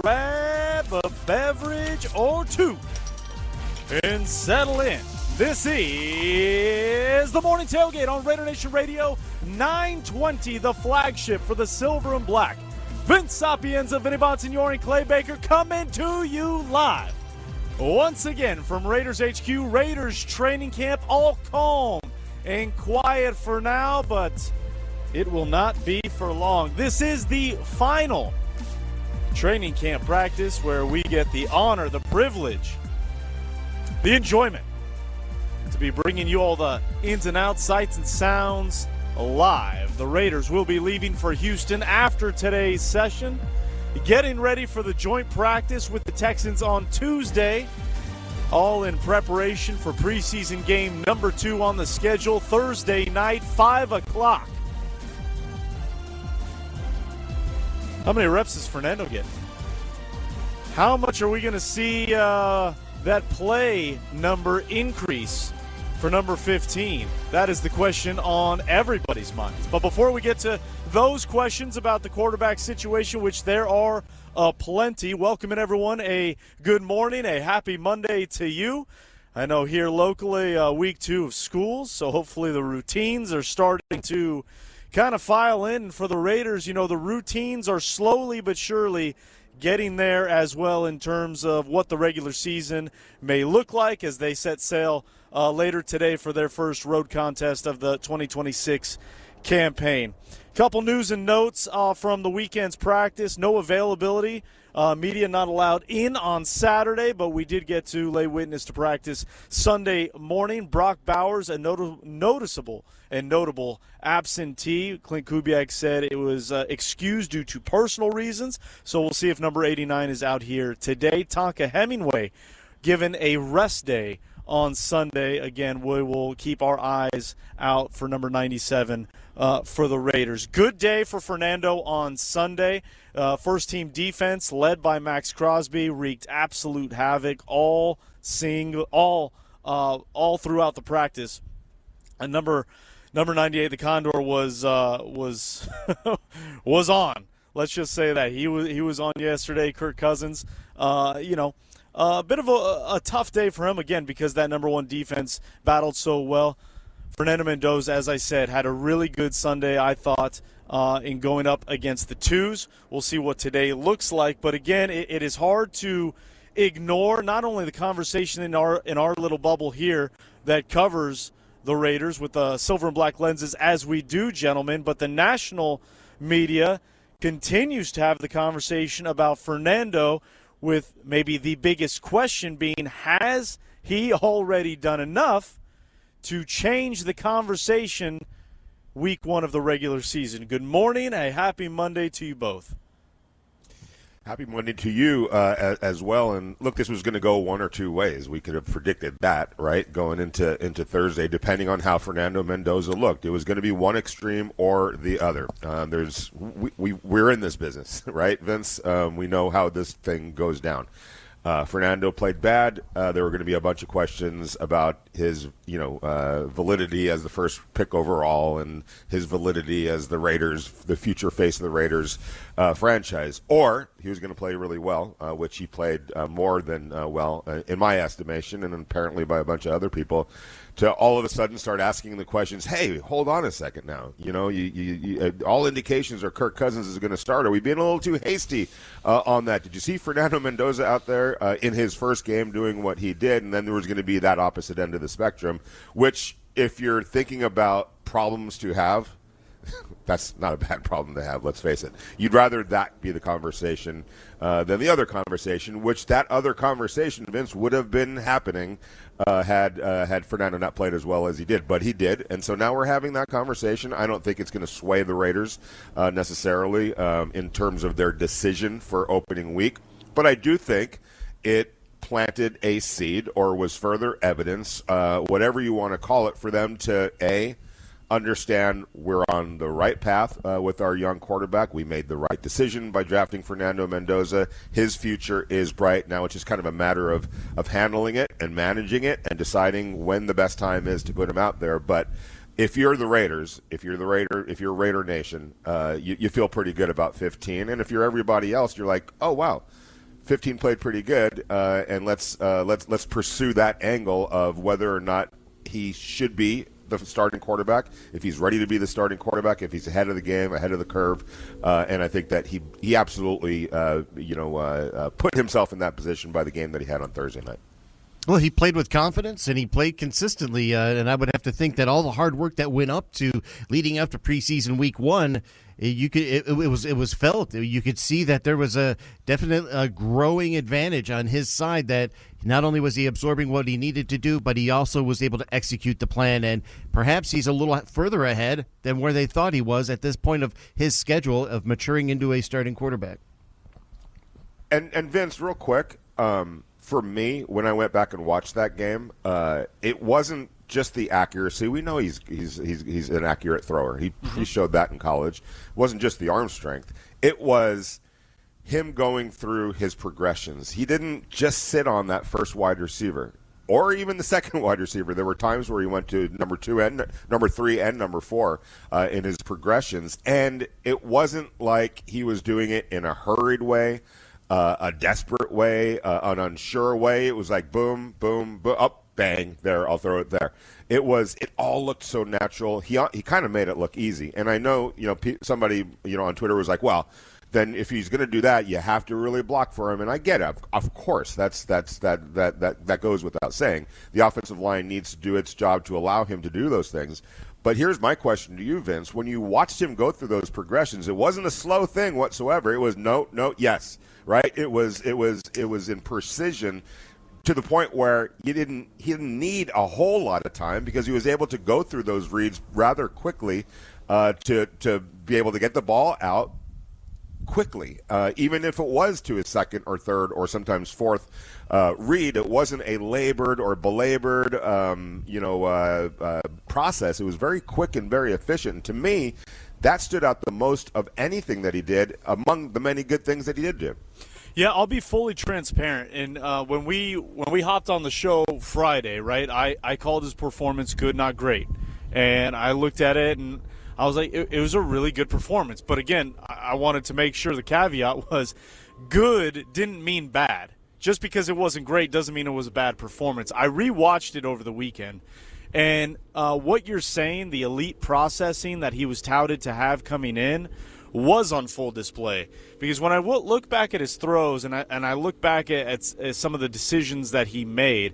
grab a beverage or two and settle in. This is the Morning Tailgate on Raider Nation Radio, 920, the flagship for the Silver and Black. Vince Sapienza, Vinny Bonsignore, and Clay Baker coming to you live once again from Raiders HQ. Raiders training camp, all calm and quiet for now, but it will not be for long. This is the final training camp practice where we get the honor, the privilege, the enjoyment to be bringing you all the ins and outs, sights and sounds live. The Raiders will be leaving for Houston after today's session, getting ready for the joint practice with the Texans on Tuesday, all in preparation for preseason game number 2 on the schedule, Thursday night, 5 o'clock. How many reps does Fernando get? How much are we going to see that play number increase for number 15? That is the question on everybody's minds. But before we get to those questions about the quarterback situation, which there are plenty, welcoming everyone, a good morning, a happy Monday to you. I know here locally, week 2 of school, so hopefully the routines are starting to kind of file in. For the Raiders, you know, the routines are slowly but surely getting there as well in terms of what the regular season may look like as they set sail later today for their first road contest of the 2026 campaign. Couple news and notes from the weekend's practice. No availability. Media not allowed in on Saturday, but we did get to lay witness to practice Sunday morning. Brock Bowers, a noticeable and notable absentee. Clint Kubiak said it was excused due to personal reasons, so we'll see if number 89 is out here today. Tonka Hemingway given a rest day on Sunday. Again, we will keep our eyes out for number 97 for the Raiders. Good day for Fernando on Sunday. First-team defense led by Max Crosby wreaked absolute havoc all throughout the practice. And number 98, the Condor, was was on. Let's just say that he was on yesterday. Kirk Cousins, a bit of a tough day for him, again, because that number 1 defense battled so well. Fernando Mendoza, as I said, had a really good Sunday, I thought, in going up against the 2s. We'll see what today looks like. But, again, it is hard to ignore not only the conversation in our little bubble here that covers the Raiders with the silver and black lenses, as we do, gentlemen, but the national media continues to have the conversation about Fernando, with maybe the biggest question being, has he already done enough to change the conversation week 1 of the regular season? Good morning. A happy Monday to you both. Happy Monday to you as well. And look, this was going to go one or two ways. We could have predicted that, right, going into Thursday, depending on how Fernando Mendoza looked. It was going to be one extreme or the other. We're in this business, right, Vince? We know how this thing goes down. Fernando played bad. There were going to be a bunch of questions about his, validity as the first pick overall and his validity as the Raiders, the future face of the Raiders franchise. Or he was going to play really well, which he played more than well, in my estimation, and apparently by a bunch of other people, to all of a sudden start asking the questions, hey, hold on a second now. All indications are Kirk Cousins is going to start. Are we being a little too hasty on that? Did you see Fernando Mendoza out there in his first game doing what he did? And then there was going to be that opposite end of the spectrum, which if you're thinking about problems to have, that's not a bad problem to have, let's face it. You'd rather that be the conversation than the other conversation, which that other conversation, Vince, would have been happening had Fernando not played as well as he did. But he did, and so now we're having that conversation. I don't think it's going to sway the Raiders necessarily in terms of their decision for opening week. But I do think it planted a seed or was further evidence, whatever you want to call it, for them to, A, understand we're on the right path with our young quarterback. We made the right decision by drafting Fernando Mendoza. His future is bright. Now it's just kind of a matter of handling it and managing it and deciding when the best time is to put him out there. But if you're the Raiders, if you're Raider Nation, you feel pretty good about 15. And if you're everybody else, you're like, oh, wow, 15 played pretty good, and let's pursue that angle of whether or not he should be the starting quarterback, if he's ready to be the starting quarterback, if he's ahead of the game, ahead of the curve, and I think that he absolutely put himself in that position by the game that he had on Thursday night. Well, he played with confidence and he played consistently, and I would have to think that all the hard work that went up to leading up to preseason week 1, it was felt. You could see that there was a definite growing advantage on his side, that not only was he absorbing what he needed to do, but he also was able to execute the plan, and perhaps he's a little further ahead than where they thought he was at this point of his schedule of maturing into a starting quarterback. And Vince, real quick, for me, when I went back and watched that game, it wasn't just the accuracy. We know he's an accurate thrower. He showed that in college. It wasn't just the arm strength. It was him going through his progressions. He didn't just sit on that first wide receiver or even the second wide receiver. There were times where he went to number 2 and number 3 and number 4 in his progressions, and it wasn't like he was doing it in a hurried way, a desperate way, an unsure way. It was like boom, boom, boom, up, bang, there, I'll throw it there. It all looked so natural. He kind of made it look easy. And I know, somebody, on Twitter was like, well, then if he's going to do that, you have to really block for him. And I get it. Of course, that goes without saying. The offensive line needs to do its job to allow him to do those things. But here's my question to you, Vince. When you watched him go through those progressions, it wasn't a slow thing whatsoever. It was no, yes, right? It was in precision, to the point where he didn't need a whole lot of time, because he was able to go through those reads rather quickly to be able to get the ball out quickly, even if it was to his second or third or sometimes fourth read. It wasn't a labored or belabored process. It was very quick and very efficient. And to me, that stood out the most of anything that he did among the many good things that he did do. Yeah, I'll be fully transparent. And when we hopped on the show Friday, right, I called his performance good, not great. And I looked at it and I was like, it was a really good performance. But again, I wanted to make sure the caveat was good didn't mean bad. Just because it wasn't great doesn't mean it was a bad performance. I rewatched it over the weekend. And what you're saying, the elite processing that he was touted to have coming in, was on full display. Because when I look back at his throws and I look back at some of the decisions that he made,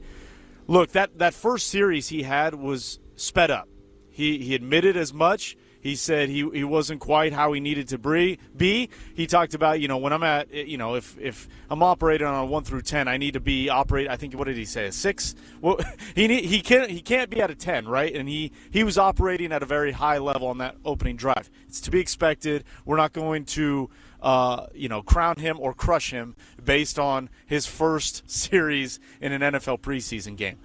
look, that first series he had was sped up. He admitted as much. He said he wasn't quite how he needed to be. He talked about, when I'm at, if I'm operating on a 1 through 10, I need to be operating, I think, what did he say, a 6? Well, he can't be at a 10, right? And he was operating at a very high level on that opening drive. It's to be expected. We're not going to, crown him or crush him based on his first series in an NFL preseason game.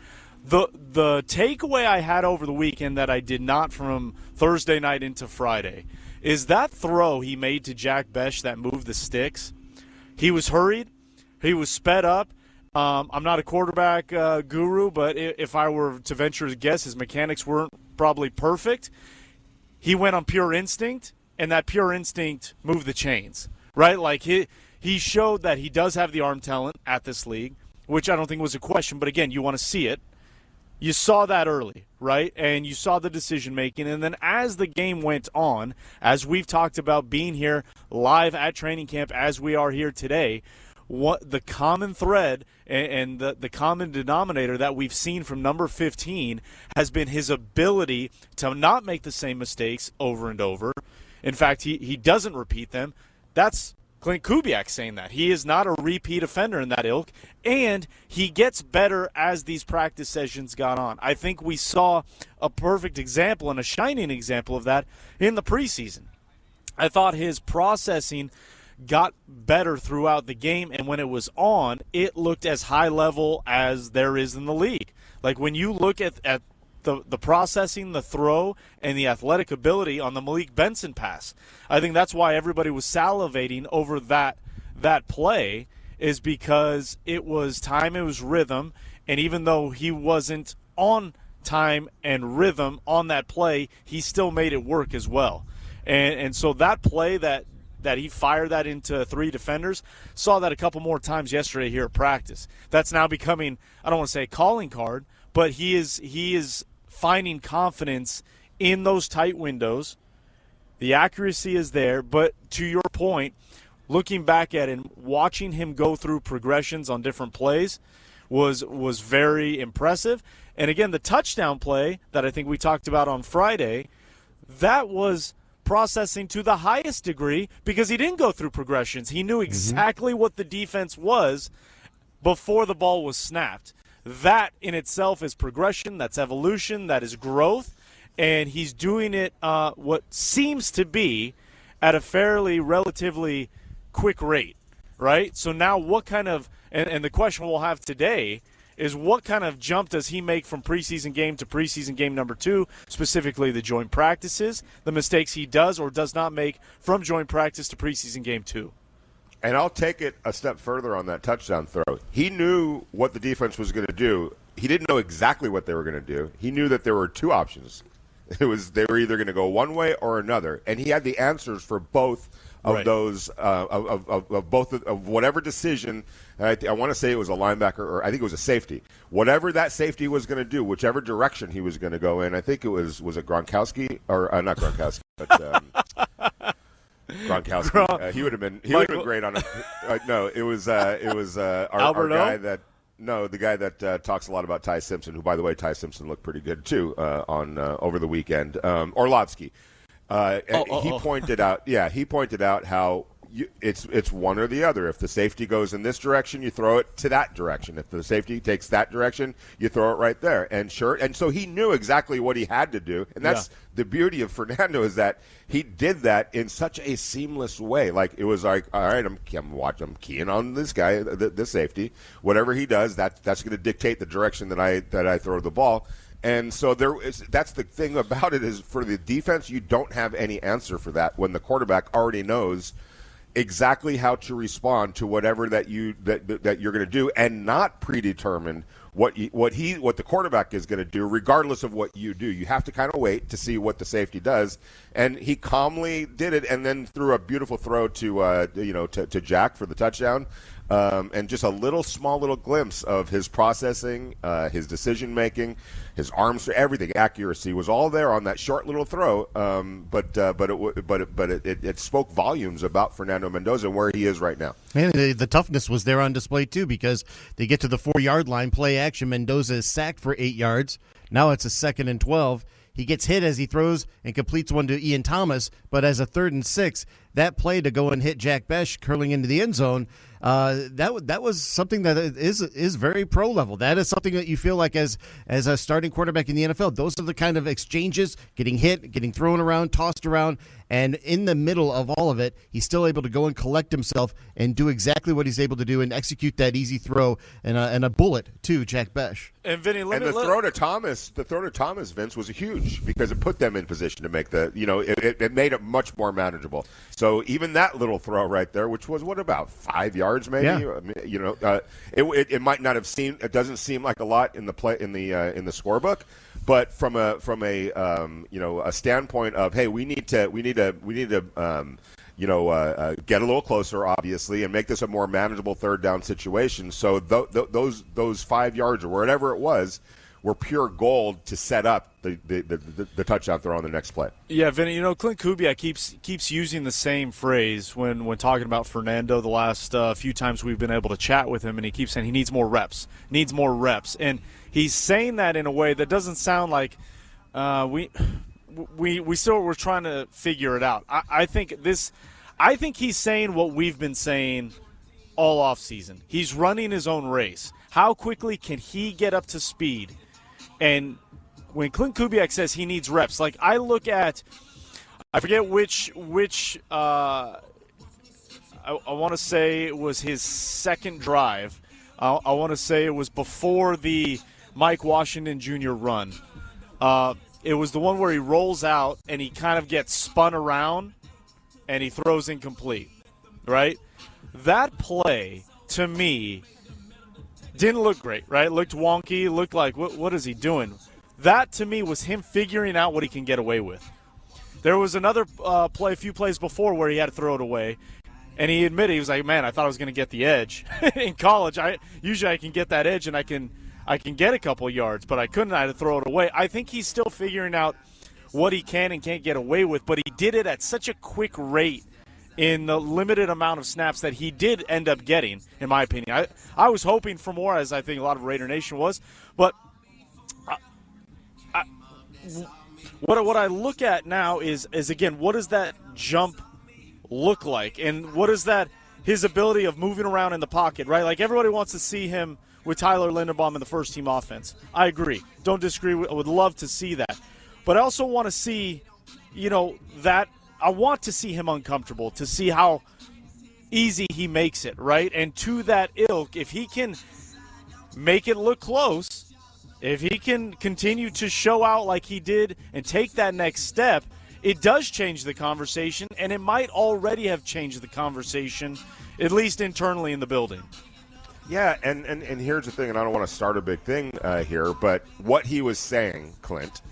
The takeaway I had over the weekend that I did not from Thursday night into Friday is that throw he made to Jack Besh that moved the sticks. He was hurried. He was sped up. I'm not a quarterback guru, but if I were to venture to guess, his mechanics weren't probably perfect. He went on pure instinct, and that pure instinct moved the chains, right? Like he showed that he does have the arm talent at this league, which I don't think was a question. But again, you want to see it. You saw that early, right? And you saw the decision-making. And then as the game went on, as we've talked about being here live at training camp as we are here today, what the common thread and the common denominator that we've seen from number 15 has been his ability to not make the same mistakes over and over. In fact, he doesn't repeat them. That's Clint Kubiak saying that. He is not a repeat offender in that ilk, and he gets better as these practice sessions got on. I think we saw a perfect example and a shining example of that in the preseason. I thought his processing got better throughout the game, and when it was on, it looked as high level as there is in the league. Like when you look at the processing, the throw, and the athletic ability on the Malik Benson pass, I think that's why everybody was salivating over that play, is because it was time, it was rhythm, and even though he wasn't on time and rhythm on that play, he still made it work as well. And so that play that that he fired that into 3 defenders. Saw that a couple more times yesterday here at practice. That's now becoming, I don't want to say a calling card, but he is finding confidence in those tight windows. The accuracy is there, but to your point, looking back at him, watching him go through progressions on different plays was very impressive. And again, the touchdown play that I think we talked about on Friday, that was processing to the highest degree because he didn't go through progressions. He knew exactly what the defense was before the ball was snapped. That in itself is progression, that's evolution, that is growth, and he's doing it what seems to be at a fairly relatively quick rate, right? So now what kind of and the question we'll have today is what kind of jump does he make from preseason game to preseason game number 2, specifically the joint practices, the mistakes he does or does not make from joint practice to preseason game 2. And I'll take it a step further on that touchdown throw. He knew what the defense was going to do. He didn't know exactly what they were going to do. He knew that there were 2 options. They were either going to go one way or another, and he had the answers for both of those of whatever decision. I want to say it was a linebacker, or I think it was a safety. Whatever that safety was going to do, whichever direction he was going to go in. I think it was it Gronkowski or not Gronkowski, but Gronkowski. He would have been great on a. No, it was our guy that. No, the guy that talks a lot about Ty Simpson, who, by the way, Ty Simpson looked pretty good too on over the weekend. Orlovsky. He pointed out how it's one or the other. If the safety goes in this direction, you throw it to that direction. If the safety takes that direction, you throw it right there. And so he knew exactly what he had to do. And that's the beauty of Fernando, is that he did that in such a seamless way. Like, it was like, all right, I'm keying on this guy, the safety. Whatever he does, that's going to dictate the direction that I throw the ball. And so that's the thing about it, is for the defense, you don't have any answer for that when the quarterback already knows exactly how to respond to whatever that you're going to do, and not predetermined what the quarterback is going to do, regardless of what you do. You have to kind of wait to see what the safety does, and he calmly did it, and then threw a beautiful throw to Jack for the touchdown. And just a small little glimpse of his processing, his decision making, his arms, everything, accuracy was all there on that short little throw. But it spoke volumes about Fernando Mendoza and where he is right now. And the toughness was there on display too, because they get to the 4-yard line, play action. Mendoza is sacked for 8 yards. Now it's a 2nd and 12. He gets hit as he throws and completes one to Ian Thomas, but as a 3rd and 6, that play to go and hit Jack Besh curling into the end zone, that was something that is very pro level. That is something that you feel like as a starting quarterback in the NFL. Those are the kind of exchanges, getting hit, getting thrown around, tossed around, and in the middle of all of it, he's still able to go and collect himself and do exactly what he's able to do and execute that easy throw and a bullet to Jack Besh. And Vinny, the throw to Thomas, Vince, was huge because it put them in position to make it made it much more manageable. So even that little throw right there, which was about 5 yards maybe, it might not have seemed. It doesn't seem like a lot in the play in the scorebook, but from a standpoint of, hey, we need to get a little closer, obviously, and make this a more manageable 3rd down situation. So those 5 yards or whatever it was were pure gold to set up the touchdown throw on the next play. Yeah, Vinny, Clint Kubiak keeps using the same phrase when talking about Fernando the last few times we've been able to chat with him, and he keeps saying he needs more reps, and he's saying that in a way that doesn't sound like we're trying to figure it out. I think he's saying what we've been saying all off season. He's running his own race. How quickly can he get up to speed? And when Clint Kubiak says he needs reps, like I look at, I forget which I want to say it was his 2nd drive. I want to say it was before the Mike Washington Jr. run. It was the one where he rolls out and he kind of gets spun around and he throws incomplete, right? That play, to me, didn't look great, right? Looked wonky, looked like, what is he doing? That, to me, was him figuring out what he can get away with. There was another play, a few plays before, where he had to throw it away, and he admitted, he was like, "Man, I thought I was going to get the edge." In college, I can get that edge, and I can get a couple yards, but I couldn't. I had to throw it away. I think he's still figuring out what he can and can't get away with, but he did it at such a quick rate in the limited amount of snaps that he did end up getting, in my opinion. I was hoping for more, as I think a lot of Raider Nation was, but what I look at now is again, what does that jump look like, and what is that his ability of moving around in the pocket, right? Like, everybody wants to see him with Tyler Linderbaum in the first-team offense. I agree. Don't disagree. I would love to see that. But I also want to see, that I want to see him uncomfortable, to see how easy he makes it, right? And to that ilk, if he can make it look close, if he can continue to show out like he did and take that next step, it does change the conversation, and it might already have changed the conversation, at least internally in the building. Yeah, and here's the thing, and I don't want to start a big thing here, but what he was saying, Clint,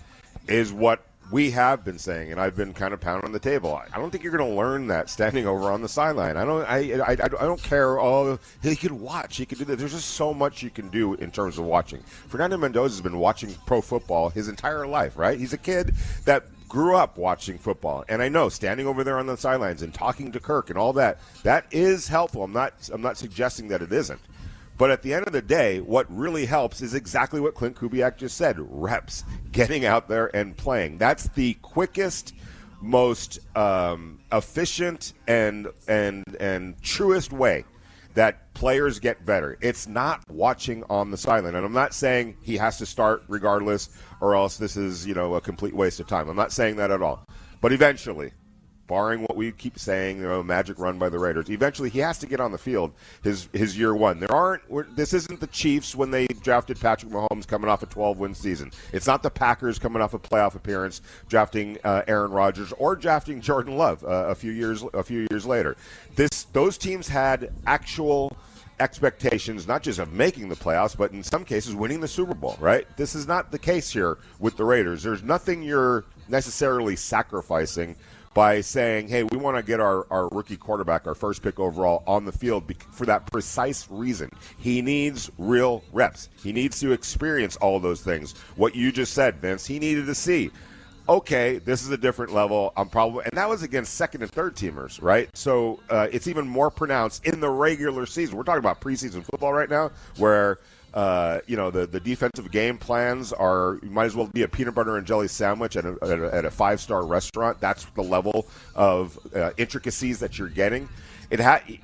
is what we have been saying, and I've been kind of pounding on the table. I don't think you're going to learn that standing over on the sideline. I don't care. Oh, he could watch. He could do that. There's just so much you can do in terms of watching. Fernando Mendoza has been watching pro football his entire life, right? He's a kid that grew up watching football, and I know standing over there on the sidelines and talking to Kirk and all that is helpful. I'm not suggesting that it isn't. But at the end of the day, what really helps is exactly what Clint Kubiak just said, reps, getting out there and playing. That's the quickest, most efficient and truest way that players get better. It's not watching on the sideline. And I'm not saying he has to start regardless or else this is, a complete waste of time. I'm not saying that at all. But eventually, barring what we keep saying, magic run by the Raiders, eventually he has to get on the field his year one. This isn't the Chiefs when they drafted Patrick Mahomes coming off a 12-win season. It's not the Packers coming off a playoff appearance drafting Aaron Rodgers or drafting Jordan Love a few years later. Those teams had actual expectations, not just of making the playoffs, but in some cases winning the Super Bowl, right? This is not the case here with the Raiders. There's nothing you're necessarily sacrificing by saying, hey, we want to get our rookie quarterback, our first pick overall, on the field for that precise reason. He needs real reps. He needs to experience all of those things. What you just said, Vince, he needed to see, okay, this is a different level. And that was against second and third teamers, right? So it's even more pronounced in the regular season. We're talking about preseason football right now, where the defensive game plans you might as well be a peanut butter and jelly sandwich at a five-star restaurant. That's the level of intricacies that you're getting.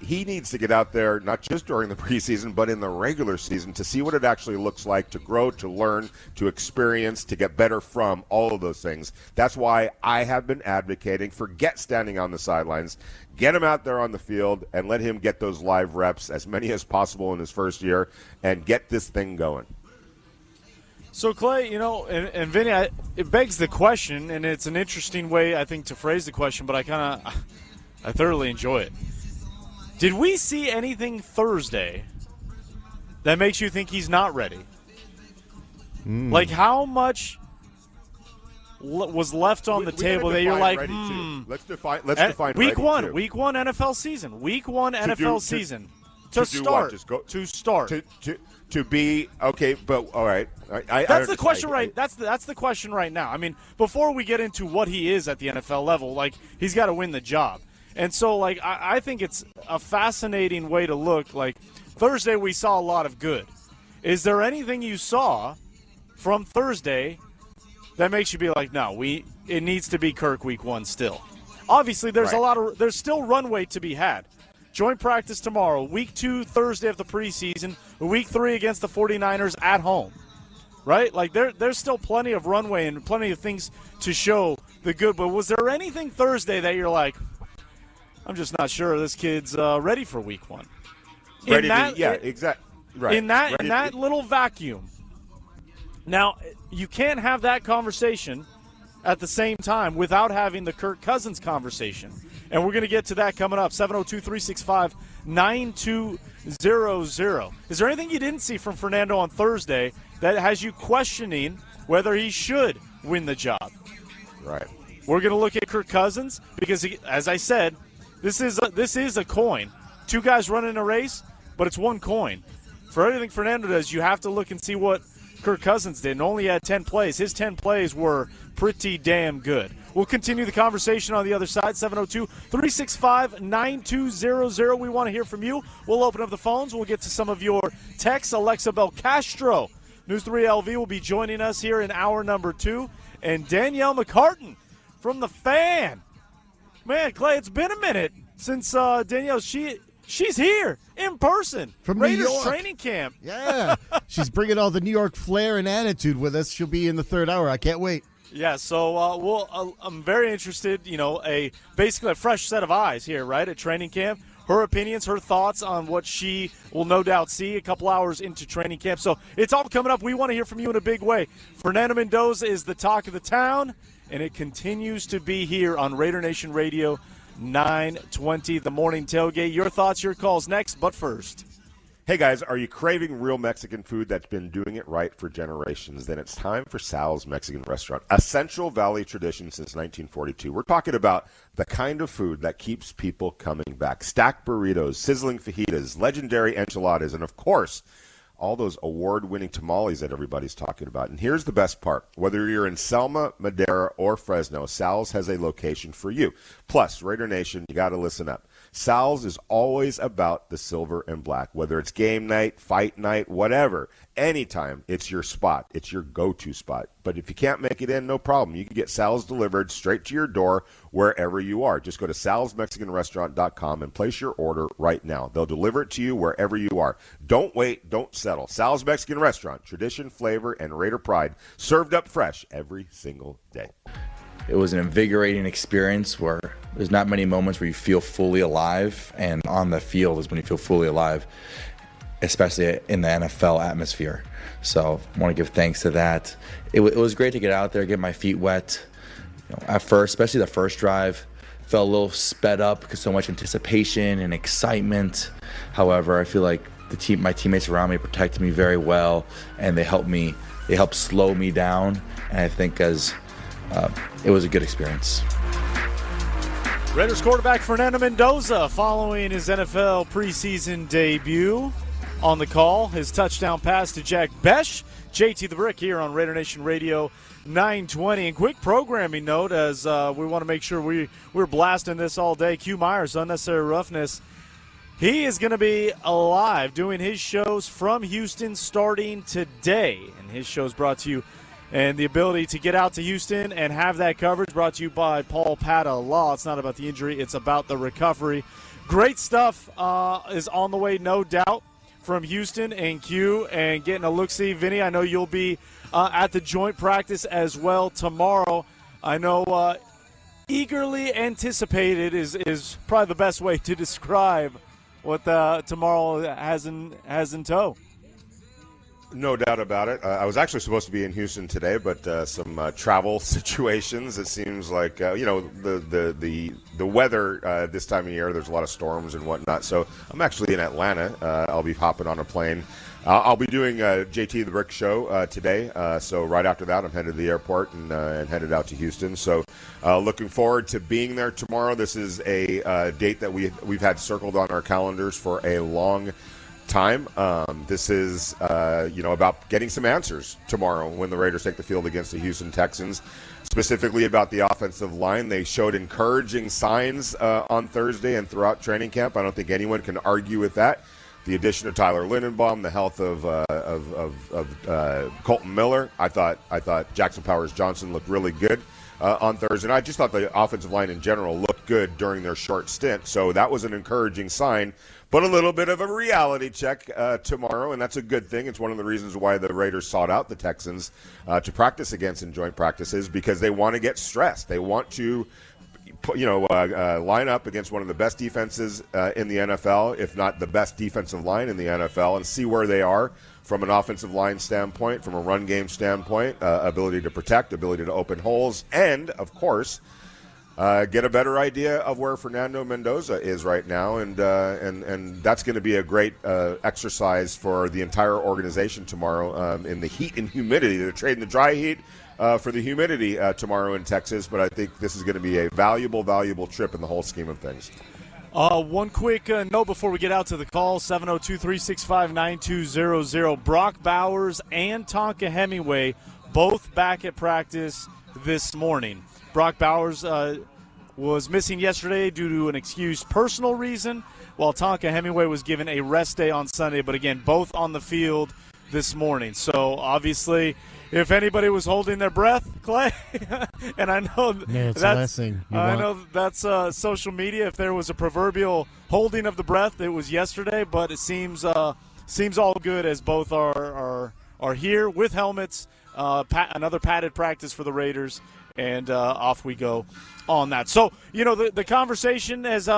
He needs to get out there, not just during the preseason, but in the regular season to see what it actually looks like, to grow, to learn, to experience, to get better from all of those things. That's why I have been advocating, forget standing on the sidelines, get him out there on the field and let him get those live reps, as many as possible in his first year, and get this thing going. So, Clay, and Vinny, it begs the question, and it's an interesting way, I think, to phrase the question, but I thoroughly enjoy it. Did we see anything Thursday that makes you think he's not ready? Like, how much was left on the table that you're like, Let's define week one NFL season. To start. To be okay, but all right. That's the question, right? That's the question right now. I mean, before we get into what he is at the NFL level, like, he's got to win the job. And so, like, I think it's a fascinating way to look. Like, Thursday we saw a lot of good. Is there anything you saw from Thursday that makes you be like, no, it needs to be Kirk week one still? Obviously, there's there's still runway to be had. Joint practice tomorrow, week 2 Thursday of the preseason, week 3 against the 49ers at home. Right? Like, there's still plenty of runway and plenty of things to show the good. But was there anything Thursday that you're like, I'm just not sure this kid's ready for week one? Exactly. Right. In that little vacuum. Now, you can't have that conversation at the same time without having the Kirk Cousins conversation. And we're going to get to that coming up, 702-365-9200. Is there anything you didn't see from Fernando on Thursday that has you questioning whether he should win the job? Right. We're going to look at Kirk Cousins because, as I said, this is a coin. Two guys running a race, but it's one coin. For everything Fernando does, you have to look and see what Kirk Cousins did, and only had 10 plays. His 10 plays were pretty damn good. We'll continue the conversation on the other side, 702-365-9200. We want to hear from you. We'll open up the phones. We'll get to some of your texts. Alexa Belcastrom, News 3 LV, will be joining us here in hour number 2. And Danielle McCartan from The Fan. Man, Clay, it's been a minute since Danielle, she's here in person from Raiders New York training camp. Yeah, she's bringing all the New York flair and attitude with us. She'll be in the third hour. I can't wait. Yeah, so I'm very interested. Basically a fresh set of eyes here, right, at training camp. Her opinions, her thoughts on what she will no doubt see a couple hours into training camp. So it's all coming up. We want to hear from you in a big way. Fernando Mendoza is the talk of the town, and it continues to be here on Raider Nation Radio 920, the morning tailgate. Your thoughts, your calls next, but first. Hey guys, are you craving real Mexican food that's been doing it right for generations? Then it's time for Sal's Mexican Restaurant, a Central Valley tradition since 1942. We're talking about the kind of food that keeps people coming back. Stacked burritos, sizzling fajitas, legendary enchiladas, and of course, all those award-winning tamales that everybody's talking about. And here's the best part. Whether you're in Selma, Madera, or Fresno, Sal's has a location for you. Plus, Raider Nation, you got to listen up. Sal's is always about the silver and black. Whether it's game night, fight night, whatever, anytime, it's your spot. It's your go-to spot. But if you can't make it in, no problem. You can get Sal's delivered straight to your door wherever you are. Just go to salsmexicanrestaurant.com and place your order right now. They'll deliver it to you wherever you are. Don't wait. Don't settle. Sal's Mexican Restaurant. Tradition, flavor, and Raider pride. Served up fresh every single day. It was an invigorating experience where there's not many moments where you feel fully alive, and on the field is when you feel fully alive, especially in the NFL atmosphere. So I want to give thanks to that. It was great to get out there, get my feet wet. At first, especially the first drive, felt a little sped up because so much anticipation and excitement. However, I feel like my teammates around me protected me very well, and they helped slow me down. And I think it was a good experience. Raiders quarterback Fernando Mendoza following his NFL preseason debut. On the call, his touchdown pass to Jack Besh. JT the Brick here on Raider Nation Radio 920. And quick programming note as we want to make sure we're blasting this all day. Q Myers, Unnecessary Roughness. He is going to be alive doing his shows from Houston starting today. And his show's brought to you, and the ability to get out to Houston and have that coverage brought to you by Paul Pata Law. It's not about the injury, it's about the recovery. Great stuff is on the way, no doubt, from Houston and Q, and getting a look-see. Vinny, I know you'll be at the joint practice as well tomorrow. I know eagerly anticipated is probably the best way to describe what tomorrow has in tow. No doubt about it. I was actually supposed to be in Houston today, but some travel situations. It seems like the weather this time of year. There's a lot of storms and whatnot. So I'm actually in Atlanta. I'll be hopping on a plane. I'll be doing JT the Brick show today. So right after that, I'm headed to the airport and headed out to Houston. So looking forward to being there tomorrow. This is a date that we've had circled on our calendars for a long time. This is about getting some answers tomorrow when the Raiders take the field against the Houston Texans, specifically about the offensive line. They showed encouraging signs on Thursday and throughout training camp. I don't think anyone can argue with that. The addition of Tyler Lindenbaum, the health of Colton Miller. I thought Jackson Powers-Johnson looked really good on Thursday. And I just thought the offensive line in general looked good during their short stint. So that was an encouraging sign. But a little bit of a reality check tomorrow, and that's a good thing. It's one of the reasons why the Raiders sought out the Texans to practice against in joint practices, because they want to get stressed. They want to line up against one of the best defenses in the NFL, if not the best defensive line in the NFL, and see where they are from an offensive line standpoint, from a run game standpoint, ability to protect, ability to open holes, and, of course, get a better idea of where Fernando Mendoza is right now, and that's going to be a great exercise for the entire organization tomorrow in the heat and humidity. They're trading the dry heat for the humidity tomorrow in Texas, but I think this is going to be a valuable trip in the whole scheme of things. One quick note before we get out to the call, 702-365-9200. Brock Bowers and Tonka Hemingway both back at practice this morning. Brock Bowers was missing yesterday due to an excused personal reason, while Tonka Hemingway was given a rest day on Sunday, but again, both on the field this morning. So obviously, if anybody was holding their breath, Clay, and I know it's the last thing you want. know that's social media. If there was a proverbial holding of the breath, it was yesterday. But it seems all good as both are here with helmets. Another padded practice for the Raiders, and off we go on that. So the conversation has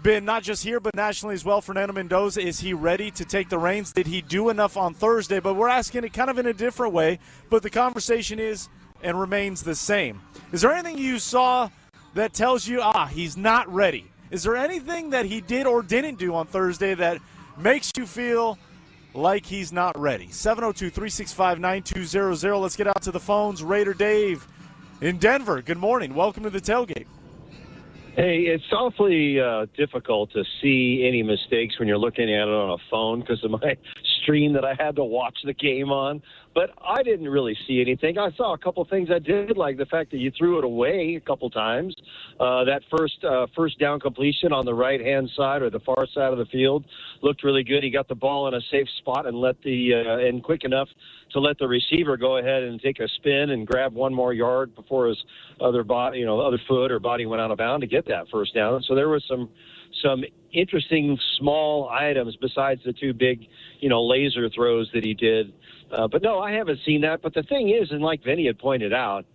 been not just here but nationally as well. Fernando Mendoza, is he ready to take the reins? Did he do enough on Thursday? But we're asking it kind of in a different way, but the conversation is and remains the same. Is there anything you saw that tells you he's not ready? Is there anything that he did or didn't do on Thursday that makes you feel like he's not ready? 702-365-9200. Let's get out to the phones. Raider Dave in Denver, good morning. Welcome to the tailgate. Hey, it's awfully difficult to see any mistakes when you're looking at it on a phone because of my stream that I had to watch the game on. But I didn't really see anything. I saw a couple things I did, like the fact that you threw it away a couple times. That first down completion on the right-hand side or the far side of the field looked really good. He got the ball in a safe spot and and quick enough to let the receiver go ahead and take a spin and grab one more yard before his other foot or body went out of bounds to get that first down. So there was some interesting small items besides the two big, laser throws that he did. But no, I haven't seen that. But the thing is, and like Vinny had pointed out,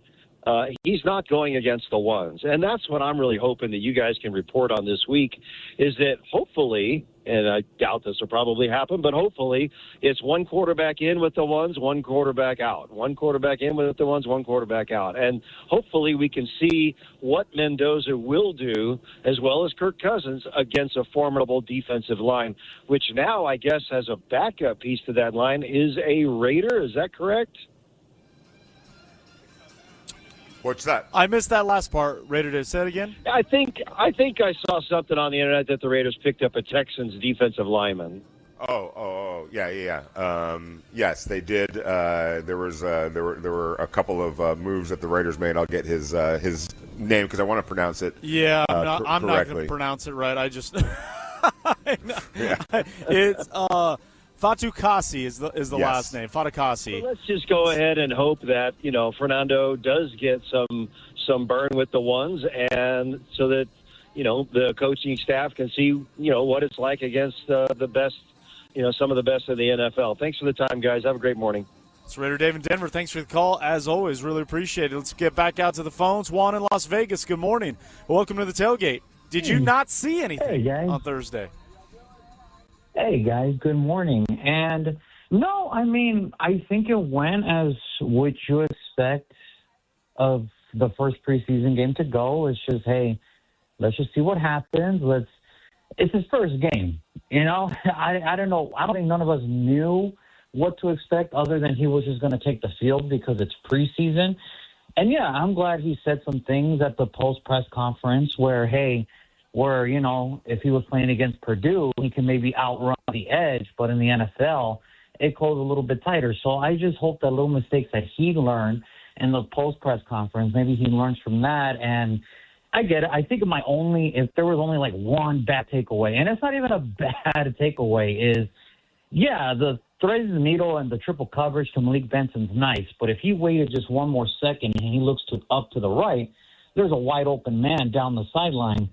he's not going against the ones. And that's what I'm really hoping that you guys can report on this week is that hopefully, and I doubt this will probably happen, but hopefully it's one quarterback in with the ones, one quarterback out. One quarterback in with the ones, one quarterback out. And hopefully we can see what Mendoza will do, as well as Kirk Cousins, against a formidable defensive line, which now I guess has a backup piece to that line is a Raider. Is that correct? What's that? I missed that last part. Raider, did say it again? I think I saw something on the internet that the Raiders picked up a Texans defensive lineman. Yeah. Yes, they did. There were a couple of moves that the Raiders made. I'll get his name because I want to pronounce it. Yeah, I'm not going to pronounce it right. I just it's Fatukasi is the last name. Fatukasi. So let's just go ahead and hope that Fernando does get some burn with the ones, and so that the coaching staff can see what it's like against the best, some of the best in the NFL. Thanks for the time, guys. Have a great morning. It's Raider Dave in Denver. Thanks for the call. As always, really appreciate it. Let's get back out to the phones. Juan in Las Vegas, good morning. Welcome to the tailgate. Did you not see anything on Thursday? Hey, guys, good morning. And no, I mean, I think it went as what you expect of the first preseason game to go. It's just, hey, let's just see what happens. It's his first game. I don't know. I don't think none of us knew what to expect other than he was just going to take the field because it's preseason. And, yeah, I'm glad he said some things at the post-press conference where, if he was playing against Purdue, he can maybe outrun the edge. But in the NFL, it goes a little bit tighter. So I just hope that little mistakes that he learned in the post-press conference, maybe he learns from that. And I get it. I think if there was only like one bad takeaway, and it's not even a bad takeaway, is, the thread the needle and the triple coverage to Malik Benson's nice. But if he waited just one more second and he looks up to the right, there's a wide open man down the sideline.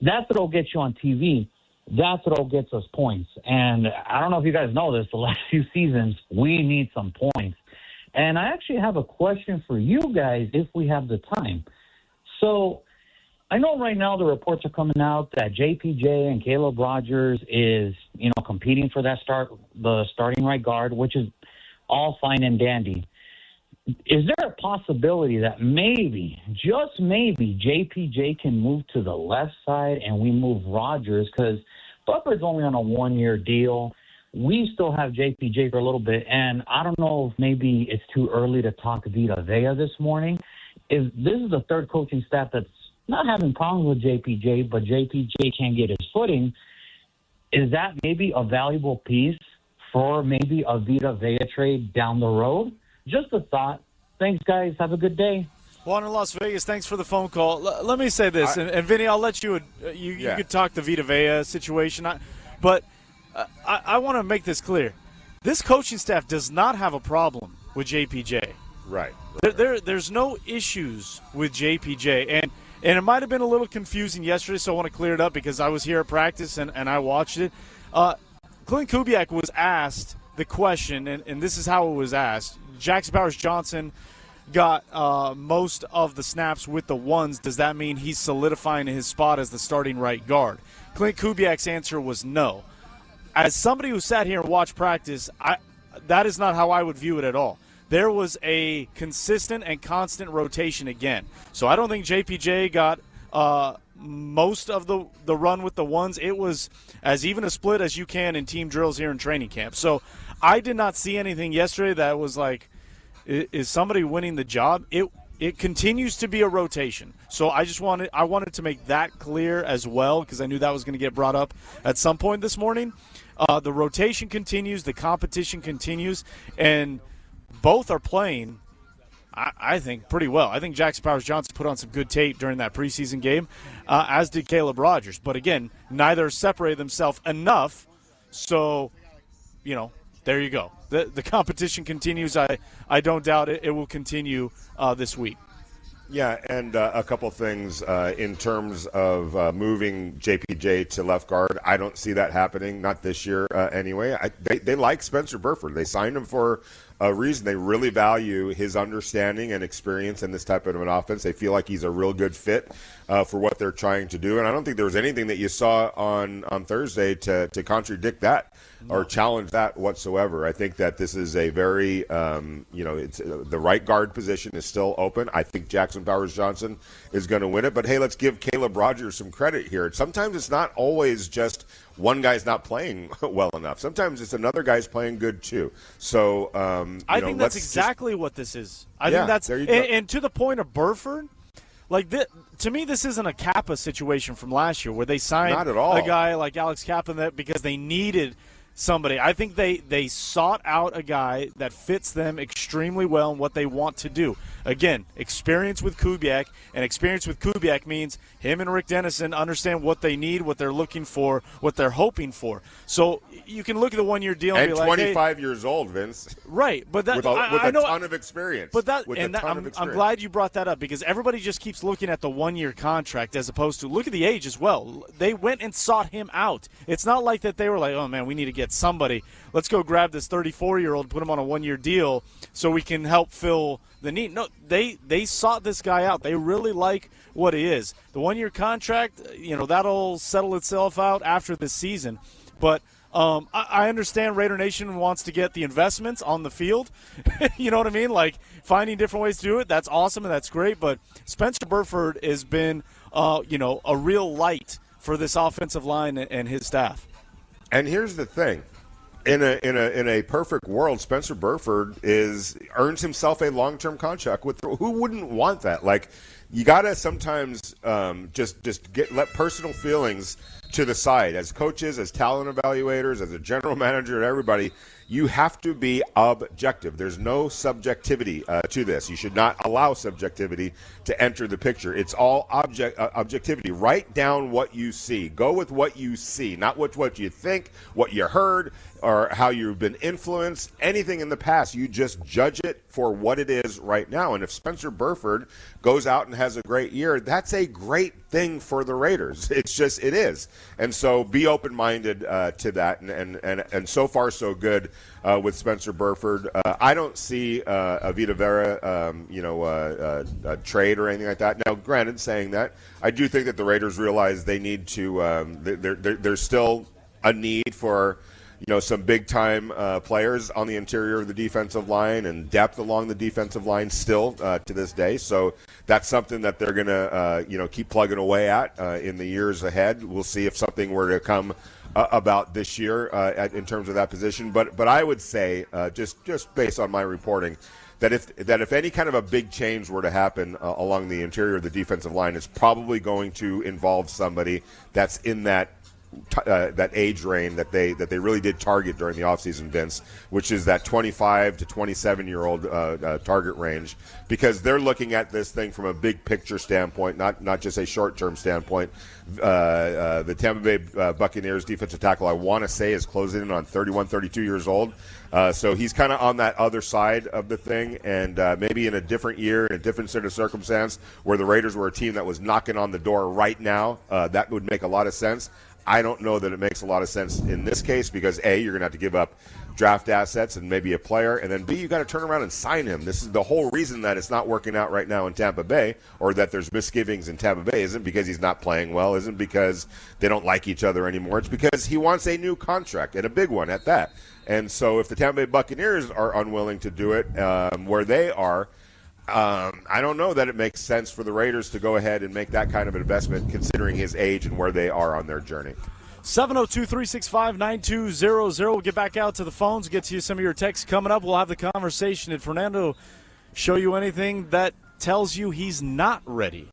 That's what'll get you on TV. That's what'll get us points. And I don't know if you guys know this, the last few seasons, we need some points. And I actually have a question for you guys if we have the time. So I know right now the reports are coming out that JPJ and Caleb Rogers is, competing for the starting right guard, which is all fine and dandy. Is there a possibility that maybe, just maybe, JPJ can move to the left side and we move Rodgers? Because Butler's only on a one-year deal. we still have JPJ for a little bit, and I don't know if maybe it's too early to talk Vita Vea this morning. If this is the third coaching staff that's not having problems with JPJ, but JPJ can't get his footing, is that maybe a valuable piece for maybe a Vita Vea trade down the road? Just a thought. Thanks, guys. Have a good day. Juan in Las Vegas, thanks for the phone call. Let me say this, and Vinny, I'll let you you could talk the Vita Vea situation, but I want to make this clear. This coaching staff does not have a problem with JPJ. Right. There's no issues with JPJ, and it might have been a little confusing yesterday, so I want to clear it up because I was here at practice and I watched it. Clint Kubiak was asked the question, and this is how it was asked. Jackson Powers-Johnson got most of the snaps with the ones. Does that mean he's solidifying his spot as the starting right guard? Clint Kubiak's answer was no. As somebody who sat here and watched practice, that is not how I would view it at all. There was a consistent and constant rotation again. So I don't think JPJ got most of the run with the ones. It was as even a split as you can in team drills here in training camp. So I did not see anything yesterday that was like, is somebody winning the job? It continues to be a rotation. So I wanted to make that clear as well because I knew that was going to get brought up at some point this morning. The rotation continues, the competition continues, and both are playing, I think, pretty well. I think Jackson Powers-Johnson put on some good tape during that preseason game, as did Caleb Rogers. But again, neither separated themselves enough. So, there you go. The competition continues. I don't doubt it will continue this week. Yeah, and a couple things in terms of moving JPJ to left guard. I don't see that happening, not this year anyway. They like Spencer Burford. They signed him for a reason. They really value his understanding and experience in this type of an offense. They feel like he's a real good fit for what they're trying to do. And I don't think there was anything that you saw on Thursday to contradict that or challenge that whatsoever. I think that this is a very, it's the right guard position is still open. I think Jackson Powers-Johnson is going to win it. But, hey, let's give Caleb Rogers some credit here. Sometimes it's not always just one guy's not playing well enough. Sometimes it's another guy's playing good too. So I think that's exactly what this is. I think that's and to the point of Burford, to me, this isn't a Kappa situation from last year where they signed not at all. A guy like Alex Kappa because they needed somebody. I think they sought out a guy that fits them extremely well in what they want to do. Again, experience with Kubiak, and experience with Kubiak means him and Rick Dennison understand what they need, what they're looking for, what they're hoping for. So you can look at the one-year deal and be like, 25 years old, Vince. Right, but that, with a ton of experience. But I'm glad you brought that up because everybody just keeps looking at the one-year contract as opposed to look at the age as well. They went and sought him out. It's not like that they were like, oh man, we need to get somebody. Let's go grab this 34-year-old, put him on a one-year deal so we can help fill the need. No, they sought this guy out. They really like what he is. The one-year contract, that'll settle itself out after this season. But I understand Raider Nation wants to get the investments on the field. You know what I mean? Like finding different ways to do it. That's awesome and that's great. But Spencer Burford has been, a real light for this offensive line and his staff. And here's the thing. In a perfect world, Spencer Burford earns himself a long-term contract with. Who wouldn't want that? Like, you gotta sometimes just let personal feelings to the side. As coaches, as talent evaluators, as a general manager, and everybody, you have to be objective. There's no subjectivity to this. You should not allow subjectivity to enter the picture. It's all objectivity. Write down what you see. Go with what you see, not what you think, what you heard, or how you've been influenced. Anything in the past, you just judge it for what it is right now. And if Spencer Burford goes out and has a great year, that's a great thing for the Raiders. It is. And so be open-minded to that. And so far, so good with Spencer Burford. I don't see a Vita Vea, a trade or anything like that. Now, granted, saying that, I do think that the Raiders realize they need to. There's still a need for some big-time players on the interior of the defensive line and depth along the defensive line still to this day. So that's something that they're going to, keep plugging away at in the years ahead. We'll see if something were to come about this year in terms of that position. But I would say, just based on my reporting, that if any kind of a big change were to happen along the interior of the defensive line, it's probably going to involve somebody that's in that age range that they really did target during the offseason, Vince, which is that 25 to 27-year-old target range, because they're looking at this thing from a big picture standpoint, not just a short-term standpoint. The Tampa Bay Buccaneers defensive tackle, I want to say, is closing in on 31, 32 years old. So he's kind of on that other side of the thing, and maybe in a different year, in a different sort of circumstance, where the Raiders were a team that was knocking on the door right now, that would make a lot of sense. I don't know that it makes a lot of sense in this case because, A, you're going to have to give up draft assets and maybe a player, and then, B, you got to turn around and sign him. This is the whole reason that it's not working out right now in Tampa Bay, or that there's misgivings in Tampa Bay, isn't because he's not playing well, isn't because they don't like each other anymore. It's because he wants a new contract, and a big one at that. And so if the Tampa Bay Buccaneers are unwilling to do it where they are, I don't know that it makes sense for the Raiders to go ahead and make that kind of an investment considering his age and where they are on their journey. 702-365-9200. We'll get back out to the phones, get to you some of your texts coming up. We'll have the conversation. Did Fernando show you anything that tells you he's not ready?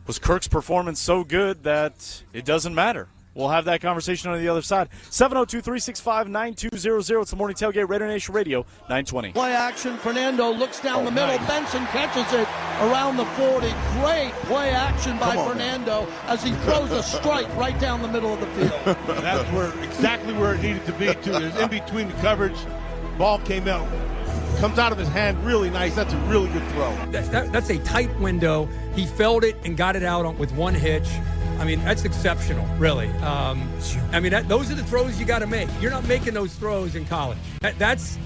Was Kirk's performance so good that it doesn't matter? We'll have that conversation on the other side. 702-365-9200. It's the Morning Tailgate, Raider Nation Radio, 920. Play action. Fernando looks down the middle. Nice. Benson catches it around the 40. Great play action by Fernando as he throws a strike right down the middle of the field. That's exactly where it needed to be, too. There's in between the coverage. Ball comes out of his hand really nice. That's a really good throw. That's a tight window. He felt it and got it out with one hitch. I mean, that's exceptional, really. Those are the throws you got to make. You're not making those throws in college. That's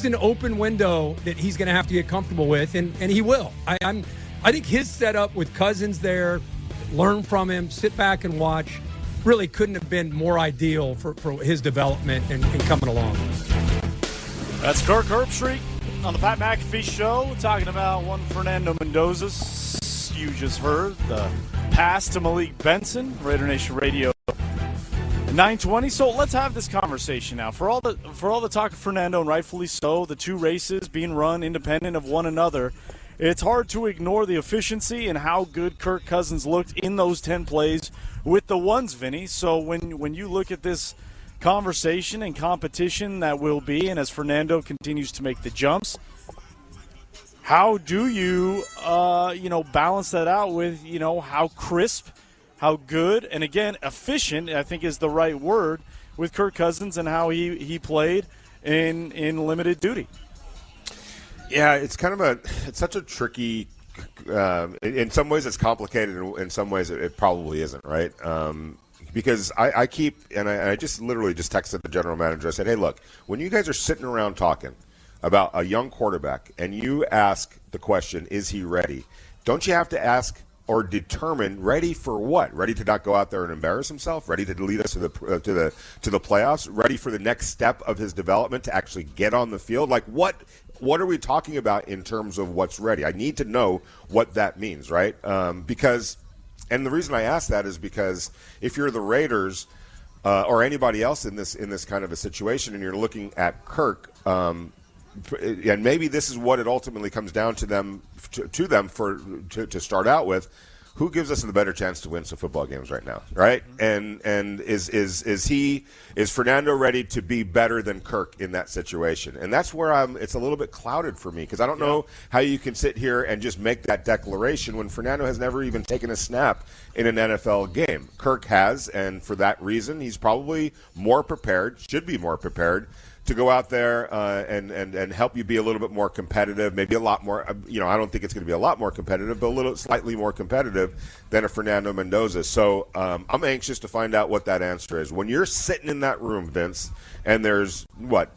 an open window that he's going to have to get comfortable with, and he will. I think his setup with Cousins there, learn from him, sit back and watch, really couldn't have been more ideal for his development and coming along. That's Kirk Herbstreit on the Pat McAfee Show, talking about one Fernando Mendoza. You just heard the pass to Malik Benson, Raider Nation Radio 920. So let's have this conversation now. For all the talk of Fernando, and rightfully so, the two races being run independent of one another, it's hard to ignore the efficiency and how good Kirk Cousins looked in those 10 plays with the ones, Vinny. So when you look at this conversation and competition that will be, and as Fernando continues to make the jumps, how do you, balance that out with, how crisp, how good, and again, efficient, I think is the right word, with Kirk Cousins and how he played in limited duty? Yeah, it's such a tricky, in some ways it's complicated, and in some ways it probably isn't, right? Because I just literally just texted the general manager. I said, hey, look, when you guys are sitting around talking about a young quarterback and you ask the question, is he ready? Don't you have to ask or determine ready for what? Ready to not go out there and embarrass himself? Ready to lead us to the playoffs? Ready for the next step of his development to actually get on the field? Like what are we talking about in terms of what's ready? I need to know what that means, right? Because and the reason I ask that is because if you're the Raiders or anybody else in this kind of a situation, and you're looking at Kirk, and maybe this is what it ultimately comes down to them to start out with. Who gives us the better chance to win some football games right now, right? And is Fernando ready to be better than Kirk in that situation? And that's where it's a little bit clouded for me, because I don't know how you can sit here and just make that declaration when Fernando has never even taken a snap in an NFL game. Kirk has, and for that reason, he's probably more prepared, should be more prepared to go out there and help you be a little bit more competitive, maybe a lot more. I don't think it's going to be a lot more competitive, but slightly more competitive than a Fernando Mendoza. So I'm anxious to find out what that answer is. When you're sitting in that room, Vince, and there's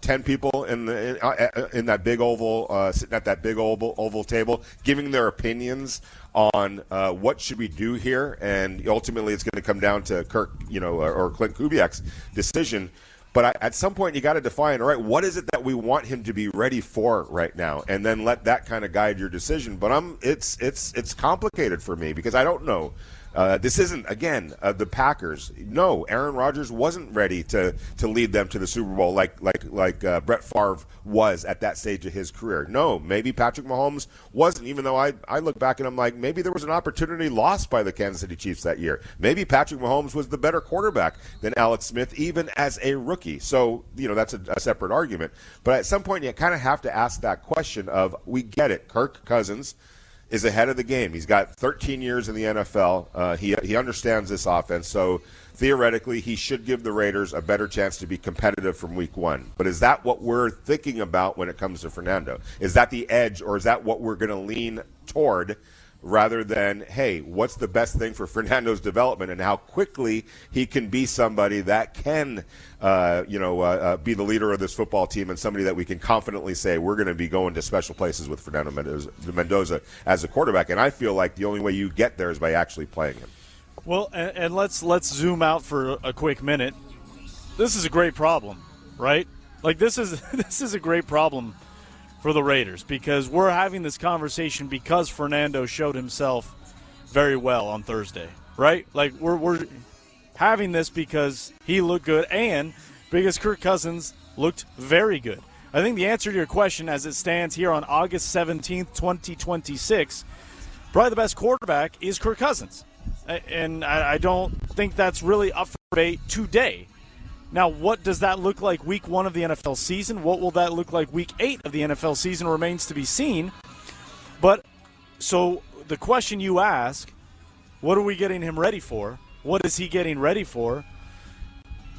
10 people in that big oval, sitting at that big oval table, giving their opinions on what should we do here, and ultimately it's going to come down to Kirk, or Clint Kubiak's decision. But at some point, you got to define, all right, what is it that we want him to be ready for right now, and then let that kind of guide your decision. But it's complicated for me because I don't know This isn't, again, the Packers. No, Aaron Rodgers wasn't ready to lead them to the Super Bowl like Brett Favre was at that stage of his career. No, maybe Patrick Mahomes wasn't, even though I look back and I'm like, maybe there was an opportunity lost by the Kansas City Chiefs that year. Maybe Patrick Mahomes was the better quarterback than Alex Smith, even as a rookie. So, that's a separate argument. But at some point, you kind of have to ask that question of, we get it, Kirk Cousins is ahead of the game. He's got 13 years in the NFL. He understands this offense, so theoretically he should give the Raiders a better chance to be competitive from week one. But is that what we're thinking about when it comes to Fernando? Is that the edge, or is that what we're going to lean toward, rather than, hey, what's the best thing for Fernando's development and how quickly he can be somebody that can, be the leader of this football team and somebody that we can confidently say we're going to be going to special places with Fernando Mendoza as a quarterback. And I feel like the only way you get there is by actually playing him. Well, and let's zoom out for a quick minute. This is a great problem, right? Like this is a great problem for the Raiders, because we're having this conversation because Fernando showed himself very well on Thursday, right? Like we're having this because he looked good and because Kirk Cousins looked very good. I think the answer to your question as it stands here on August 17th, 2026, probably the best quarterback is Kirk Cousins. And I don't think that's really up for debate today. Now, what does that look like week one of the NFL season? What will that look like week 8 of the NFL season remains to be seen. But so the question you ask, what are we getting him ready for? What is he getting ready for?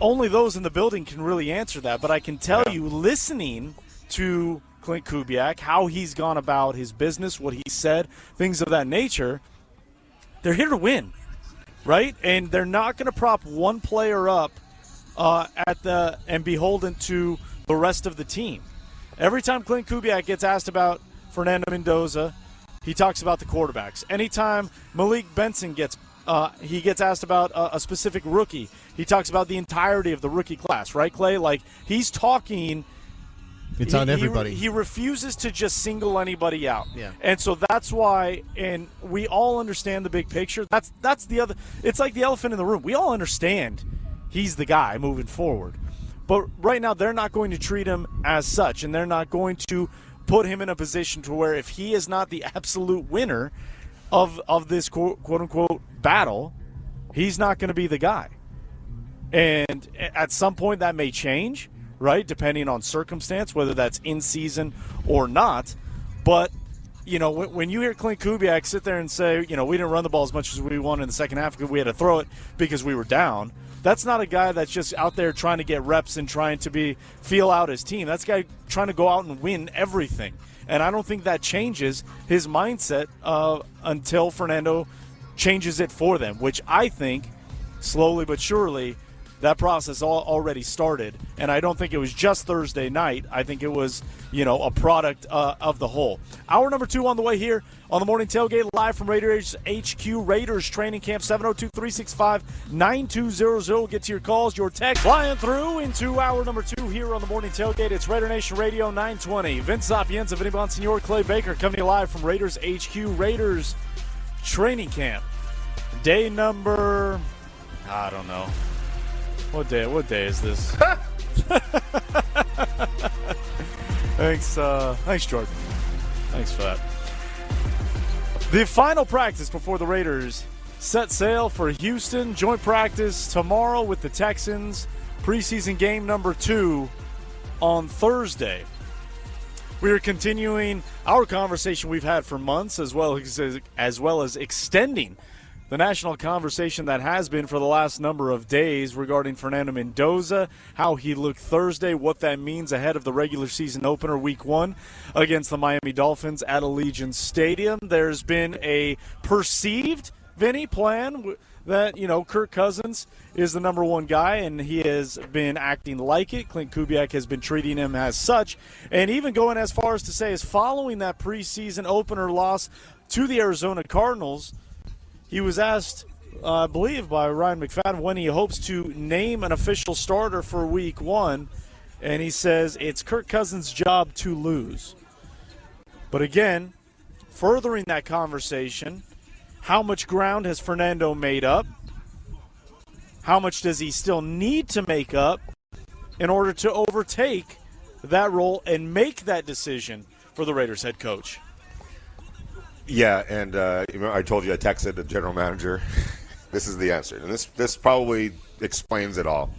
Only those in the building can really answer that. But I can tell you, listening to Clint Kubiak, how he's gone about his business, what he said, things of that nature, they're here to win, right? And they're not going to prop one player up and beholden to the rest of the team. Every time Clint Kubiak gets asked about Fernando Mendoza, he talks about the quarterbacks. Anytime Malik Benson gets asked about a specific rookie, he talks about the entirety of the rookie class, right, Clay? Like, he's talking. It's on everybody. He refuses to just single anybody out. Yeah. And so that's why, and we all understand the big picture. That's the other. It's like the elephant in the room. We all understand he's the guy moving forward. But right now they're not going to treat him as such, and they're not going to put him in a position to where if he is not the absolute winner of this quote-unquote battle, he's not going to be the guy. And at some point that may change, right, depending on circumstance, whether that's in season or not. But, when you hear Clint Kubiak sit there and say, we didn't run the ball as much as we wanted in the second half because we had to throw it because we were down, that's not a guy that's just out there trying to get reps and trying to feel out his team. That's a guy trying to go out and win everything. And I don't think that changes his mindset until Fernando changes it for them, which I think slowly but surely that process already started. And I don't think it was just Thursday night. I think it was, a product of the whole. Hour number 2 on the way here on the Morning Tailgate, live from Raiders HQ, Raiders Training Camp, 702-365-9200. We'll get to your calls, your text. Flying through into hour number 2 here on the Morning Tailgate. It's Raider Nation Radio 920. Vince Sapienza, Vinny Bonsignor, Clay Baker coming to you live from Raiders HQ, Raiders Training Camp. Day number, I don't know. What day is this? Thanks, Jordan. Thanks for that. The final practice before the Raiders set sail for Houston. Joint practice tomorrow with the Texans. Preseason game number 2 on Thursday. We are continuing our conversation we've had for months, as well as extending the national conversation that has been for the last number of days regarding Fernando Mendoza, how he looked Thursday, what that means ahead of the regular season opener week 1 against the Miami Dolphins at Allegiant Stadium. There's been a perceived, Vinny, plan that, Kirk Cousins is the number 1 guy, and he has been acting like it. Clint Kubiak has been treating him as such, and even going as far as to say is following that preseason opener loss to the Arizona Cardinals, he was asked, I believe, by Ryan McFadden when he hopes to name an official starter for week 1, and he says it's Kirk Cousins' job to lose. But again, furthering that conversation, how much ground has Fernando made up? How much does he still need to make up in order to overtake that role and make that decision for the Raiders head coach? Yeah, and I told you I texted the general manager. This is the answer, and this probably explains it all.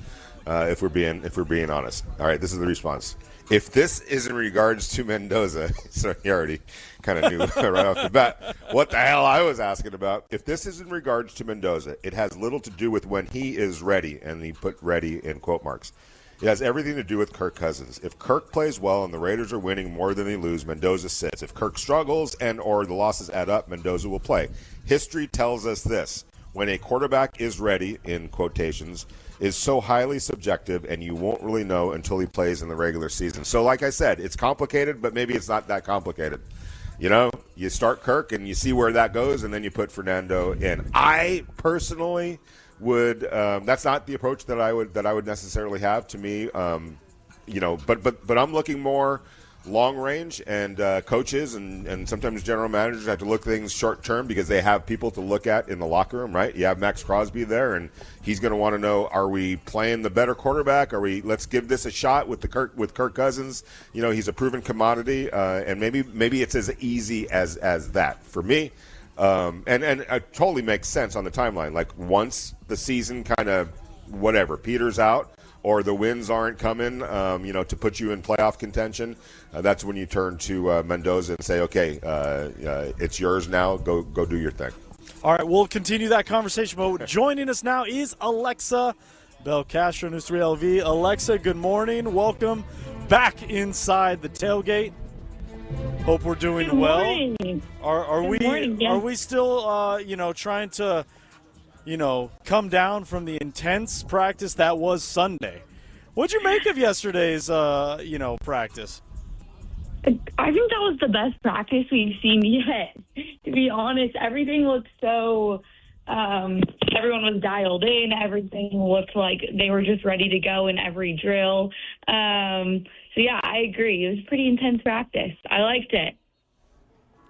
If we're being honest. All right, this is the response. If this is in regards to Mendoza, so he already kind of knew right off the bat what the hell I was asking about. If this is in regards to Mendoza, it has little to do with when he is ready, and he put ready in quote marks. It has everything to do with Kirk Cousins. If Kirk plays well and the Raiders are winning more than they lose, Mendoza sits. If Kirk struggles and or the losses add up, Mendoza will play. History tells us this. When a quarterback is ready, in quotations, is so highly subjective, and you won't really know until he plays in the regular season. So like I said, it's complicated, but maybe it's not that complicated. You know, you start Kirk and you see where that goes, and then you put Fernando in. I personally would that's not the approach that I would necessarily have. To me, but I'm looking more long range, and coaches and sometimes general managers have to look things short term because they have people to look at in the locker room, right? You have Max Crosby there, and he's going to want to know: are we playing the better quarterback? Let's give this a shot with Kirk Cousins? You know, he's a proven commodity, and maybe it's as easy as that for me. And it totally makes sense on the timeline. Like once the season kind of peters out, or the wins aren't coming, to put you in playoff contention, that's when you turn to Mendoza and say, okay, it's yours now. Go do your thing. All right, we'll continue that conversation. But joining us now is Alexa Belcastrom, News 3 LV. Alexa, good morning. Welcome back inside the tailgate. Hope we're doing good well. Morning. Are we still trying to come down from the intense practice that was Sunday? What'd you make of yesterday's practice? I think that was the best practice we've seen yet. To be honest, everything looked so everyone was dialed in. Everything looked like they were just ready to go in every drill. So yeah, I agree. It was pretty intense practice. I liked it.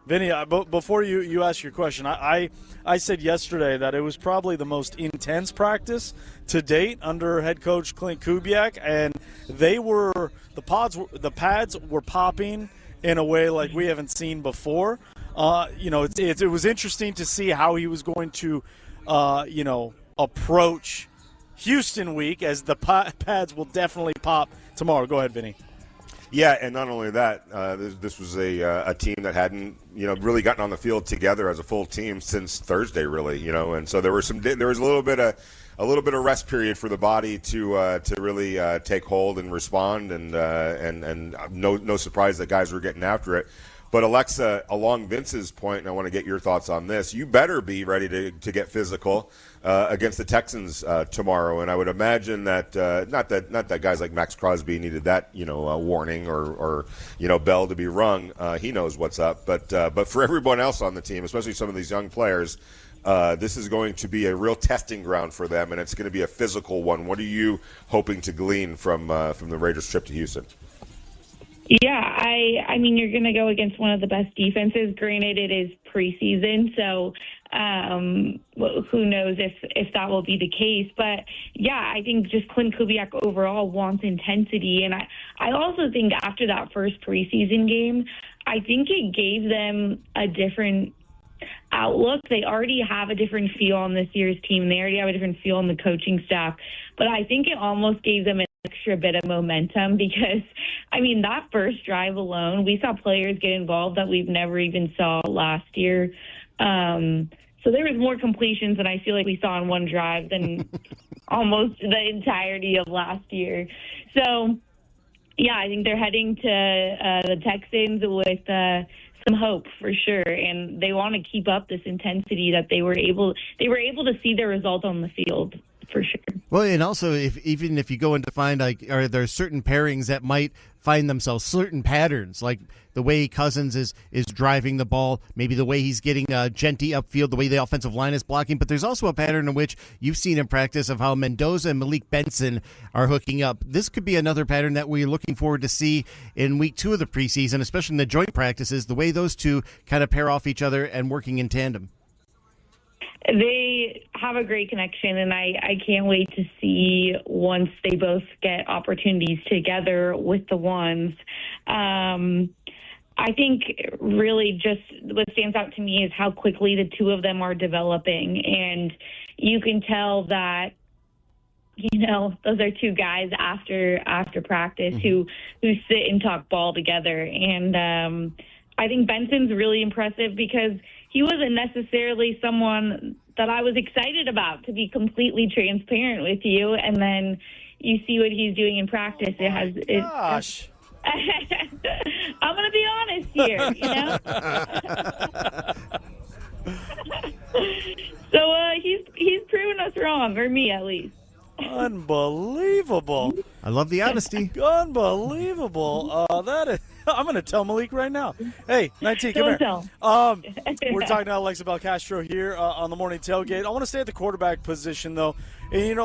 Vinny, before you ask your question, I said yesterday that it was probably the most intense practice to date under head coach Clint Kubiak, and the pads were popping in a way like we haven't seen before. It was interesting to see how he was going to, approach Houston week, as the pads will definitely pop tomorrow. Go ahead, Vinny. Yeah, and not only that, this was a team that hadn't really gotten on the field together as a full team since Thursday, really. And so there was a little bit of rest period for the body to really take hold and respond, and no surprise that guys were getting after it. But Alexa, along Vince's point, and I want to get your thoughts on this, you better be ready to get physical against the Texans tomorrow. And I would imagine that not that guys like Max Crosby needed that warning or bell to be rung. He knows what's up. But for everyone else on the team, especially some of these young players, this is going to be a real testing ground for them, and it's going to be a physical one. What are you hoping to glean from the Raiders' trip to Houston? Yeah, I mean, you're going to go against one of the best defenses. Granted, it is preseason, so who knows if that will be the case. But, yeah, I think just Clint Kubiak overall wants intensity. And I also think after that first preseason game, I think it gave them a different outlook. They already have a different feel on this year's team. They already have a different feel on the coaching staff. But I think it almost gave them an extra bit of momentum because, I mean, that first drive alone, we saw players get involved that we've never even saw last year. So there was more completions than I feel like we saw in one drive than almost the entirety of last year. So, yeah, I think they're heading to the Texans with some hope for sure, and they want to keep up this intensity that they were able to see their result on the field for sure. Well, and also even if you go in to find, like, are there certain pairings that might find themselves, certain patterns, like the way Cousins is driving the ball, maybe the way he's getting Genty upfield, the way the offensive line is blocking. But there's also a pattern in which you've seen in practice of how Mendoza and Malik Benson are hooking up. This could be another pattern that we're looking forward to see in week 2 of the preseason, especially in the joint practices, the way those two kind of pair off each other and working in tandem. They have a great connection, and I can't wait to see once they both get opportunities together with the ones. I think really just what stands out to me is how quickly the two of them are developing, and you can tell that, those are two guys after practice who sit and talk ball together. And I think Benson's really impressive because he wasn't necessarily someone that I was excited about, to be completely transparent with you. And then you see what he's doing in practice. Gosh. I'm going to be honest here, So he's proven us wrong, or me at least. Unbelievable. I love the honesty. Unbelievable. That is, I'm going to tell Malik right now. Hey, 19, come Don't here. We're talking to Alexa Belcastrom here on the morning tailgate. I want to stay at the quarterback position, though. And,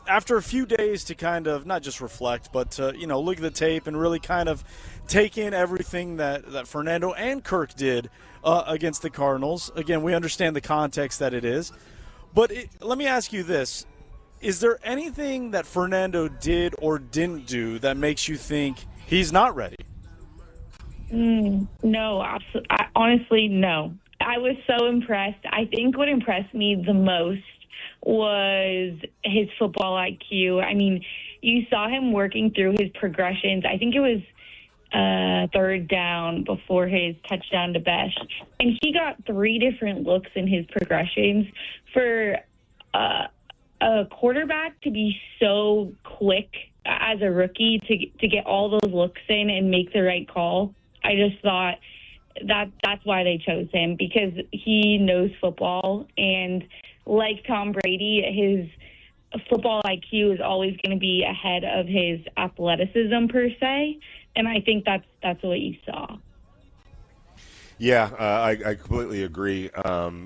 after a few days to kind of not just reflect, but to, look at the tape and really kind of take in everything that Fernando and Kirk did against the Cardinals. Again, we understand the context that it is. But let me ask you this. Is there anything that Fernando did or didn't do that makes you think he's not ready? No, honestly, no. I was so impressed. I think what impressed me the most was his football IQ. I mean, you saw him working through his progressions. I think it was third down before his touchdown to Besh. And he got 3 different looks in his progressions. For a quarterback to be so quick as a rookie to get all those looks in and make the right call, I just thought that's why they chose him, because he knows football. And like Tom Brady, his football IQ is always going to be ahead of his athleticism per se. And I think that's what you saw. Yeah, I completely agree.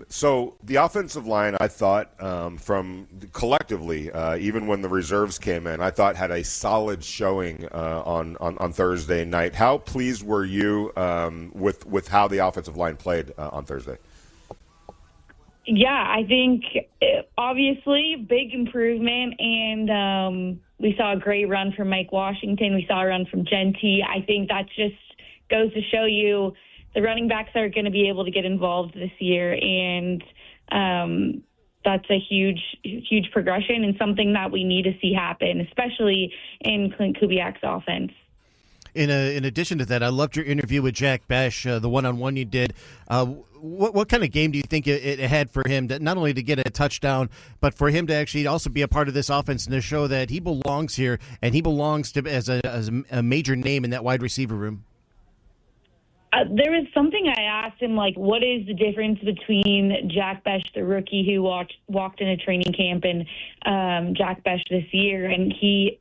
So the offensive line, I thought, from collectively, even when the reserves came in, I thought had a solid showing on Thursday night. How pleased were you with how the offensive line played on Thursday? Yeah, I think obviously big improvement, and we saw a great run from Mike Washington. We saw a run from Genty. I think that just goes to show you the running backs are going to be able to get involved this year, and that's a huge progression and something that we need to see happen, especially in Clint Kubiak's offense. In addition to that, I loved your interview with Jack Besh, the one-on-one you did. What kind of game do you think it had for him, to not only to get a touchdown, but for him to actually also be a part of this offense and to show that he belongs here and he belongs to as a major name in that wide receiver room? There was something I asked him, like, what is the difference between Jack Besh, the rookie who walked in a training camp, and Jack Besh this year? And he,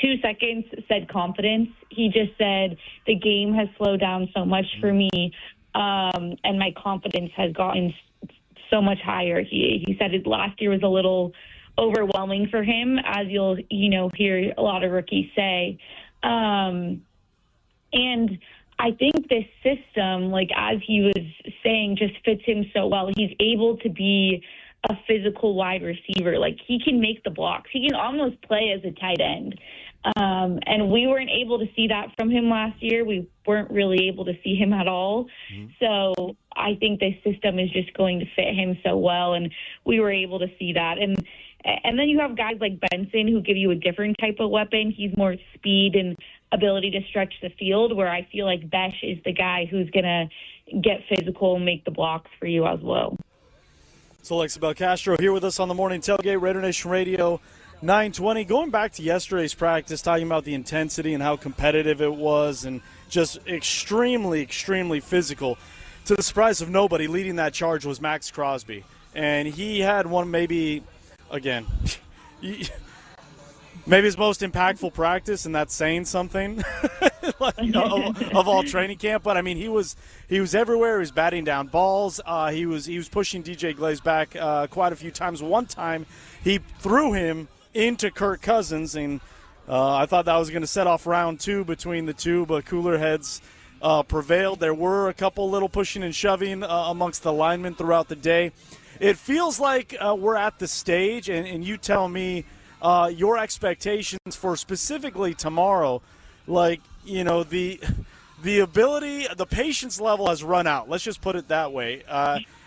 2 seconds, said confidence. He just said, the game has slowed down so much for me, and my confidence has gotten so much higher. He said it last year was a little overwhelming for him, as you'll hear a lot of rookies say. And I think this system, like as he was saying, just fits him so well. He's able to be a physical wide receiver. Like, he can make the blocks. He can almost play as a tight end. And we weren't able to see that from him last year. We weren't really able to see him at all. So I think this system is just going to fit him so well, and we were able to see that. And then you have guys like Benson who give you a different type of weapon. He's more speed and ability to stretch the field, where I feel like Besh is the guy who's going to get physical and make the blocks for you as well. So Alexa Belcastrom here with us on the Morning Tailgate, Raider Nation Radio 920. Going back to yesterday's practice, talking about the intensity and how competitive it was and just extremely, extremely physical. To the surprise of nobody, leading that charge was Max Crosby. And he had one maybe, again, maybe his most impactful practice, and that's saying something of all training camp. But I mean, he was everywhere. He was batting down balls. He was pushing DJ Glaze back quite a few times. One time, he threw him into Kirk Cousins, and I thought that was going to set off round 2 between the two, but cooler heads prevailed. There were a couple little pushing and shoving amongst the linemen throughout the day. it feels like we're at the stage, and you tell me your expectations for specifically tomorrow. Like, the ability, the patience level has run out. Let's just put it that way.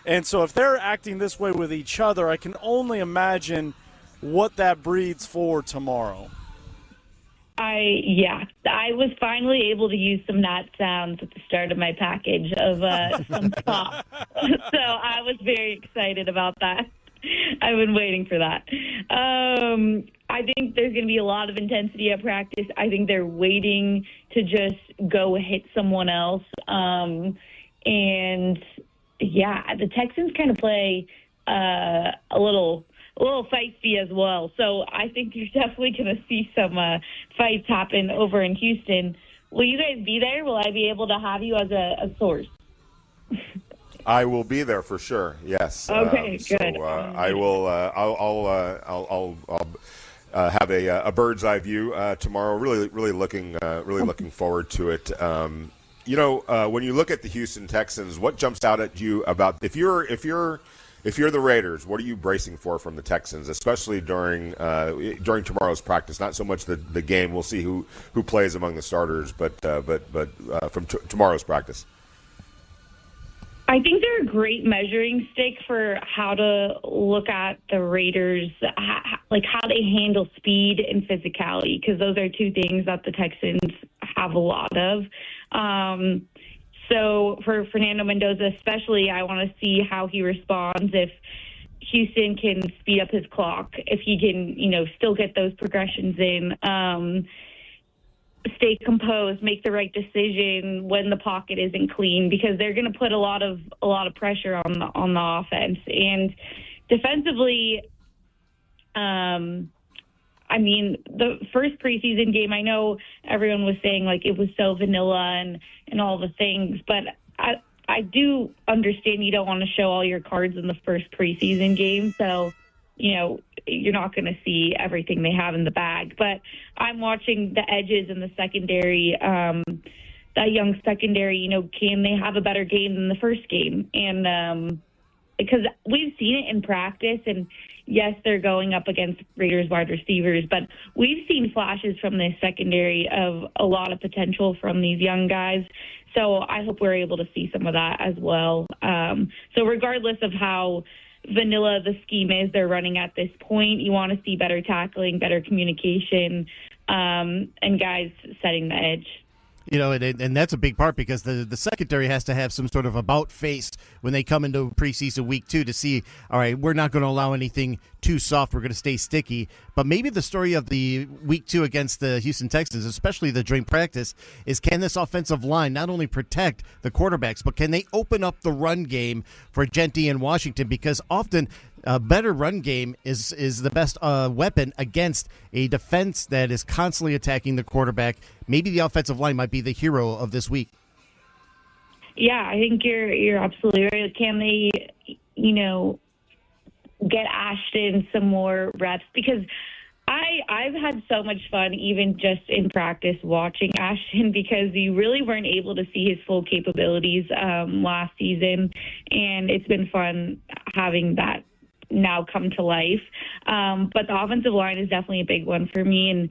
And so if they're acting this way with each other, I can only imagine what that breeds for tomorrow. I was finally able to use some gnat sounds at the start of my package of some pop. So I was very excited about that. I've been waiting for that. I think there's going to be a lot of intensity at practice. I think they're waiting to just go hit someone else. The Texans kind of play a little feisty as well. So I think you're definitely going to see some fights happen over in Houston. Will you guys be there? Will I be able to have you as a source? I will be there for sure. Yes. Okay, good. So I will. I'll have a bird's eye view tomorrow. Really looking forward to it. When you look at the Houston Texans, what jumps out at you about if you're the Raiders, what are you bracing for from the Texans, especially during tomorrow's practice? Not so much the game. We'll see who plays among the starters, but from tomorrow's practice. I think they're a great measuring stick for how to look at the Raiders, like how they handle speed and physicality, because those are two things that the Texans have a lot of. So for Fernando Mendoza especially, I want to see how he responds if Houston can speed up his clock, if he can, still get those progressions in, stay composed, make the right decision when the pocket isn't clean, because they're going to put a lot of pressure on the offense. And defensively, the first preseason game, I know everyone was saying like it was so vanilla and all the things, but I do understand you don't want to show all your cards in the first preseason game, so you're not going to see everything they have in the bag. But I'm watching the edges in the secondary, that young secondary, can they have a better game than the first game? And because we've seen it in practice, and yes, they're going up against Raiders wide receivers, but we've seen flashes from this secondary of a lot of potential from these young guys. So I hope we're able to see some of that as well. So regardless of how vanilla the scheme is they're running at this point, you want to see better tackling, better communication, and guys setting the edge. And that's a big part, because the secondary has to have some sort of about face when they come into preseason week 2 to see, all right, we're not going to allow anything too soft. We're going to stay sticky. But maybe the story of the week 2 against the Houston Texans, especially the during practice, is can this offensive line not only protect the quarterbacks, but can they open up the run game for Genty and Washington? Because often a better run game is the best weapon against a defense that is constantly attacking the quarterback. Maybe the offensive line might be the hero of this week. Yeah, I think you're absolutely right. Can they, get Ashton some more reps? Because I've had so much fun even just in practice watching Ashton, because you really weren't able to see his full capabilities last season, and it's been fun having that now come to life. But the offensive line is definitely a big one for me, and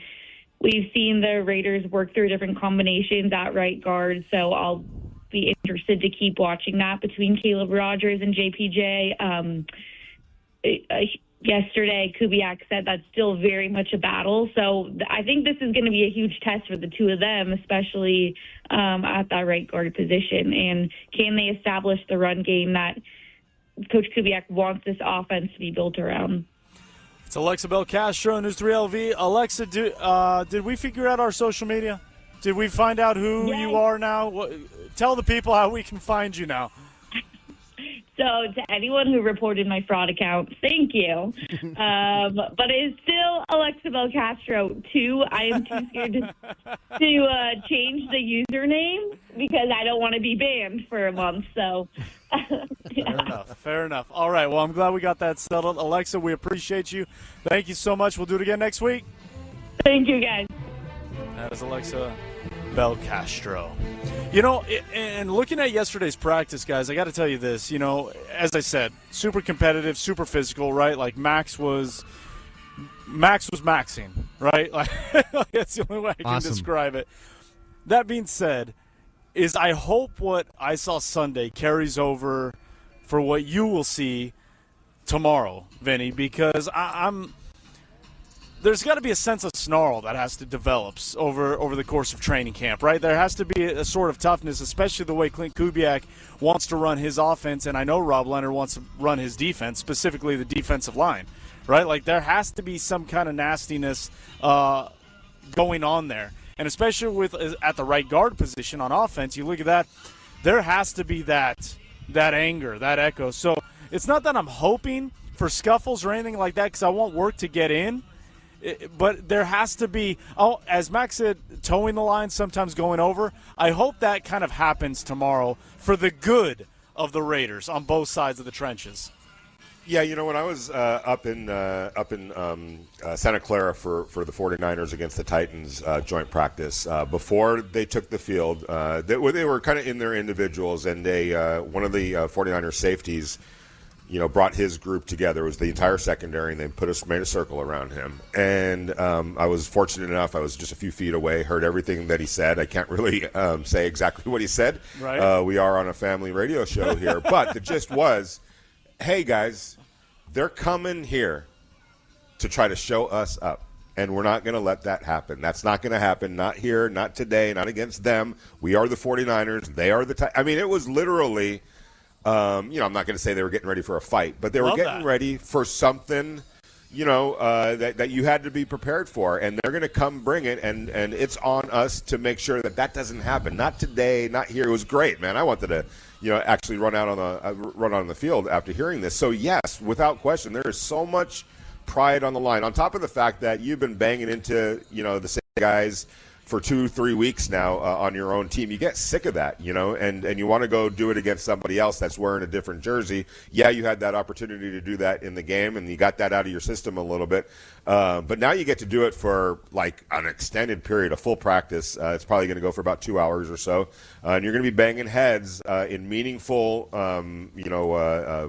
we've seen the Raiders work through different combinations at right guard, so I'll be interested to keep watching that between Caleb Rogers and JPJ. Yesterday, Kubiak said that's still very much a battle, so I think this is going to be a huge test for the two of them, especially at that right guard position. And can they establish the run game that Coach Kubiak wants this offense to be built around? It's Alexa Belcastrom, News 3LV. Alexa, did we figure out our social media? Did we find out who you are now? Tell the people how we can find you now. So to anyone who reported my fraud account, thank you. But it is still Alexa Belcastrom 2. I am too scared to change the username because I don't want to be banned for a month. So Fair enough. All right. Well, I'm glad we got that settled. Alexa, we appreciate you. Thank you so much. We'll do it again next week. Thank you, guys. That is Alexa Belcastrom. And looking at yesterday's practice, guys, I got to tell you this. As I said, super competitive, super physical, right? Like Max was maxing, right? Like that's the only way I can describe it. That being said, I hope what I saw Sunday carries over for what you will see tomorrow, Vinny, because there's got to be a sense of snarl that has to develop over the course of training camp, right? There has to be a sort of toughness, especially the way Clint Kubiak wants to run his offense, and I know Rob Leonard wants to run his defense, specifically the defensive line, right? Like there has to be some kind of nastiness going on there. And especially at the right guard position on offense, you look at that, there has to be that anger, that echo. So it's not that I'm hoping for scuffles or anything like that because I want work to get in. But there has to be, as Max said, towing the line, sometimes going over. I hope that kind of happens tomorrow for the good of the Raiders on both sides of the trenches. Yeah, when I was up in Santa Clara for the 49ers against the Titans joint practice, before they took the field, they were kind of in their individuals, and one of the 49ers safeties, brought his group together. It was the entire secondary, and they made a circle around him. And I was fortunate enough, I was just a few feet away, heard everything that he said. I can't really say exactly what he said. Right. We are on a family radio show here. But the gist was, hey, guys, they're coming here to try to show us up, and we're not going to let that happen. That's not going to happen, not here, not today, not against them. We are the 49ers. They are the I mean, it was literally, I'm not going to say they were getting ready for a fight, but they were getting ready for something, that you had to be prepared for, and they're going to come bring it, and it's on us to make sure that doesn't happen. Not today, not here. It was great, man. I wanted to actually run out on the field after hearing this. So yes, without question, there is so much pride on the line. On top of the fact that you've been banging into the same guys for 2-3 weeks now on your own team, you get sick of that, and you want to go do it against somebody else that's wearing a different jersey. Yeah, you had that opportunity to do that in the game, and you got that out of your system a little bit. But now you get to do it for like an extended period, a full practice. It's probably going to go for about 2 hours or so, and you're going to be banging heads in meaningful,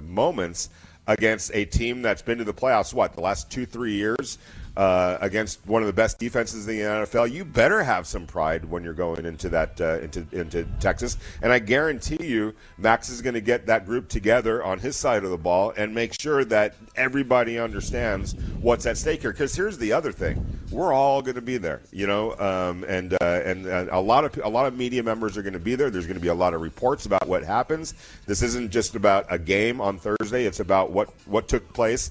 moments against a team that's been to the playoffs, the last 2-3 years, against one of the best defenses in the NFL. You better have some pride when you're going into that into Texas. And I guarantee you, Max is going to get that group together on his side of the ball and make sure that everybody understands what's at stake here. Because here's the other thing: we're all going to be there, and a lot of media members are going to be there. There's going to be a lot of reports about what happens. This isn't just about a game on Thursday. It's about what took place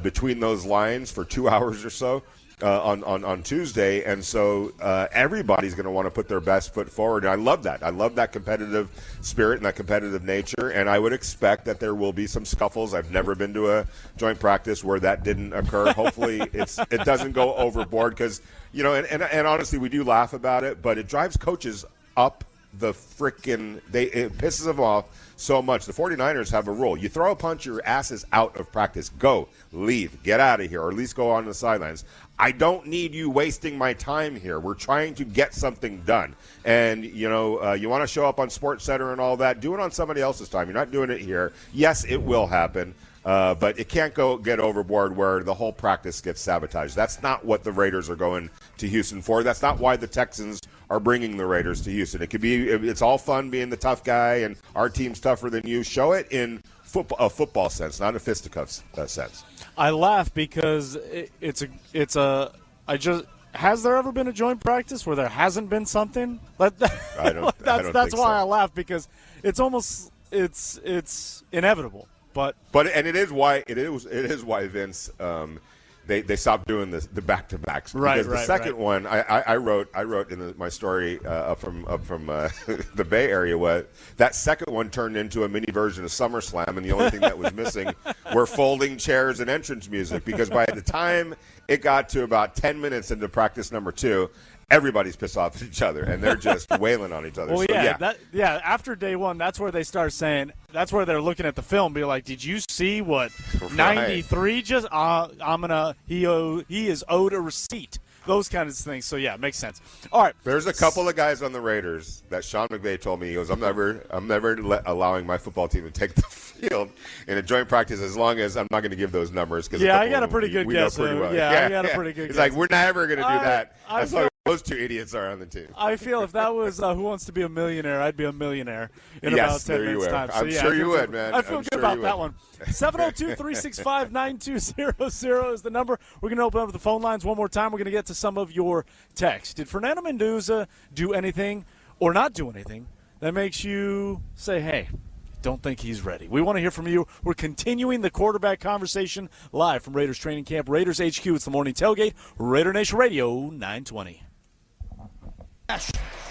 between those lines for 2 hours or so on Tuesday. And so everybody's going to want to put their best foot forward. And I love that. I love that competitive spirit and that competitive nature. And I would expect that there will be some scuffles. I've never been to a joint practice where that didn't occur. Hopefully it doesn't go overboard because, and honestly, we do laugh about it, but it drives coaches up the frickin' it pisses them off so much. The 49ers have a rule. You throw a punch, your ass is out of practice. Go, leave, get out of here, or at least go on the sidelines. I don't need you wasting my time here. We're trying to get something done. And, you want to show up on SportsCenter and all that, do it on somebody else's time. You're not doing it here. Yes, it will happen. But it can't get overboard where the whole practice gets sabotaged. That's not what the Raiders are going to Houston for. That's not why the Texans are bringing the Raiders to Houston. It's all fun being the tough guy and our team's tougher than you. Show it in a football sense, not a fisticuffs sense. I laugh because has there ever been a joint practice where there hasn't been something? That's why I laugh, because it's inevitable. But it is why Vince they stopped doing the back-to-backs, because the second one I wrote in my story from the Bay Area, where that second one turned into a mini version of SummerSlam, and the only thing that was missing were folding chairs and entrance music, because by the time it got to about 10 minutes into practice number 2, everybody's pissed off at each other, and they're just wailing on each other. Well, so, after day one, that's where they start saying, that's where they're looking at the film, be like, did you see what 93 just? He is owed a receipt those kinds of things. So, yeah, it makes sense. All right. There's a couple of guys on the Raiders that Sean McVay told me, he goes, I'm never allowing my football team to take the field in a joint practice as long as I'm not going to give those numbers. Yeah, I got a pretty good guess. Pretty well. I got a pretty good guess. It's like, we're never going to do that as long as those two idiots are on the team. I feel if that was Who Wants to Be a Millionaire, I'd be a millionaire in about 10 minutes' time. I'm sure you would, man. I feel good about that one. 702-365-9200 is the number. We're going to open up the phone lines one more time. We're going to get to some of your text. Did Fernando Mendoza do anything or not do anything that makes you say, hey, don't think he's ready? We want to hear from you. We're continuing the quarterback conversation live from Raiders training camp. Raiders HQ, it's the morning tailgate. Raider Nation Radio 920.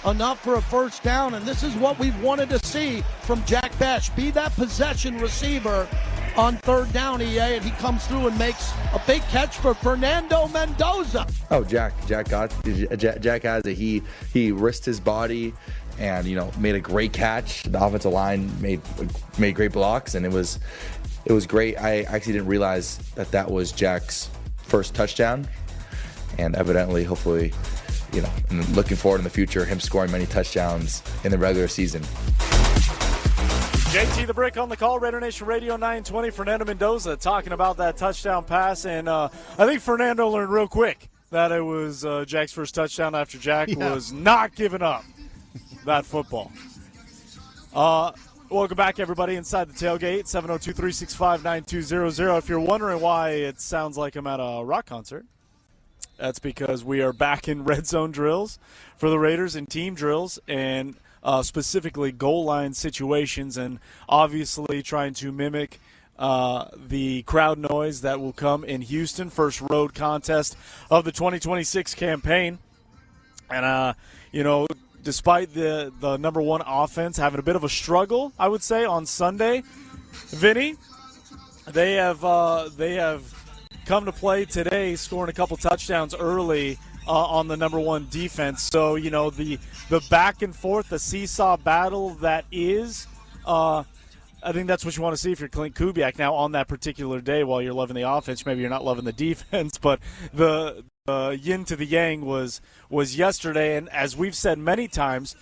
Enough for a first down, and this is what we've wanted to see from Jack Bech. Be that possession receiver on third down, EA, and he comes through and makes a big catch for Fernando Mendoza. Oh, Jack has it. He risked his body and, made a great catch. The offensive line made great blocks, and it was great. I actually didn't realize that was Jack's first touchdown, and evidently, hopefully, and looking forward in the future, him scoring many touchdowns in the regular season. JT the Brick on the call, Raider Nation Radio 920. Fernando Mendoza talking about that touchdown pass, and I think Fernando learned real quick that it was Jack's first touchdown after Jack was not giving up that football. Welcome back, everybody, inside the tailgate, 702-365-9200. If you're wondering why it sounds like I'm at a rock concert, that's because we are back in red zone drills for the Raiders and team drills, and specifically goal line situations, and obviously trying to mimic the crowd noise that will come in Houston, first road contest of the 2026 campaign. And, despite the number one offense having a bit of a struggle, I would say, on Sunday, Vinny, they have come to play today, scoring a couple touchdowns early on the number one defense. So, the back and forth, the seesaw battle that is, I think that's what you want to see if you're Clint Kubiak now on that particular day. While you're loving the offense, maybe you're not loving the defense, but the yin to the yang was yesterday. And as we've said many times,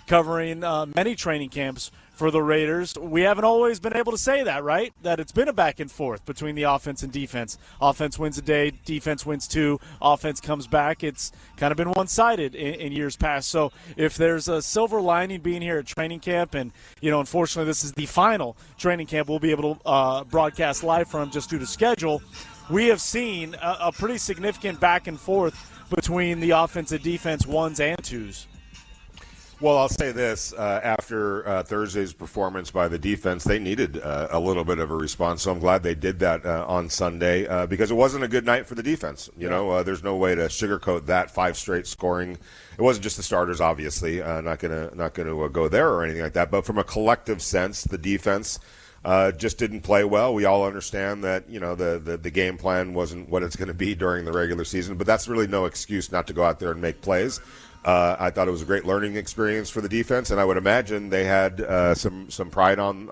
covering many training camps for the Raiders, we haven't always been able to say that, right? That it's been a back and forth between the offense and defense. Offense wins a day, defense wins two, offense comes back. It's kind of been one-sided in years past. So if there's a silver lining being here at training camp, and, unfortunately this is the final training camp we'll be able to broadcast live from just due to schedule, we have seen a pretty significant back and forth between the offense and defense ones and twos. Well, I'll say this. After Thursday's performance by the defense, they needed a little bit of a response. So I'm glad they did that on Sunday because it wasn't a good night for the defense. There's no way to sugarcoat that. 5 straight scoring. It wasn't just the starters, obviously. Not gonna go there or anything like that. But from a collective sense, the defense just didn't play well. We all understand that, the game plan wasn't what it's going to be during the regular season. But that's really no excuse not to go out there and make plays. I thought it was a great learning experience for the defense, and I would imagine they had some pride on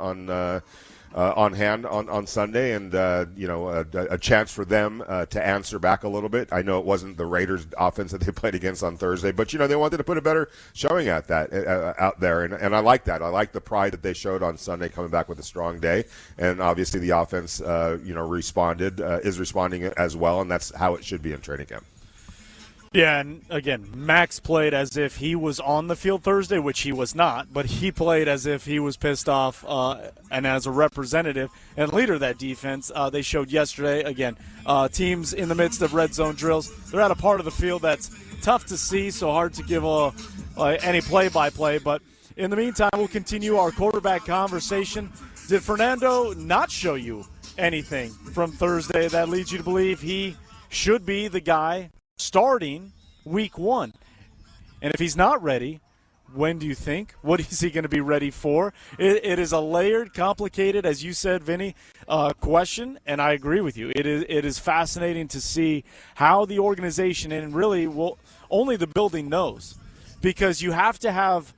hand on Sunday, and a chance for them to answer back a little bit. I know it wasn't the Raiders' offense that they played against on Thursday, but they wanted to put a better showing at that out there, and I like that. I like the pride that they showed on Sunday, coming back with a strong day, and obviously the offense is responding as well, and that's how it should be in training camp. Yeah, and again, Max played as if he was on the field Thursday, which he was not, but he played as if he was pissed off, and as a representative and leader of that defense, they showed yesterday, again, teams in the midst of red zone drills, they're at a part of the field that's tough to see, so hard to give any play-by-play, but in the meantime, we'll continue our quarterback conversation. Did Fernando not show you anything from Thursday that leads you to believe he should be the guy starting week 1? And if he's not ready, when do you think? What is he going to be ready for? It is a layered, complicated, as you said, Vinny, question, and I agree with you. It is fascinating to see how the organization, and really only the building knows, because you have to have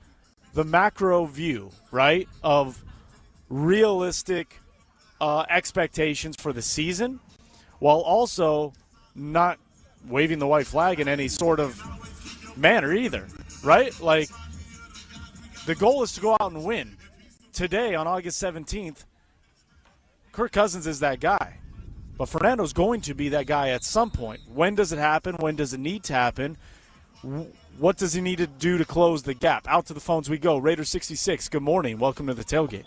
the macro view, right, of realistic expectations for the season, while also not waving the white flag in any sort of manner either, right? Like, the goal is to go out and win. Today, on August 17th, Kirk Cousins is that guy. But Fernando's going to be that guy at some point. When does it happen? When does it need to happen? What does he need to do to close the gap? Out to the phones we go. Raider 66, good morning. Welcome to the tailgate.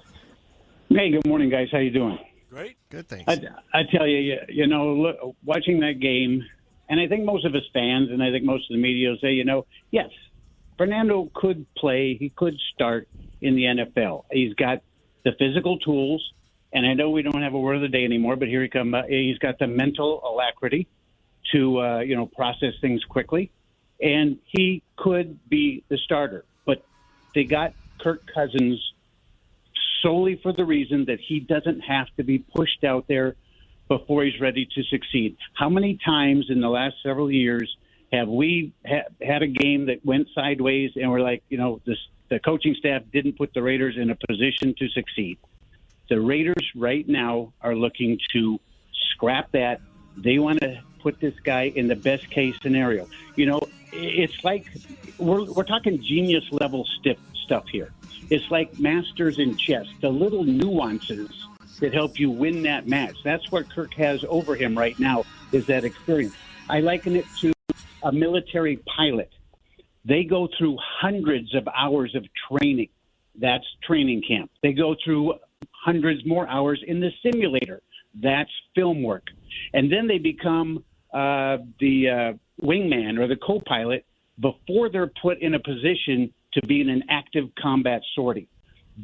Hey, good morning, guys. How you doing? Great. Good, thanks. I tell you, look, watching that game, and I think most of us fans, and I think most of the media will say, yes, Fernando could play. He could start in the NFL. He's got the physical tools, and I know we don't have a word of the day anymore, but here he comes. He's got the mental alacrity to, process things quickly, and he could be the starter. But they got Kirk Cousins solely for the reason that he doesn't have to be pushed out there before he's ready to succeed. How many times in the last several years have we had a game that went sideways and we're like, the coaching staff didn't put the Raiders in a position to succeed? The Raiders right now are looking to scrap that. They want to put this guy in the best case scenario. It's like we're talking genius level stuff here. It's like masters in chess, the little nuances that help you win that match. That's what Kirk has over him right now, is that experience. I liken it to a military pilot. They go through hundreds of hours of training. That's training camp. They go through hundreds more hours in the simulator. That's film work. And then they become the wingman or the co-pilot before they're put in a position to be in an active combat sortie.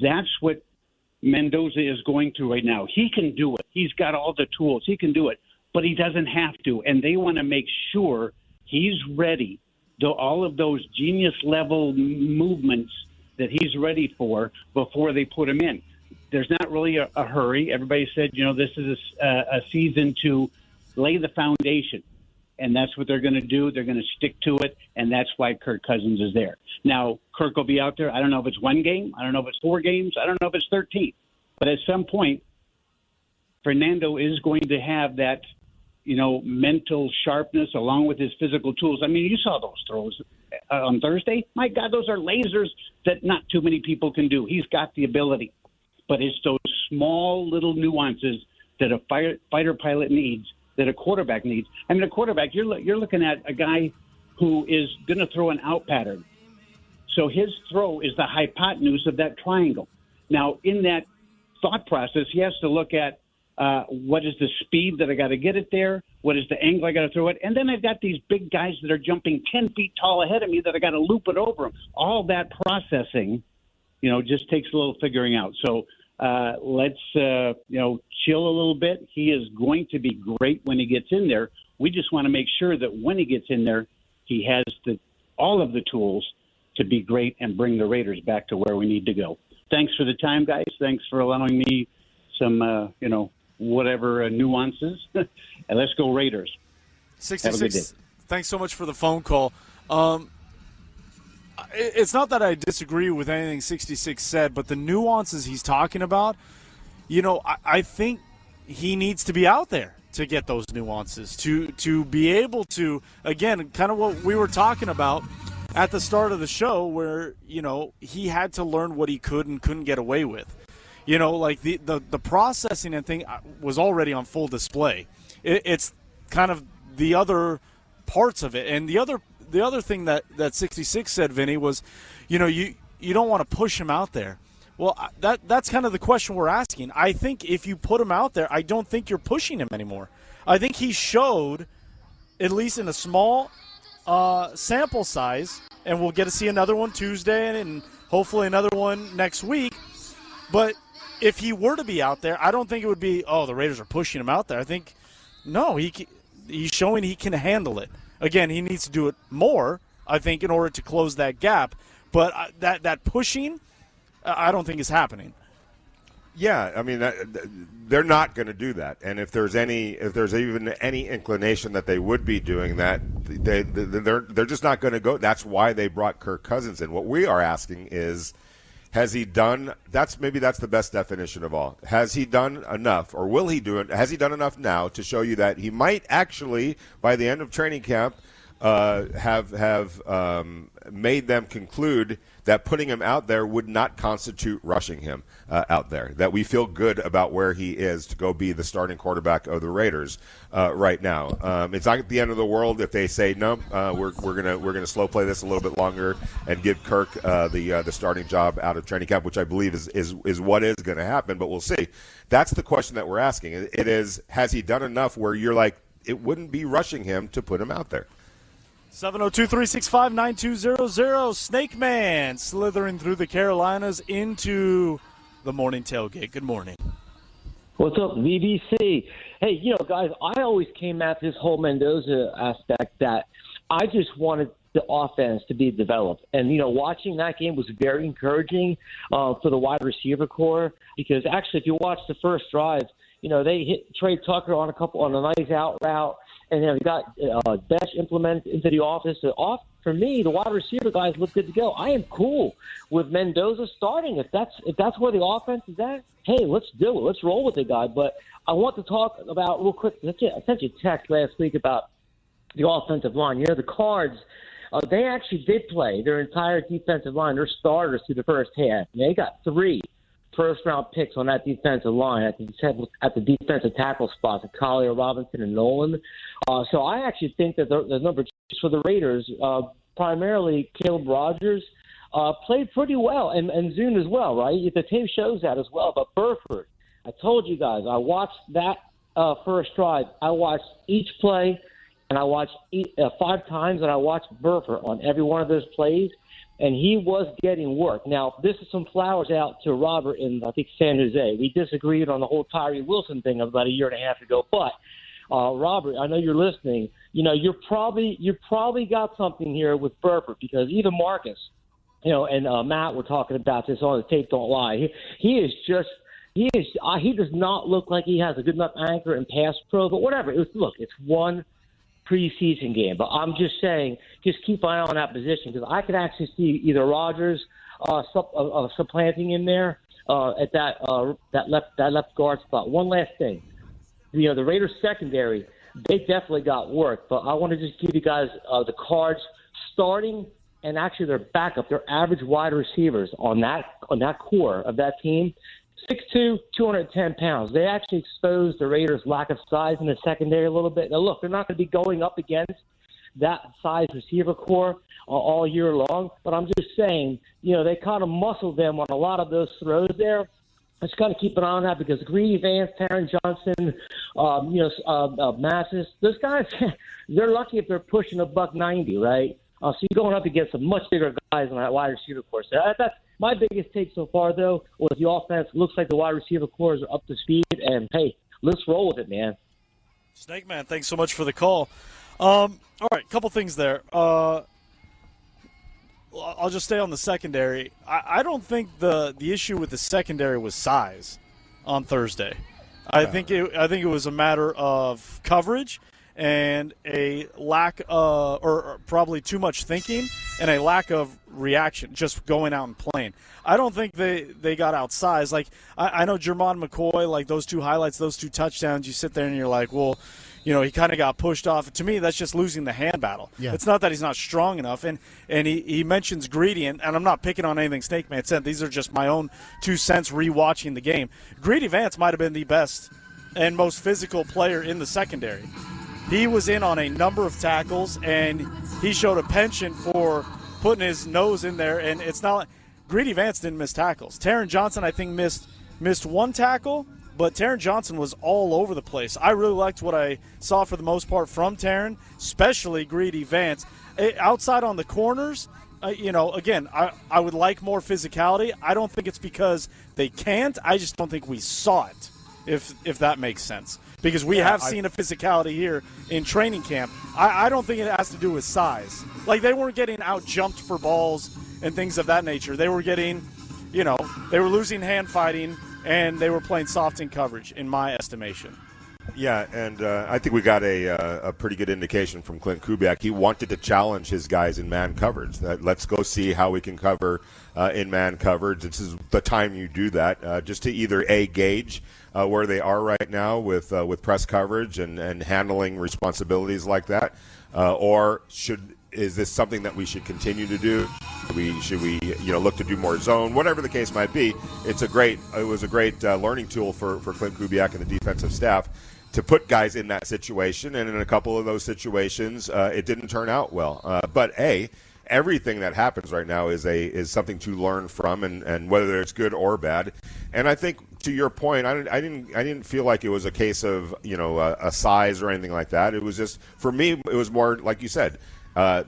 That's what Mendoza is going through right now. He can do it. He's got all the tools. He can do it, but he doesn't have to. And they want to make sure he's ready. All of those genius level movements that he's ready for before they put him in. There's not really a hurry. Everybody said, this is a season to lay the foundation. And that's what they're going to do. They're going to stick to it, and that's why Kirk Cousins is there. Now, Kirk will be out there. I don't know if it's one game. I don't know if it's 4 games. I don't know if it's 13. But at some point, Fernando is going to have that, mental sharpness along with his physical tools. I mean, you saw those throws on Thursday. My God, those are lasers that not too many people can do. He's got the ability. But it's those small little nuances that a fighter pilot needs, that a quarterback needs. I mean, a quarterback, you're looking at a guy who is going to throw an out pattern. So his throw is the hypotenuse of that triangle. Now, in that thought process, he has to look at what is the speed that I got to get it there, what is the angle I got to throw it, and then I've got these big guys that are jumping 10 feet tall ahead of me that I got to loop it over them. All that processing, just takes a little figuring out. So let's, chill a little bit. He is going to be great when he gets in there. We just want to make sure that when he gets in there, he has all of the tools to be great and bring the Raiders back to where we need to go. Thanks for the time, guys. Thanks for allowing me some, whatever nuances. And let's go Raiders. 66, thanks so much for the phone call. It's not that I disagree with anything 66 said, but the nuances he's talking about, I think he needs to be out there to get those nuances, to be able to, again, kind of what we were talking about at the start of the show where, he had to learn what he could and couldn't get away with. Like the processing and thing was already on full display. It's kind of the other parts of it. And the other thing that 66 said, Vinny, was, you don't want to push him out there. Well, that's kind of the question we're asking. I think if you put him out there, I don't think you're pushing him anymore. I think he showed, at least in a small sample size, and we'll get to see another one Tuesday and hopefully another one next week. But if he were to be out there, I don't think it would be, the Raiders are pushing him out there. I think, no, he's showing he can handle it. Again, he needs to do it more, I think, in order to close that gap. But that pushing, I don't think is happening. Yeah, I mean, they're not going to do that. And if there's even any inclination that they would be doing that, they're just not going to go. That's why they brought Kirk Cousins in. What we are asking is, Has he done? That's the best definition of all. Has he done enough, or will he do it? Has he done enough now to show you that he might actually, by the end of training camp, have made them conclude that putting him out there would not constitute rushing him out there, that we feel good about where he is to go be the starting quarterback of the Raiders right now. It's not the end of the world if they say no. We're gonna slow play this a little bit longer and give Kirk the starting job out of training camp, which I believe is what is going to happen. But we'll see. That's the question that we're asking. It is, has he done enough where you're like, it wouldn't be rushing him to put him out there? 702-365-9200. Snake Man slithering through the Carolinas into the morning tailgate. Good morning. What's up, VBC? Hey, guys, I always came at this whole Mendoza aspect that I just wanted the offense to be developed. And, watching that game was very encouraging for the wide receiver core, because actually if you watch the first drive, they hit Trey Tucker on a nice out route. And we got Besh implemented into the office. For me, the wide receiver guys look good to go. I am cool with Mendoza starting. If that's where the offense is at, hey, let's do it. Let's roll with it, guy. But I want to talk about real quick. I sent you a text last week about the offensive line. The Cards, they actually did play their entire defensive line, their starters through the first half. They got 3 first-round picks on that defensive line at the defensive tackle spots, Collier, Robinson, and Nolan. So I actually think that the number 2 for the Raiders, primarily Caleb Rogers, played pretty well, and Zune as well, right? The tape shows that as well. But Burford, I told you guys, I watched that first drive. I watched each play, and I watched 5 times, and I watched Burford on every one of those plays. And he was getting work. Now, this is some flowers out to Robert in, I think, San Jose. We disagreed on the whole Tyree Wilson thing about a year and a half ago. But, Robert, I know you're listening. You probably got something here with Burford, because even Marcus, and Matt were talking about this on the tape, don't lie. He does not look like he has a good enough anchor and pass pro, but whatever. It's one preseason game, but I'm just saying, just keep an eye on that position, because I could actually see either Rodgers supplanting in there at that left guard spot. One last thing, the Raiders secondary, they definitely got work, but I want to just give you guys the Cards starting and actually their backup, their average wide receivers on that core of that team. 6'2", 210 pounds. They actually exposed the Raiders' lack of size in the secondary a little bit. Now, look, they're not going to be going up against that size receiver core all year long, but I'm just saying, they kind of muscled them on a lot of those throws there. Let's kind of keep an eye on that, because Greedy Vance, Taron Johnson, Massis, those guys, they're lucky if they're pushing $190, right? So you're going up against some much bigger guys on that wide receiver core. So that's my biggest take so far, though, was the offense looks like the wide receiver cores are up to speed, and, hey, let's roll with it, man. Snake Man, thanks so much for the call. All right, couple things there. I'll just stay on the secondary. I don't think the issue with the secondary was size on Thursday. I think it was a matter of coverage and a lack of, or probably too much thinking, and a lack of reaction, just going out and playing. I don't think they got outsized. Like, I know Jermon McCoy, like those 2 highlights, those 2 touchdowns, you sit there and you're like, well, he kind of got pushed off. To me, that's just losing the hand battle. Yeah. It's not that he's not strong enough. And he mentions Greedy, and I'm not picking on anything Snake Man said. These are just my own 2 cents rewatching the game. Greedy Vance might have been the best and most physical player in the secondary. He was in on a number of tackles, and he showed a penchant for putting his nose in there. And it's not like Greedy Vance didn't miss tackles. Taron Johnson, I think, missed 1 tackle, but Taron Johnson was all over the place. I really liked what I saw for the most part from Taron, especially Greedy Vance. Outside on the corners, again, I would like more physicality. I don't think it's because they can't. I just don't think we saw it, if that makes sense. Because we have seen a physicality here in training camp. I don't think it has to do with size. Like, they weren't getting out-jumped for balls and things of that nature. They were getting, they were losing hand fighting, and they were playing soft in coverage, in my estimation. Yeah, and I think we got a pretty good indication from Clint Kubiak. He wanted to challenge his guys in man coverage. Let's go see how we can cover in man coverage. This is the time you do that, just to either gauge where they are right now with press coverage and handling responsibilities like that, or is this something that we should continue to do? Should we look to do more zone? Whatever the case might be, it was a great learning tool for Clint Kubiak and the defensive staff to put guys in that situation. And in a couple of those situations, it didn't turn out well. But everything that happens right now is something to learn from, and whether it's good or bad. And I think to your point, I didn't feel like it was a case of a size or anything like that. It was just, for me, it was more like you said.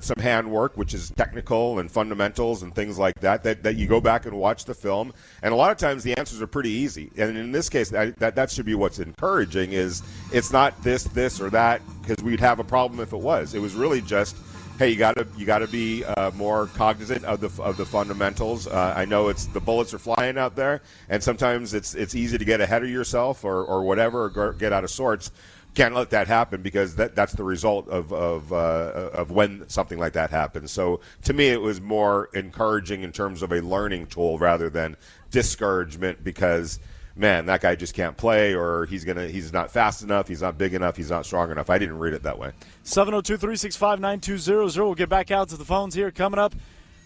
Some handwork, which is technical and fundamentals and things like that you go back and watch the film. And a lot of times the answers are pretty easy. And in this case, that should be what's encouraging, is it's not this or that, because we'd have a problem if it was. It was really just, hey, you got to be more cognizant of the fundamentals. I know the bullets are flying out there, and sometimes it's easy to get ahead of yourself or whatever, or get out of sorts. Can't let that happen, because that's the result of when something like that happens. So to me, it was more encouraging in terms of a learning tool rather than discouragement, because man, that guy just can't play, or he's not fast enough, he's not big enough, he's not strong enough. I didn't read it that way. 702-365-9200. We'll get back out to the phones here. Coming up,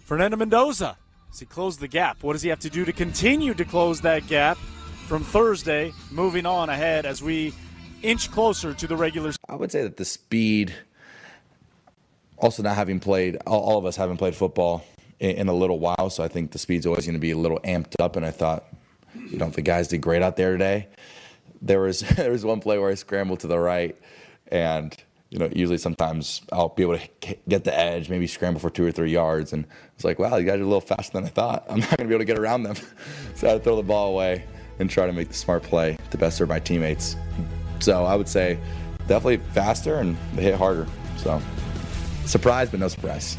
Fernando Mendoza. Does he close the gap? What does he have to do to continue to close that gap from Thursday, moving on ahead as we inch closer to the regular? I would say that the speed, also not having played, all of us haven't played football in a little while, so I think the speed's always going to be a little amped up, and I thought, the guys did great out there today. There was one play where I scrambled to the right, and usually sometimes I'll be able to get the edge, maybe scramble for 2 or 3 yards, and it's like, wow, you guys are a little faster than I thought. I'm not going to be able to get around them. So I had to throw the ball away and try to make the smart play to best serve my teammates. So I would say definitely faster, and they hit harder. So surprise, but no surprise.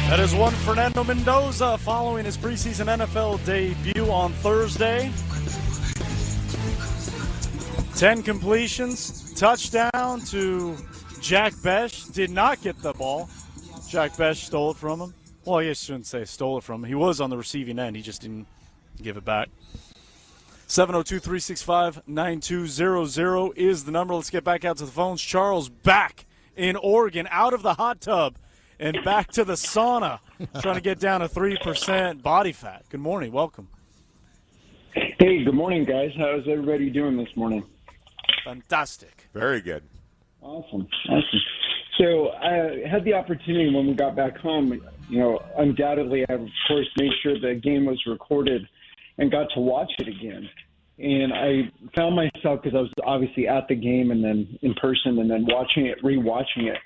That is one Fernando Mendoza following his preseason NFL debut on Thursday. 10 completions, touchdown to Jack Besh. Did not get the ball. Jack Besh stole it from him. Well, I guess I shouldn't say stole it from him. He was on the receiving end. He just didn't give it back. 702-365-9200 is the number. Let's get back out to the phones. Charles back in Oregon, out of the hot tub and back to the sauna, trying to get down to 3% body fat. Good morning. Welcome. Hey, good morning, guys. How's everybody doing this morning? Fantastic. Very good. Awesome. So I had the opportunity when we got back home, undoubtedly I, of course, made sure the game was recorded and got to watch it again. And I found myself, because I was obviously at the game and then in person and then rewatching it.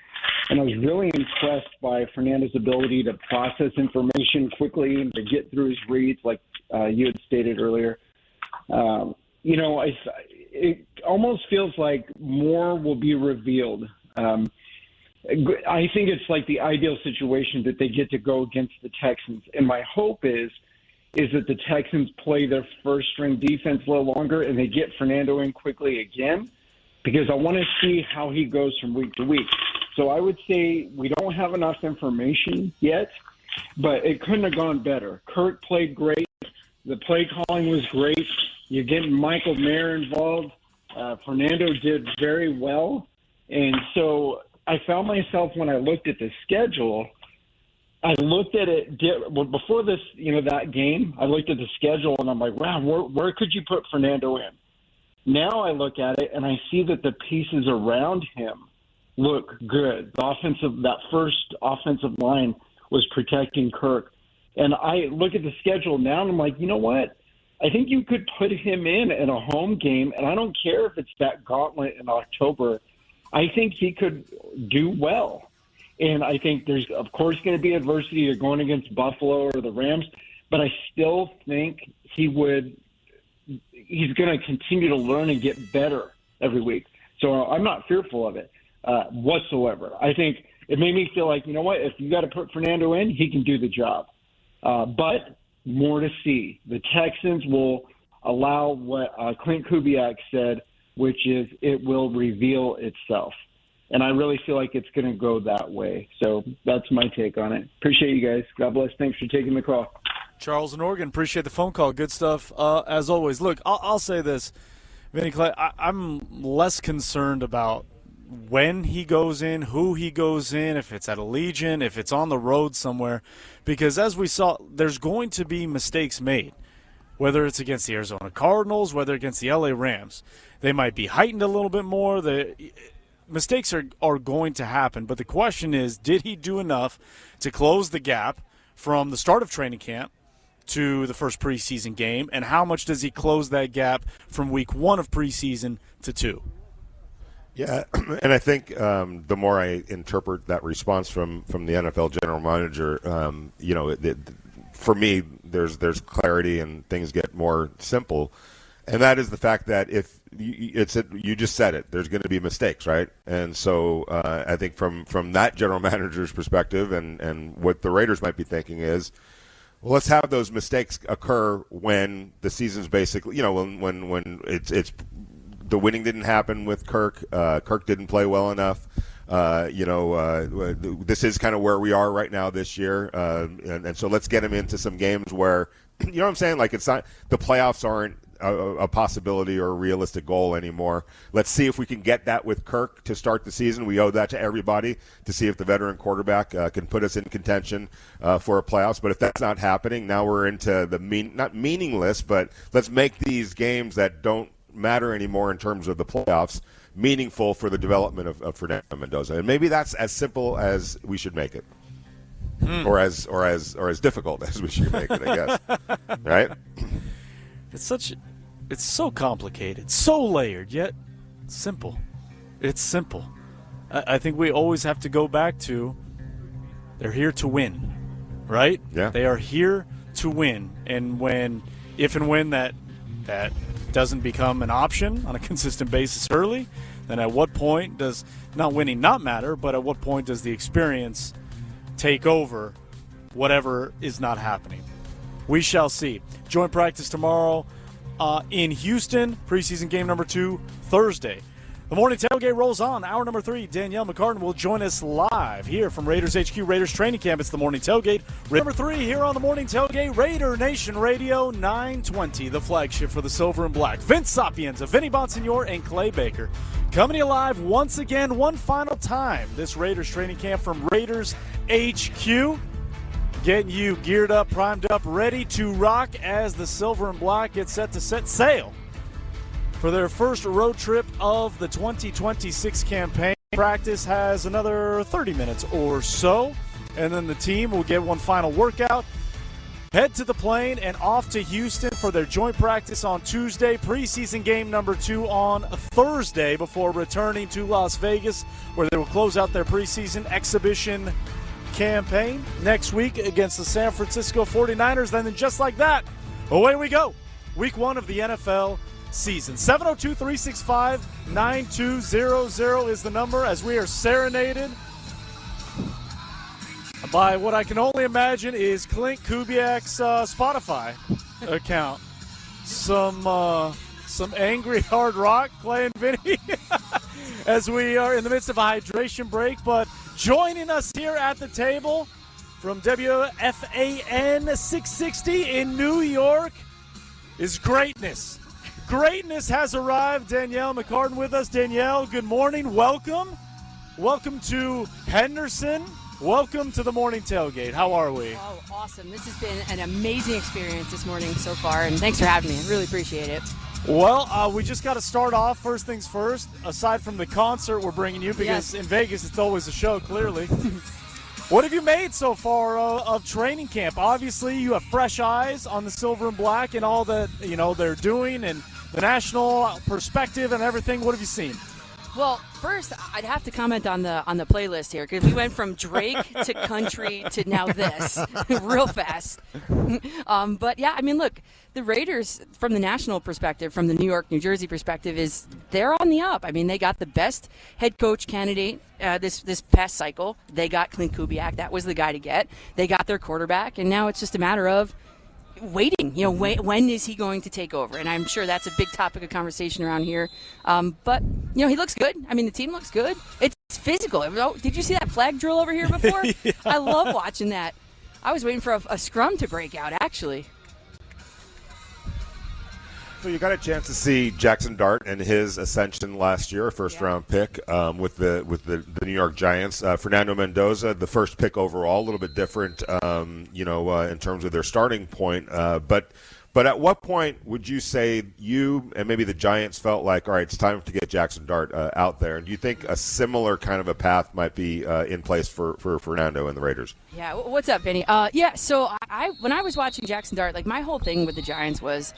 And I was really impressed by Fernando's ability to process information quickly and to get through his reads, like you had stated earlier. It almost feels like more will be revealed. I think it's like the ideal situation that they get to go against the Texans. And my hope is that the Texans play their first-string defense a little longer and they get Fernando in quickly again, because I want to see how he goes from week to week. So I would say we don't have enough information yet, but it couldn't have gone better. Kirk played great. The play calling was great. You're getting Michael Mayer involved. Fernando did very well. And so I found myself, when I looked at the schedule, I looked at it before this, that game. I looked at the schedule and I'm like, wow, where could you put Fernando in? Now I look at it and I see that the pieces around him look good. That first offensive line was protecting Kirk. And I look at the schedule now and I'm like, you know what? I think you could put him in a home game, and I don't care if it's that gauntlet in October. I think he could do well. And I think there's, of course, going to be adversity. You're going against Buffalo or the Rams, but I still think he's going to continue to learn and get better every week. So I'm not fearful of it whatsoever. I think it made me feel like, you know what, if you got to put Fernando in, he can do the job. But more to see. The Texans will allow what Clint Kubiak said, which is it will reveal itself. And I really feel like it's going to go that way. So that's my take on it. Appreciate you guys. God bless. Thanks for taking the call. Charles in Oregon, appreciate the phone call. Good stuff, as always. Look, I'll say this, Vinny Clay, I'm less concerned about when he goes in, who he goes in, if it's at Allegiant, if it's on the road somewhere, because as we saw, there's going to be mistakes made, whether it's against the Arizona Cardinals, whether against the LA Rams. They might be heightened a little bit more. The mistakes are going to happen, but the question is, did he do enough to close the gap from the start of training camp to the first preseason game, and how much does he close that gap from week 1 of preseason to 2? Yeah, and I think the more I interpret that response from the NFL general manager, for me, there's clarity and things get more simple, and that is the fact that if you just said it, there's going to be mistakes, right? And so I think from that general manager's perspective, and what the Raiders might be thinking is, well, let's have those mistakes occur when the season's basically, when it's the winning didn't happen with Kirk. Kirk didn't play well enough. This is kind of where we are right now this year, and so let's get him into some games where, you know what I'm saying? Like, it's not, the playoffs aren't a possibility or a realistic goal anymore. Let's see if we can get that with Kirk to start the season. We owe that to everybody to see if the veteran quarterback can put us in contention for a playoffs. But if that's not happening, now we're into the not meaningless, but let's make these games that don't matter anymore in terms of the playoffs meaningful for the development of Fernando Mendoza. And maybe that's as simple as we should make it. Or as difficult as we should make it, I guess. Right? It's so complicated, so layered, yet simple. It's simple. I think we always have to go back to, they're here to win, right? Yeah. They are here to win. And if and when that doesn't become an option on a consistent basis early, then at what point does not winning not matter, but at what point does the experience take over whatever is not happening? We shall see. Joint practice tomorrow in Houston. Preseason game number 2 Thursday. The morning tailgate rolls on. Hour number 3, Danielle McCartan will join us live here from Raiders HQ, Raiders training camp. It's the morning tailgate. Number 3 here on the morning tailgate, Raider Nation Radio 920, the flagship for the silver and black. Vince Sapienza, Vinny Bonsignor, and Clay Baker coming to you live once again, one final time. This Raiders training camp from Raiders HQ. Getting you geared up, primed up, ready to rock as the silver and black get set to set sail for their first road trip of the 2026 campaign. Practice has another 30 minutes or so, and then the team will get one final workout, head to the plane, and off to Houston for their joint practice on Tuesday, preseason game number 2 on Thursday, before returning to Las Vegas, where they will close out their preseason exhibition campaign next week against the San Francisco 49ers. Then just like that, away we go. Week 1 of the NFL season. 702-365-9200 is the number as we are serenaded by what I can only imagine is Clint Kubiak's Spotify account. Some angry hard rock, Clay and Vinny, as we are in the midst of a hydration break. But joining us here at the table from WFAN 660 in New York is greatness. Greatness has arrived. Danielle McCartan with us. Danielle, good morning. Welcome. Welcome to Henderson. Welcome to the morning tailgate. How are we? Oh, awesome. This has been an amazing experience this morning so far, and thanks for having me. I really appreciate it. Well, we just got to start off. First things first, aside from the concert we're bringing you, because in Vegas it's always a show, clearly. What have you made so far of training camp? Obviously, you have fresh eyes on the silver and black and all that they're doing, and the national perspective and everything. What have you seen? Well, first, I'd have to comment on the playlist here, because we went from Drake to country to now this real fast. But, yeah, I mean, look, the Raiders, from the national perspective, from the New York, New Jersey perspective, they're on the up. I mean, they got the best head coach candidate this past cycle. They got Clint Kubiak. That was the guy to get. They got their quarterback, and now it's just a matter of waiting. When is he going to take over? And I'm sure that's a big topic of conversation around here. But he looks good. I mean, the team looks good. It's physical. Did you see that flag drill over here before? Yeah. I love watching that. I was waiting for a scrum to break out, actually. So you got a chance to see Jaxson Dart and his ascension last year, a first-round pick with the New York Giants. Fernando Mendoza, the first pick overall, a little bit different, in terms of their starting point. But at what point would you say you and maybe the Giants felt like, all right, it's time to get Jaxson Dart out there? And do you think a similar kind of a path might be in place for Fernando and the Raiders? Yeah, what's up, Vinny? So when I was watching Jaxson Dart, like my whole thing with the Giants was,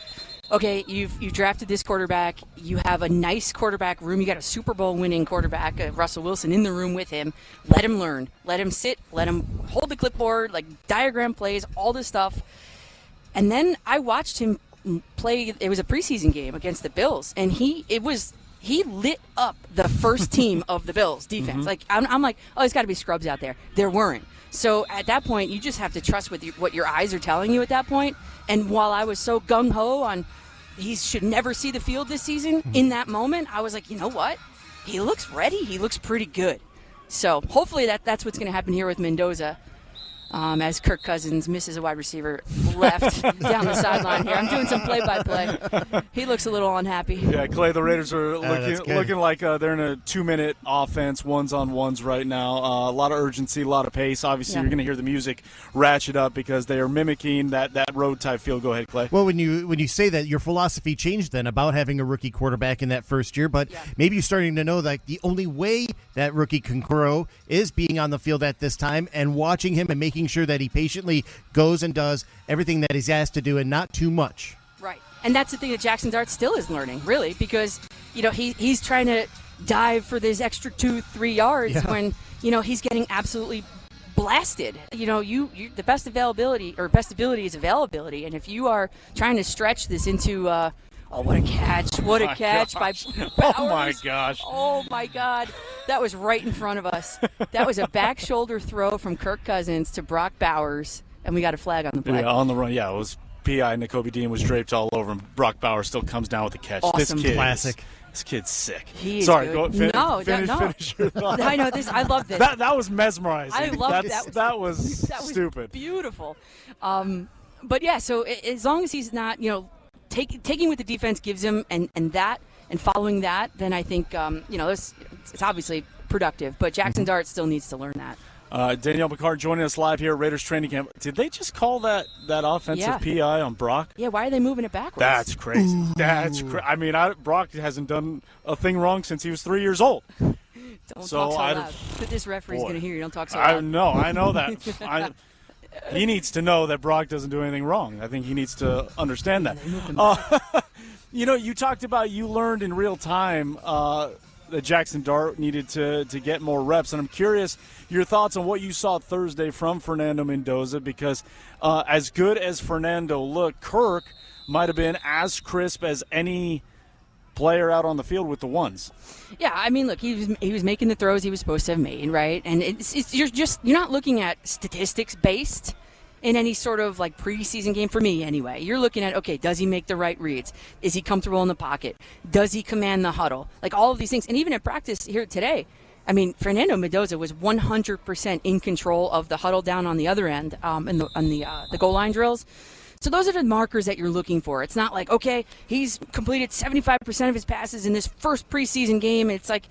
okay, you drafted this quarterback. You have a nice quarterback room. You got a Super Bowl winning quarterback, Russell Wilson, in the room with him. Let him learn. Let him sit. Let him hold the clipboard, like diagram plays, all this stuff. And then I watched him play. It was a preseason game against the Bills, and he lit up the first team of the Bills defense. Mm-hmm. Like I'm like, oh, there's got to be scrubs out there. There weren't. So at that point, you just have to trust what your eyes are telling you at that point. And while I was so gung-ho on he should never see the field this season, in that moment, I was like, you know what? He looks ready. He looks pretty good. So hopefully that's what's going to happen here with Mendoza. As Kirk Cousins misses a wide receiver left down the sideline here. I'm doing some play-by-play. He looks a little unhappy. Yeah, Clay, the Raiders are looking like they're in a 2-minute offense, ones-on-ones right now. A lot of urgency, a lot of pace. Obviously, you're going to hear the music ratchet up because they are mimicking that road-type feel. Go ahead, Clay. Well, when you say that, your philosophy changed then about having a rookie quarterback in that first year, but maybe you're starting to know that the only way that rookie can grow is being on the field at this time and watching him and making sure that he patiently goes and does everything that he's asked to do and not too much. Right. And that's the thing that Jaxson Dart still is learning, really, because, he's trying to dive for this extra 2-3 yards when, he's getting absolutely blasted. The best availability or best ability is availability. And if you are trying to stretch this into, what a catch. What a catch by Bowers. Oh, my gosh. Oh, my God. That was right in front of us. That was a back shoulder throw from Kirk Cousins to Brock Bowers, and we got a flag on the play. Yeah, on the run. Yeah, it was P.I. Nakobe Dean was draped all over him. Brock Bowers still comes down with the catch. Awesome. Classic. This kid's sick. He is Sorry, good. finish your thought. I know this. I love this. That was mesmerizing. I love that. That was stupid. Beautiful. But yeah, so as long as he's not, taking what the defense gives him and following that, then I think it's obviously productive. But Jaxson Dart still needs to learn that. Danielle McCartan joining us live here at Raiders training camp. Did they just call that offensive PI on Brock? Yeah, why are they moving it backwards? That's crazy. That's crazy. I mean, Brock hasn't done a thing wrong since he was 3 years old. Don't talk so loud. But this referee's going to hear you. Don't talk so loud. I know that. He needs to know that Brock doesn't do anything wrong. I think he needs to understand that. You talked about you learned in real time that Jaxson Dart needed to get more reps, and I'm curious your thoughts on what you saw Thursday from Fernando Mendoza, because as good as Fernando looked, Kirk might have been as crisp as any player out on the field with the ones. Yeah, I mean, look, he was making the throws he was supposed to have made, right? And you're not looking at statistics based in any sort of like preseason game, for me anyway. You're looking at, okay, does he make the right reads? Is he comfortable in the pocket? Does he command the huddle? Like all of these things. And even at practice here today, I mean, Fernando Mendoza was 100% in control of the huddle down on the other end on the goal line drills. So those are the markers that you're looking for. It's not like, okay, he's completed 75% of his passes in this first preseason game. It's like,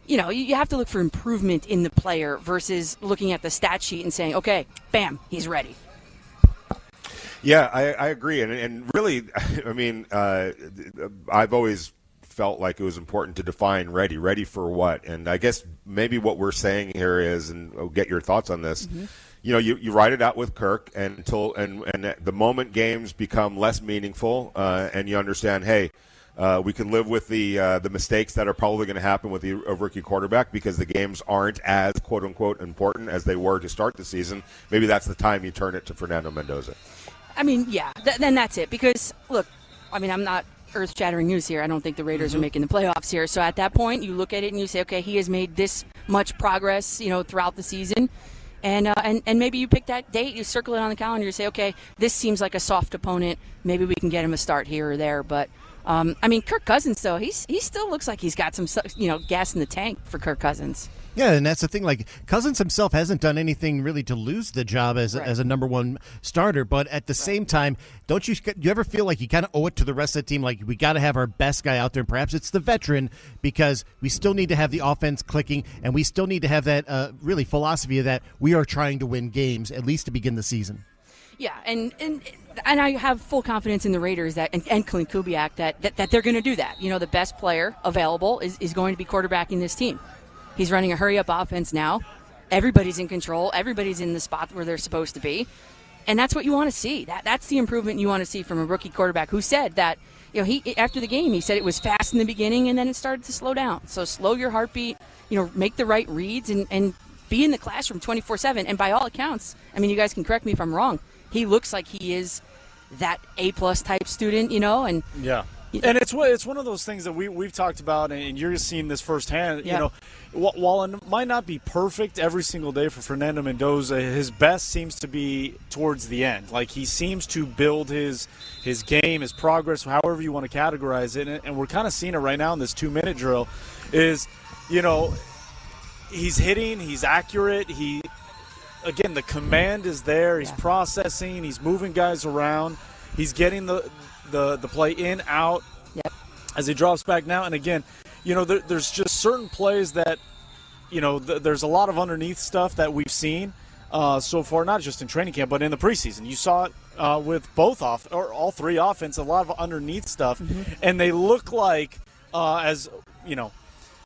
you have to look for improvement in the player versus looking at the stat sheet and saying, okay, bam, he's ready. Yeah, I agree. And really, I mean, I've always felt like it was important to define ready for what. And I guess maybe what we're saying here is, and I'll get your thoughts on this, you ride it out with Kirk until the moment games become less meaningful, and you understand, hey, we can live with the mistakes that are probably going to happen with a rookie quarterback because the games aren't as quote unquote important as they were to start the season. Maybe that's the time you turn it to Fernando Mendoza. I mean, yeah, then that's it. Because look, I mean, I'm not earth-shattering news here. I don't think the Raiders are making the playoffs here. So at that point, you look at it and you say, okay, he has made this much progress, throughout the season. And maybe you pick that date, you circle it on the calendar, you say, okay, this seems like a soft opponent. Maybe we can get him a start here or there. But, Kirk Cousins, though, he still looks like he's got some, gas in the tank for Kirk Cousins. Yeah, and that's the thing. Like, Cousins himself hasn't done anything really to lose the job as a number one starter. But at the same time, do you ever feel like you kind of owe it to the rest of the team? Like, we got to have our best guy out there. And perhaps it's the veteran, because we still need to have the offense clicking, and we still need to have that really philosophy of that we are trying to win games, at least to begin the season. Yeah, and I have full confidence in the Raiders and Clint Kubiak that they're going to do that. The best player available is going to be quarterbacking this team. He's running a hurry-up offense now. Everybody's in control. Everybody's in the spot where they're supposed to be. And that's what you want to see. That's the improvement you want to see from a rookie quarterback who said that, he after the game, he said it was fast in the beginning and then it started to slow down. So slow your heartbeat, make the right reads and be in the classroom 24/7. And by all accounts, you guys can correct me if I'm wrong, he looks like he is that A-plus type student, and yeah. And it's one of those things that we've talked about, and you're seeing this firsthand. Yeah. While it might not be perfect every single day for Fernando Mendoza, his best seems to be towards the end. Like, he seems to build his game, his progress, however you want to categorize it. And we're kind of seeing it right now in this 2-minute drill. Is he's hitting, he's accurate. Again, the command is there. He's processing. He's moving guys around. He's getting the play in, out, as he drops back now. And again, there's just certain plays that, there's a lot of underneath stuff that we've seen so far, not just in training camp, but in the preseason. You saw it with all three offense, a lot of underneath stuff. Mm-hmm. And they look like,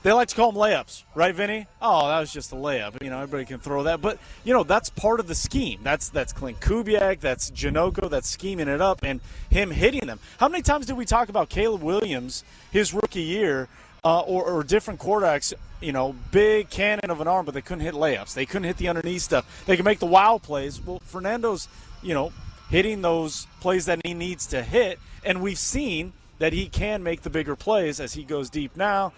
they like to call them layups, right, Vinny? Oh, that was just a layup. Everybody can throw that. But, that's part of the scheme. That's Clint Kubiak, that's Janoko, that's scheming it up, and him hitting them. How many times did we talk about Caleb Williams, his rookie year, or different quarterbacks, big cannon of an arm, but they couldn't hit layups. They couldn't hit the underneath stuff. They can make the wow plays. Well, Fernando's, hitting those plays that he needs to hit, and we've seen that he can make the bigger plays as he goes deep now.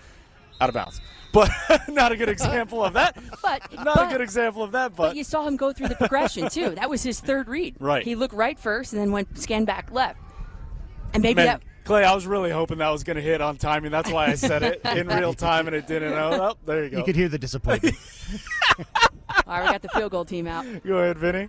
Out of bounds. But not a good example of that. But you saw him go through the progression, too. That was his third read. Right. He looked right first and then scanned back left. And maybe Clay, I was really hoping that was going to hit on timing. That's why I said it in real time, and it didn't. Oh, there you go. You could hear the disappointment. All right, we got the field goal team out. Go ahead, Vinny.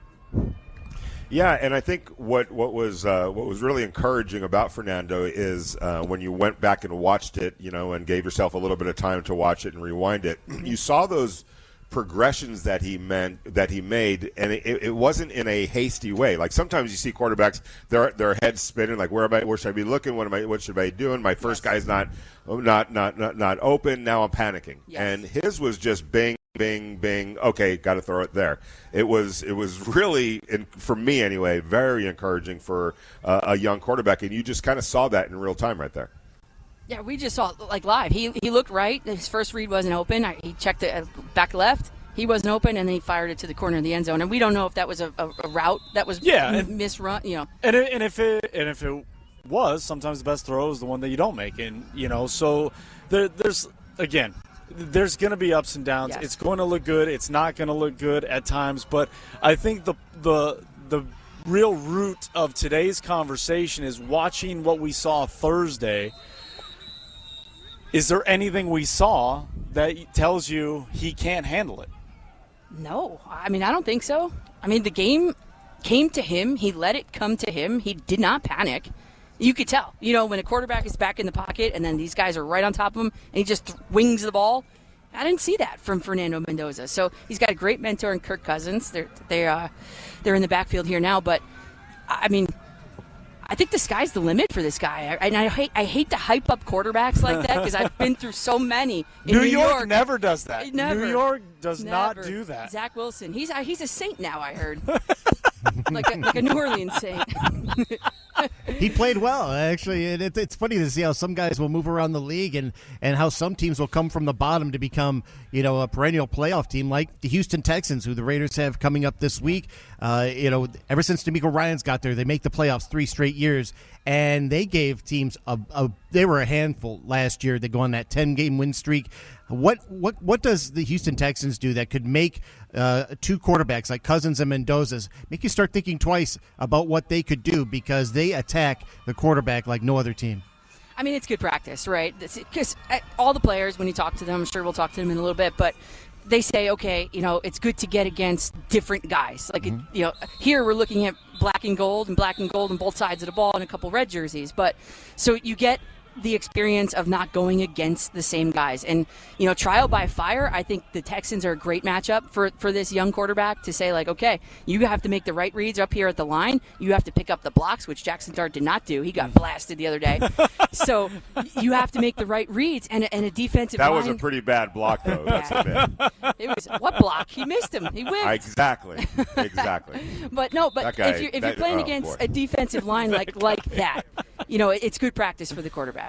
Yeah, and I think what was really encouraging about Fernando is when you went back and watched it, and gave yourself a little bit of time to watch it and rewind it, you saw those progressions that he made, and it wasn't in a hasty way. Like, sometimes you see quarterbacks, their heads spinning, like, where should I be looking? What should I be doing? My first guy's not open. Now I'm panicking. Yes. And his was just bang, bing, bing. Okay, got to throw it there. It was really, for me anyway, very encouraging for a young quarterback, and you just kind of saw that in real time right there. Yeah, we just saw it live. He looked right. His first read wasn't open. He checked it back left. He wasn't open, and then he fired it to the corner of the end zone. And we don't know if that was a route that was misrun. And if it was, sometimes the best throw is the one that you don't make, and so there's going to be ups and downs. Yes. It's going to look good. It's not going to look good at times. But I think the real root of today's conversation is watching what we saw Thursday. Is there anything we saw that tells you he can't handle it? No. I don't think so. The game came to him. He let it come to him. He did not panic. You could tell. When a quarterback is back in the pocket and then these guys are right on top of him and he just wings the ball. I didn't see that from Fernando Mendoza. So he's got a great mentor in Kirk Cousins. They're in the backfield here now. But, I think the sky's the limit for this guy. And I hate to hype up quarterbacks like that because I've been through so many. In New York never does that. Never. New York does Never. not do that. Zach Wilson. He's a saint now, I heard. like a New Orleans saint. He played well, actually. And it's funny to see how some guys will move around the league and how some teams will come from the bottom to become, a perennial playoff team like the Houston Texans, who the Raiders have coming up this week. Ever since D'Amico Ryans got there, they make the playoffs 3 straight years. And they gave teams they were a handful last year. They go on that 10-game win streak. What does the Houston Texans do that could make 2 quarterbacks like Cousins and Mendoza's make you start thinking twice about what they could do, because they attack the quarterback like no other team? I mean, it's good practice, right? Because all the players, when you talk to them, I'm sure we'll talk to them in a little bit, but they say, okay, it's good to get against different guys. Like, here we're looking at black and gold on both sides of the ball and a couple red jerseys. But so you get the experience of not going against the same guys. And, trial by fire, I think the Texans are a great matchup for this young quarterback to say, like, okay, you have to make the right reads up here at the line. You have to pick up the blocks, which Jaxson Dart did not do. He got blasted the other day. So you have to make the right reads and a defensive line. That was a pretty bad block, though. That's a bit. It was, what block? He missed him. He whiffed. Exactly. But if you're playing against a defensive line like that, it's good practice for the quarterback.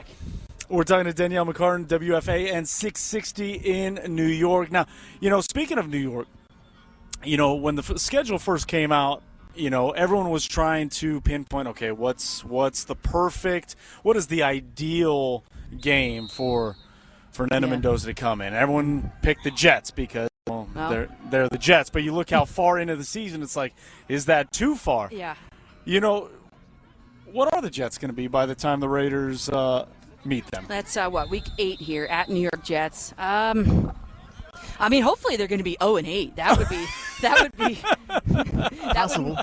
We're talking to Danielle McCartan, WFAN 660 in New York. Now, speaking of New York, when the schedule first came out, everyone was trying to pinpoint, okay, what is the ideal game for Fernando Mendoza to come in? Everyone picked the Jets because they're the Jets. But you look how far into the season, it's like, is that too far? Yeah. What are the Jets going to be by the time the Raiders meet them? That's week 8 here at New York Jets. Hopefully they're going to be 0-8. That would be possible.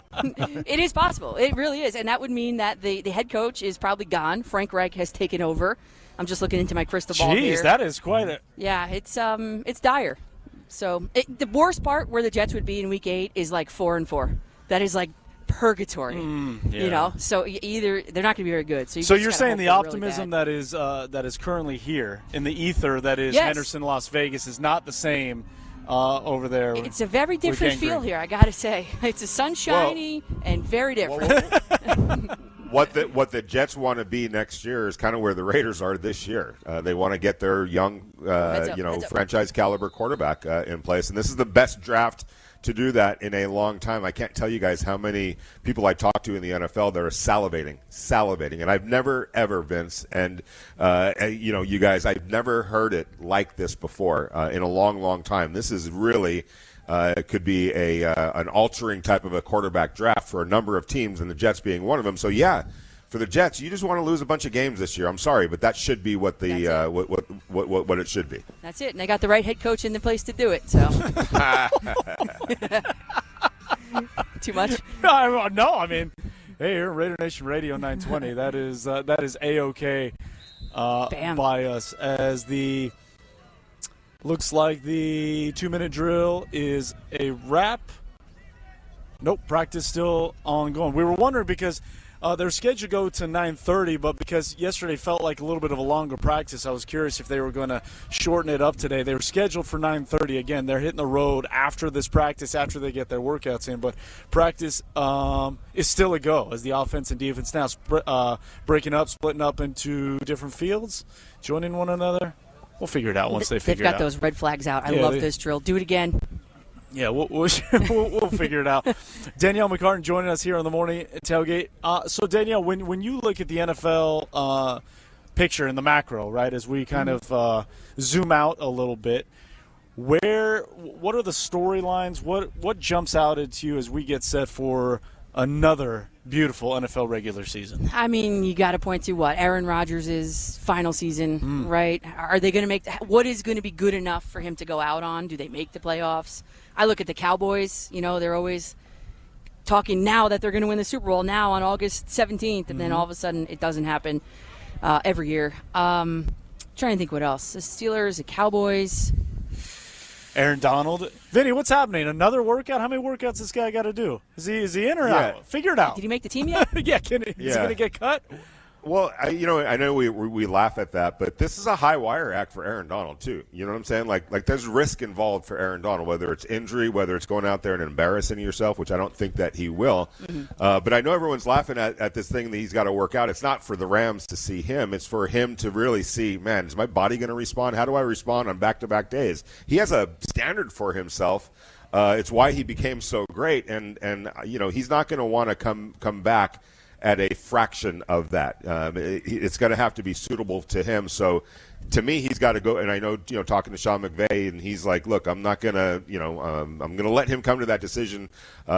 It is possible. It really is, and that would mean that the head coach is probably gone. Frank Reich has taken over. I'm just looking into my crystal ball here. Jeez, that is quite a. Yeah, it's dire. So the worst part where the Jets would be in week 8 is like 4-4. That is like purgatory, So either they're not going to be very good. So you're saying the optimism really that is currently here in the ether that is Henderson, Las Vegas, is not the same over there. It's a very different feel here, I got to say. It's a sunshiny and very different. What the Jets want to be next year is kind of where the Raiders are this year. They want to get their young, franchise caliber quarterback in place, and this is the best draft to do that in a long time. I can't tell you guys how many people I talk to in the NFL that are salivating. And I've never, ever, Vince, and, you guys, I've never heard it like this before in a long, long time. This is really could be an altering type of a quarterback draft for a number of teams, and the Jets being one of them. So, for the Jets, you just want to lose a bunch of games this year. I'm sorry, but that should be what what it should be. That's it, and they got the right head coach in the place to do it. So, too much? No, I mean, hey, here, Raider Nation Radio 920. that is A-OK by us as the looks like the 2-minute drill is a wrap. Nope, practice still ongoing. We were wondering because. They're scheduled to go to 9:30, but because yesterday felt like a little bit of a longer practice, I was curious if they were going to shorten it up today. They were scheduled for 9:30. Again, they're hitting the road after this practice, after they get their workouts in. But practice is still a go as the offense and defense now breaking up, splitting up into different fields, joining one another. We'll figure it out once they figure it out. They've got those red flags out. I love this drill. Do it again. Yeah, we'll figure it out. Danielle McCartan joining us here on the morning tailgate. So, Danielle, when you look at the NFL picture in the macro, right, as we kind of zoom out a little bit, what are the storylines? What jumps out at you as we get set for another beautiful NFL regular season? I mean, you got to point to what? Aaron Rodgers' final season, right? Are they going to make what is going to be good enough for him to go out on? Do they make the playoffs? I look at the Cowboys. They're always talking now that they're going to win the Super Bowl now on August 17th, and then all of a sudden it doesn't happen every year. Trying to think what else. The Steelers, the Cowboys. Aaron Donald. Vinny, what's happening? Another workout? How many workouts this guy got to do? Is he in or out? Figure it out. Did he make the team yet? Is he going to get cut? Well, I know we laugh at that, but this is a high wire act for Aaron Donald too. You know what I'm saying? Like there's risk involved for Aaron Donald, whether it's injury, whether it's going out there and embarrassing yourself, which I don't think that he will. But I know everyone's laughing at this thing that he's got to work out. It's not for the Rams to see him. It's for him to really see, man, is my body going to respond? How do I respond on back-to-back days? He has a standard for himself. It's why he became so great, and he's not going to want to come back at a fraction of that. It's going to have to be suitable to him. So, to me, he's got to go. And I know, talking to Sean McVay, and he's like, "Look, I'm not going to, I'm going to let him come to that decision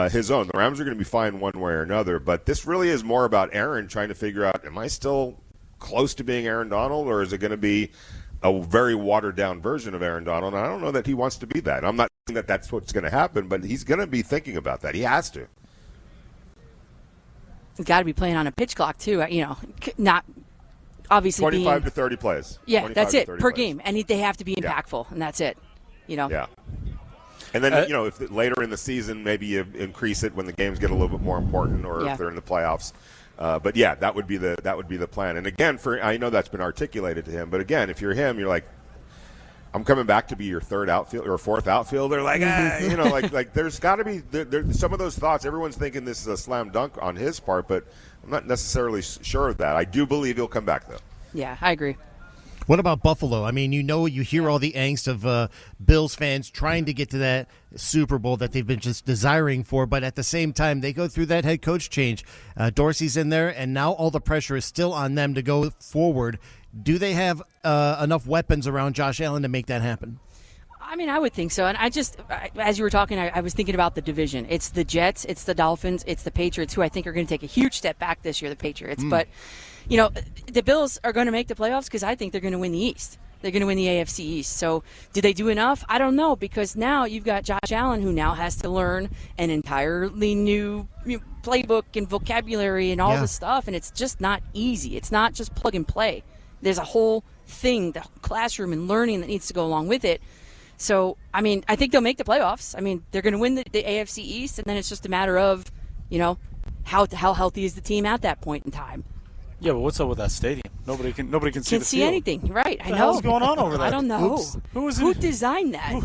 his own. The Rams are going to be fine one way or another. But this really is more about Aaron trying to figure out: am I still close to being Aaron Donald, or is it going to be a very watered down version of Aaron Donald? And I don't know that he wants to be that. I'm not saying that that's what's going to happen, but he's going to be thinking about that. He has to. Got to be playing on a pitch clock too. Not obviously 25 to 30 plays. Yeah, that's it per plays. Game, and they have to be impactful, and that's it. Yeah. And then if later in the season maybe you increase it when the games get a little bit more important, or if they're in the playoffs. But yeah, that would be the plan. And again, I know that's been articulated to him, but again, if you're him, you're like, I'm coming back to be your third outfield or fourth outfielder. Like, like there's got to be some of those thoughts. Everyone's thinking this is a slam dunk on his part, but I'm not necessarily sure of that. I do believe he'll come back, though. Yeah, I agree. What about Buffalo? I mean, you hear all the angst of Bills fans trying to get to that Super Bowl that they've been just desiring for, but at the same time, they go through that head coach change. Dorsey's in there, and now all the pressure is still on them to go forward. Do they have enough weapons around Josh Allen to make that happen? I mean, I would think so. And as you were talking, I was thinking about the division. It's the Jets, it's the Dolphins, it's the Patriots, who I think are going to take a huge step back this year, the Patriots. But, the Bills are going to make the playoffs because I think they're going to win the East. They're going to win the AFC East. So did they do enough? I don't know, because now you've got Josh Allen, who now has to learn an entirely new playbook and vocabulary and all this stuff, and it's just not easy. It's not just plug and play. There's a whole thing, the classroom and learning that needs to go along with it. So, I mean, I think they'll make the playoffs. I mean, they're going to win the AFC East, and then it's just a matter of, how healthy is the team at that point in time. Yeah, but what's up with that stadium? Nobody can see the see field. anything, right? I know. What the hell's going on over there? I don't know. Oops. Who designed that?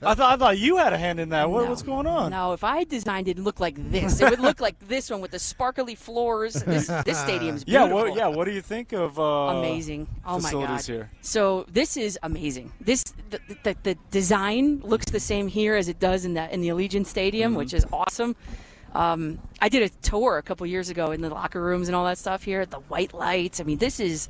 I thought you had a hand in that. What's going on? No, if I designed it, it'd look like this. It would look like this one with the sparkly floors. This stadium's beautiful. What do you think of amazing? Oh my God! Here? So this is amazing. The design looks the same here as it does in the Allegiant Stadium, which is awesome. I did a tour a couple years ago in the locker rooms and all that stuff here. The white lights. I mean, this is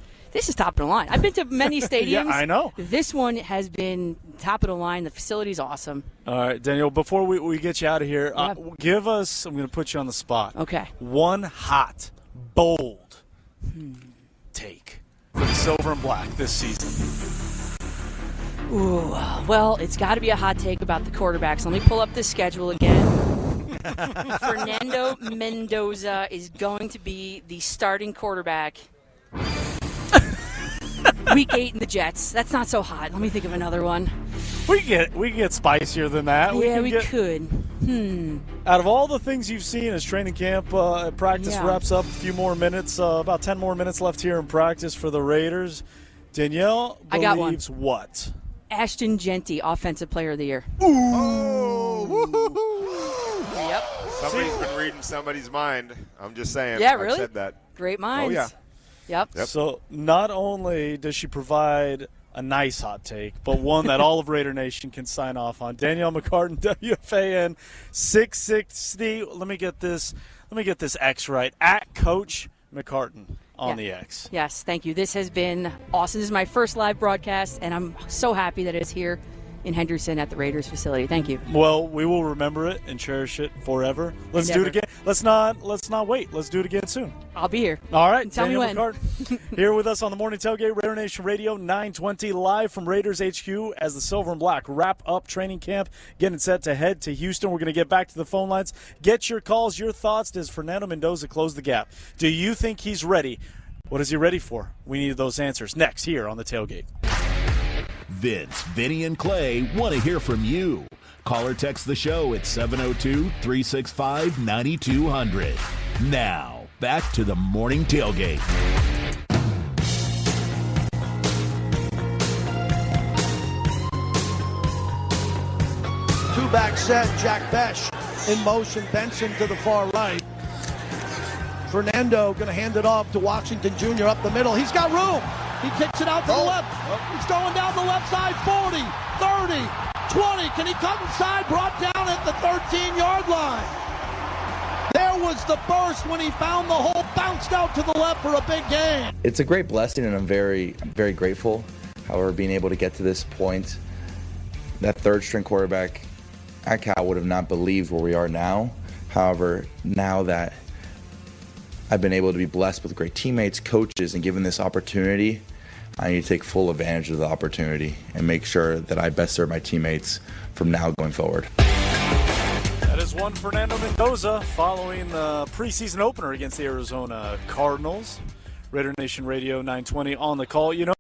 top of the line. I've been to many stadiums. Yeah, I know. This one has been top of the line. The facility's awesome. All right, Danielle, before we get you out of here, give us, I'm going to put you on the spot. Okay. One hot, bold take for the Silver and Black this season. Ooh, well, it's got to be a hot take about the quarterbacks. Let me pull up the schedule again. Fernando Mendoza is going to be the starting quarterback. Week 8 in the Jets. That's not so hot. Let me think of another one. We can get spicier than that. Yeah, we could. Out of all the things you've seen as training camp practice wraps up, a few more minutes, about 10 more minutes left here in practice for the Raiders. Danielle believes what? Ashton Genty, Offensive Player of the Year. Yep. Somebody's been reading somebody's mind. I'm just saying. Yeah, really? I've said that. Great minds. Oh, yeah. Yep. So not only does she provide a nice hot take, but one that all of Raider Nation can sign off on. Danielle McCartan, WFAN 660. Let me get this X right. At Coach McCartan on the X. Yes, thank you. This has been awesome. This is my first live broadcast, and I'm so happy that it's here in Henderson at the Raiders facility. Thank you. Well, we will remember it and cherish it forever. Let's do it again. Let's not wait. Let's do it again soon. I'll be here. All right. Tell me when. McCartan, here with us on the Morning Tailgate, Raider Nation Radio 920, live from Raiders HQ as the Silver and Black wrap up training camp, getting set to head to Houston. We're going to get back to the phone lines. Get your calls, your thoughts. Does Fernando Mendoza close the gap? Do you think he's ready? What is he ready for? We need those answers next here on the Tailgate. Vince, Vinny, and Clay want to hear from you. Call or text the show at 702-365-9200. Now, back to the Morning Tailgate. Two-back set, Jack Besh in motion, Benson to the far right. Fernando going to hand it off to Washington Jr. up the middle. He's got room. He kicks it out to the left. He's going down the left side, 40, 30, 20. Can he come inside? Brought down at the 13-yard line. There was the burst when he found the hole, bounced out to the left for a big gain. It's a great blessing, and I'm very, very grateful. However, being able to get to this point, that third-string quarterback at Cal would have not believed where we are now. However, now that I've been able to be blessed with great teammates, coaches, and given this opportunity, I need to take full advantage of the opportunity and make sure that I best serve my teammates from now going forward. That is one Fernando Mendoza following the preseason opener against the Arizona Cardinals. Raider Nation Radio 920 on the call. You know,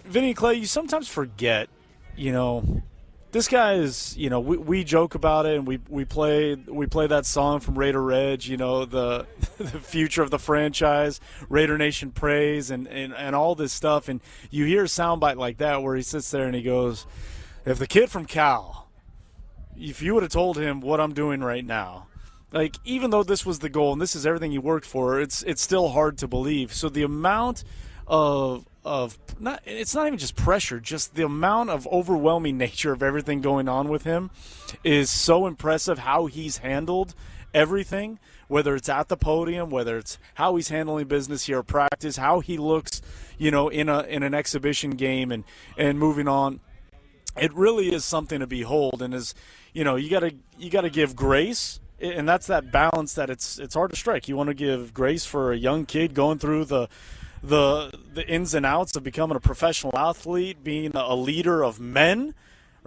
Vinny and Clay, you sometimes forget, this guy is, we joke about it, and we play that song from Raider Reg, the future of the franchise, Raider Nation praise, and all this stuff. And you hear a soundbite like that where he sits there and he goes, if the kid from Cal, if you would have told him what I'm doing right now, like, even though this was the goal and this is everything he worked for, it's still hard to believe. So the amount of it's not even just pressure, just the amount of overwhelming nature of everything going on with him is so impressive. How he's handled everything, whether it's at the podium, whether it's how he's handling business here at practice, how he looks, in an exhibition game and moving on. It really is something to behold, and you gotta give grace, and that's that balance that it's hard to strike. You want to give grace for a young kid going through the ins and outs of becoming a professional athlete, being a leader of men,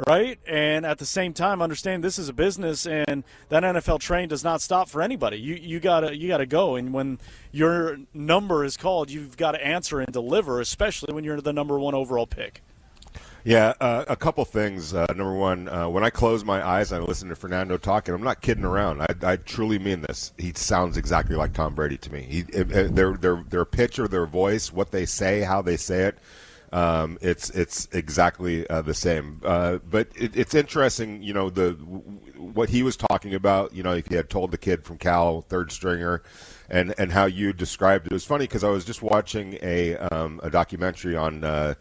right? And at the same time, understand this is a business, and that NFL train does not stop for anybody. You gotta go, and when your number is called, you've got to answer and deliver, especially when you're the number one overall pick. Yeah, a couple things. Number one, when I close my eyes and I listen to Fernando talking, I'm not kidding around. I truly mean this. He sounds exactly like Tom Brady to me. Their pitch or their voice, what they say, how they say it, it's exactly the same. But it's interesting, what he was talking about. If you had told the kid from Cal, third stringer, and how you described it. It was funny because I was just watching a documentary on.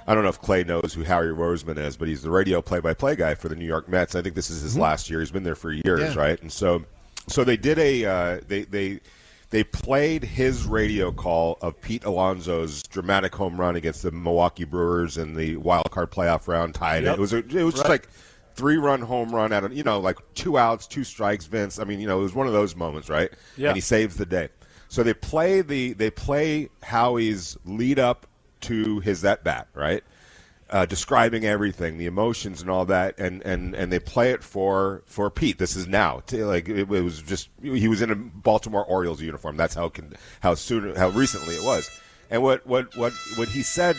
I don't know if Clay knows who Harry Roseman is, but he's the radio play-by-play guy for the New York Mets. I think this is his last year. He's been there for years, right? And so they did they played his radio call of Pete Alonso's dramatic home run against the Milwaukee Brewers in the wild card playoff round, tied. Yep. It was just like 3-run home run out of like 2 outs, 2 strikes. Vince, I mean, it was one of those moments, right? Yeah. And he saves the day. So they play Howie's lead up to his at bat, right? Describing everything, the emotions and all that, and they play it for Pete. This is now. It was just he was in a Baltimore Orioles uniform. That's how recently it was. And what he said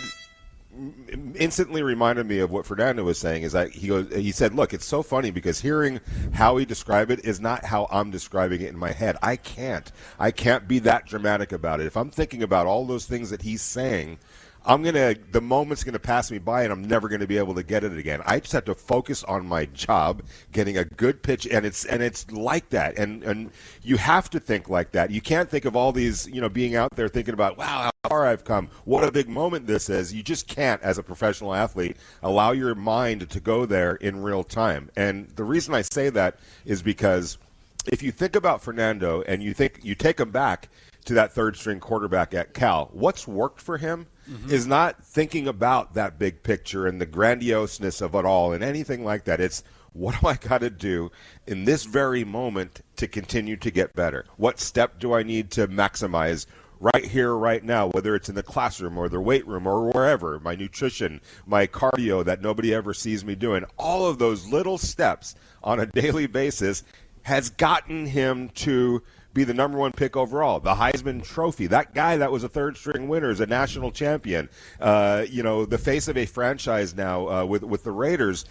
instantly reminded me of what Fernando was saying. Is that he said, look, it's so funny because hearing Howie describe it is not how I'm describing it in my head. I can't be that dramatic about it. If I'm thinking about all those things that he's saying, the moment's gonna pass me by, and I'm never gonna be able to get it again. I just have to focus on my job, getting a good pitch, and it's like that. And you have to think like that. You can't think of all these, being out there thinking about, wow, how far I've come, what a big moment this is. You just can't, as a professional athlete, allow your mind to go there in real time. And the reason I say that is because if you think about Fernando and you take him back to that third string quarterback at Cal, what's worked for him is not thinking about that big picture and the grandioseness of it all and anything like that. It's, what do I got to do in this very moment to continue to get better? What step do I need to maximize right here, right now, whether it's in the classroom or the weight room or wherever, my nutrition, my cardio that nobody ever sees me doing? All of those little steps on a daily basis has gotten him to be the number one pick overall, the Heisman Trophy. That guy that was a third-string winner is a national champion. The face of a franchise now with the Raiders.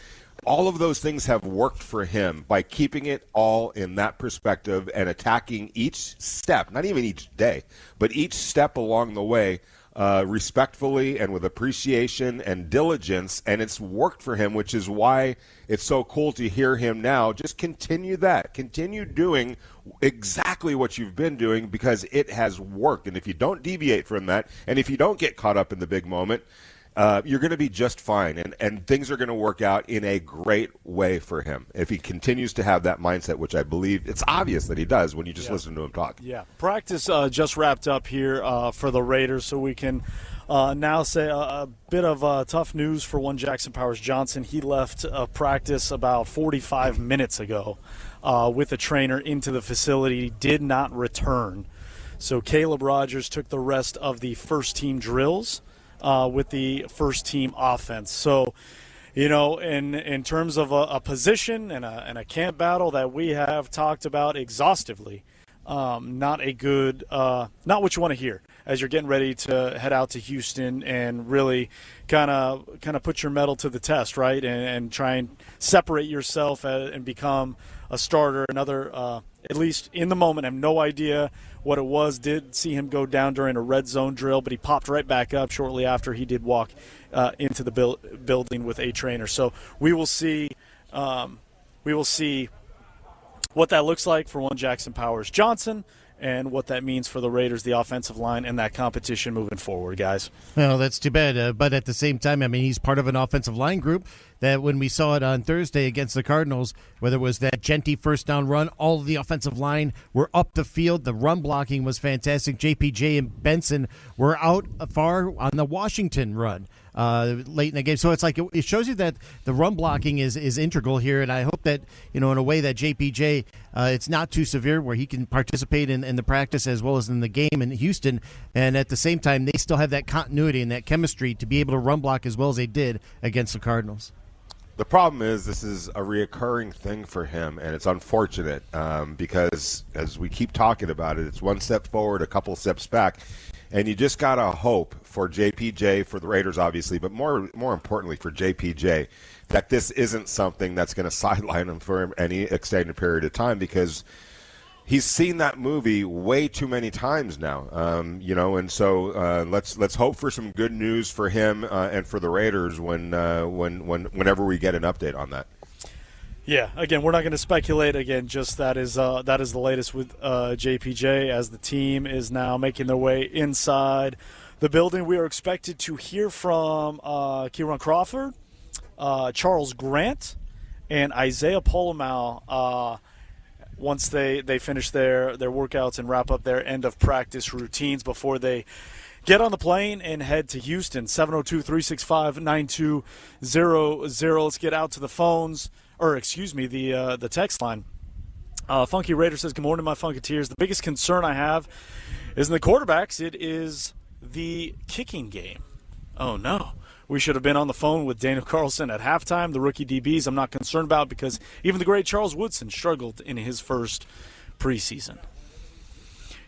All of those things have worked for him by keeping it all in that perspective and attacking each step, not even each day, but each step along the way respectfully and with appreciation and diligence, and it's worked for him, which is why it's so cool to hear him now. Just continue that. Continue doing exactly what you've been doing because it has worked. And if you don't deviate from that, and if you don't get caught up in the big moment, you're going to be just fine, and things are going to work out in a great way for him if he continues to have that mindset, which I believe it's obvious that he does when you just listen to him talk. Yeah, practice just wrapped up here for the Raiders, so we can now say a bit of tough news for one Jackson Powers Johnson. He left practice about 45 minutes ago with a trainer into the facility, did not return. So Caleb Rogers took the rest of the first-team drills with the first-team offense. So, in terms of a position and a camp battle that we have talked about exhaustively, not what you want to hear as you're getting ready to head out to Houston and really kind of put your mettle to the test, right, and try and separate yourself and become a starter. Another, at least in the moment, I have no idea what it was. Did see him go down during a red zone drill, but he popped right back up shortly after he did walk into the building with a trainer. So we will see what that looks like for one Jackson Powers Johnson and what that means for the Raiders, the offensive line, and that competition moving forward, guys. Well, that's too bad. But at the same time, I mean, he's part of an offensive line group that when we saw it on Thursday against the Cardinals, whether it was that Genty first down run, all of the offensive line were up the field. The run blocking was fantastic. JPJ and Benson were out far on the Washington run late in the game. So it's like it shows you that the run blocking is integral here, and I hope that, in a way that JPJ, it's not too severe where he can participate in the practice as well as in the game in Houston, and at the same time they still have that continuity and that chemistry to be able to run block as well as they did against the Cardinals. The problem is this is a reoccurring thing for him, and it's unfortunate because as we keep talking about it, it's one step forward, a couple steps back, and you just got to hope for JPJ, for the Raiders obviously, but more importantly for JPJ, that this isn't something that's going to sideline him for any extended period of time, because he's seen that movie way too many times now, and so let's hope for some good news for him and for the Raiders whenever we get an update on that. Yeah, again, we're not going to speculate. Again, just that is the latest with JPJ as the team is now making their way inside the building. We are expected to hear from Kieran Crawford, Charles Grant, and Isaiah Polamalu once they finish their workouts and wrap up their end of practice routines before they get on the plane and head to Houston. 702-365-9200. Let's get out to the phones, the text line. Funky Raider says, good morning, my Funketeers. The biggest concern I have isn't the quarterbacks. It is the kicking game. Oh, no. We should have been on the phone with Daniel Carlson at halftime. The rookie DBs I'm not concerned about because even the great Charles Woodson struggled in his first preseason.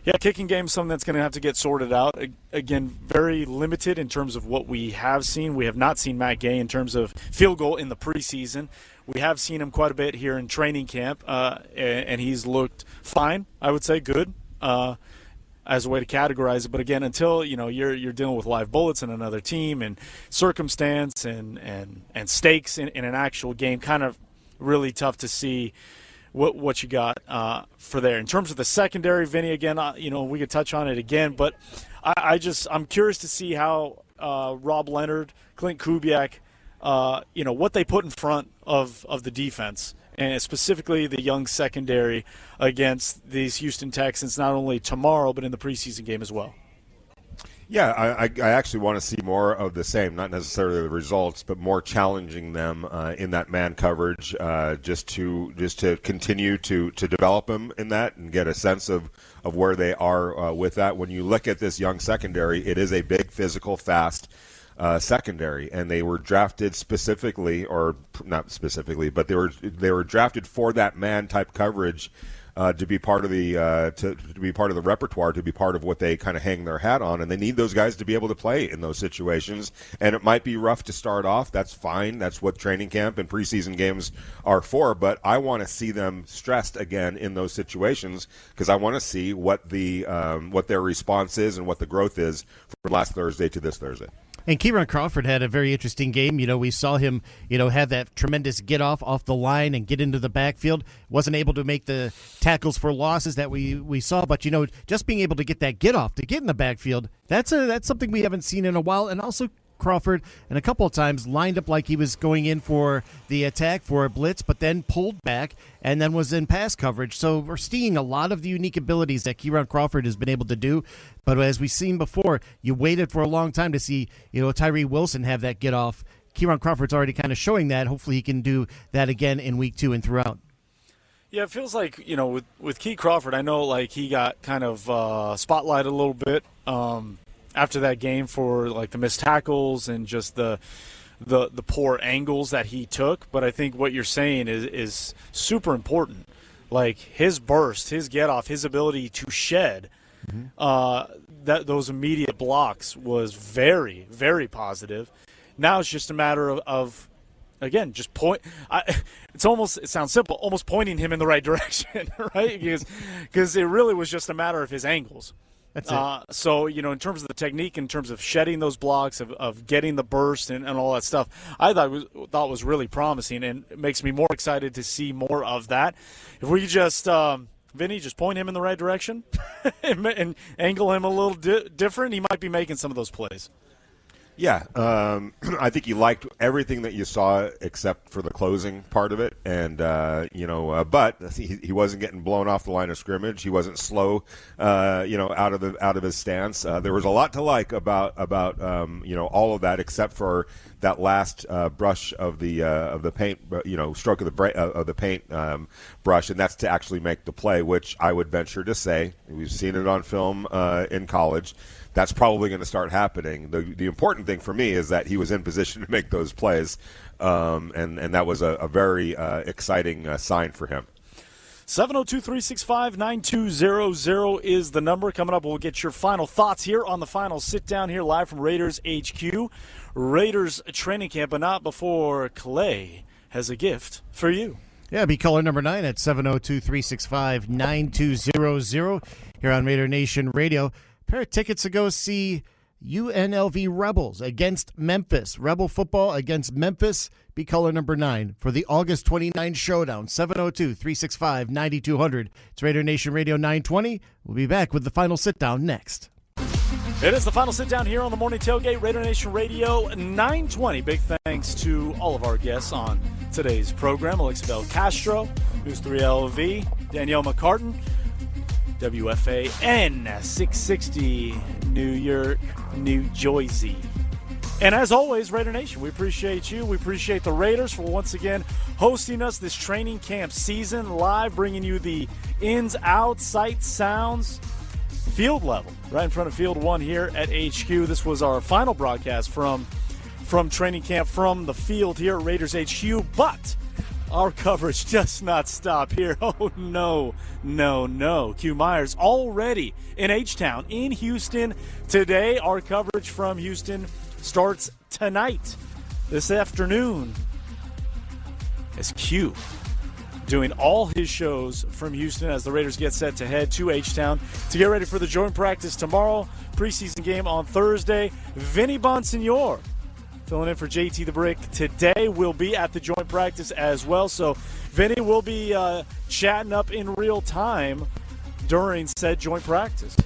Yeah, kicking game is something that's going to have to get sorted out. Again, very limited in terms of what we have seen. We have not seen Matt Gay in terms of field goal in the preseason. We have seen him quite a bit here in training camp, and he's looked fine, I would say, good. As a way to categorize it, but again, until you're dealing with live bullets in another team and circumstance and stakes in an actual game, kind of really tough to see what you got for there. In terms of the secondary, Vinny, again, we could touch on it again, but I'm curious to see how Rob Leonard, Clint Kubiak, what they put in front of the defense, and specifically the young secondary against these Houston Texans, not only tomorrow but in the preseason game as well. Yeah, I actually want to see more of the same, not necessarily the results, but more challenging them in that man coverage, just to continue to develop them in that and get a sense of where they are with that. When you look at this young secondary, it is a big, physical, fast secondary, and they were drafted specifically, or not specifically, but they were drafted for that man type coverage to be part of the to be part of the repertoire, to be part of what they kind of hang their hat on, and they need those guys to be able to play in those situations. And it might be rough to start off. That's fine. That's what training camp and preseason games are for. But I want to see them stressed again in those situations because I want to see what their response is and what the growth is from last Thursday to this Thursday. And Kieran Crawford had a very interesting game. We saw him, have that tremendous get off the line and get into the backfield. Wasn't able to make the tackles for losses that we saw, but just being able to get that get off, to get in the backfield, that's something we haven't seen in a while. And also Crawford, and a couple of times lined up like he was going in for the attack for a blitz, but then pulled back and then was in pass coverage. So we're seeing a lot of the unique abilities that Kieran Crawford has been able to do. But as we've seen before, you waited for a long time to see, Tyree Wilson have that get off. Kieran Crawford's already kind of showing that. Hopefully he can do that again in week 2 and throughout. Yeah, it feels like, with Key Crawford, I know like he got kind of spotlighted a little bit after that game for like the missed tackles and just the poor angles that he took. But I think what you're saying is super important. Like his burst, his get off, his ability to shed those immediate blocks was very, very positive. Now it's just a matter of again, just point. It sounds simple, almost pointing him in the right direction, right? Because it really was just a matter of his angles. That's it. So, in terms of the technique, in terms of shedding those blocks, of getting the burst and all that stuff, I thought was really promising, and it makes me more excited to see more of that. If we just, Vinny, just point him in the right direction and angle him a little different, he might be making some of those plays. Yeah, I think you liked everything that you saw except for the closing part of it, and but he wasn't getting blown off the line of scrimmage. He wasn't slow, out of his stance. There was a lot to like about all of that, except for that last brush of the paint, stroke of the paint brush, and that's to actually make the play, which I would venture to say we've seen it on film in college. That's probably going to start happening. The important thing for me is that he was in position to make those plays, and that was a very exciting sign for him. 702-365-9200 is the number. Coming up, we'll get your final thoughts here on the final sit-down here live from Raiders HQ. Raiders training camp, but not before Clay has a gift for you. Yeah, be caller number 9 at 702-365-9200 here on Raider Nation Radio. Pair of tickets to go see UNLV Rebels against Memphis. Rebel football against Memphis. Be caller number 9 for the August 29 showdown. 702-365-9200. It's Raider Nation Radio 920. We'll be back with the final sit-down next. It is the final sit-down here on the Morning Tailgate, Raider Nation Radio 920. Big thanks to all of our guests on today's program. Alex Belcastrom, News 3LV, Danielle McCartan, WFAN 660, New York, New Jersey. And as always, Raider Nation, we appreciate you. We appreciate the Raiders for once again hosting us this training camp season live, bringing you the ins, outs, sights, sounds, field level, right in front of Field 1 here at HQ. This was our final broadcast from training camp from the field here at Raiders HQ, but our coverage does not stop here. Oh, no. Q Myers already in H-Town in Houston today. Our coverage from Houston starts tonight, this afternoon, as Q doing all his shows from Houston as the Raiders get set to head to H-Town to get ready for the joint practice tomorrow, preseason game on Thursday. Vinny Bonsignor filling in for JT the Brick today will be at the joint practice as well. So Vinny will be chatting up in real time during said joint practice.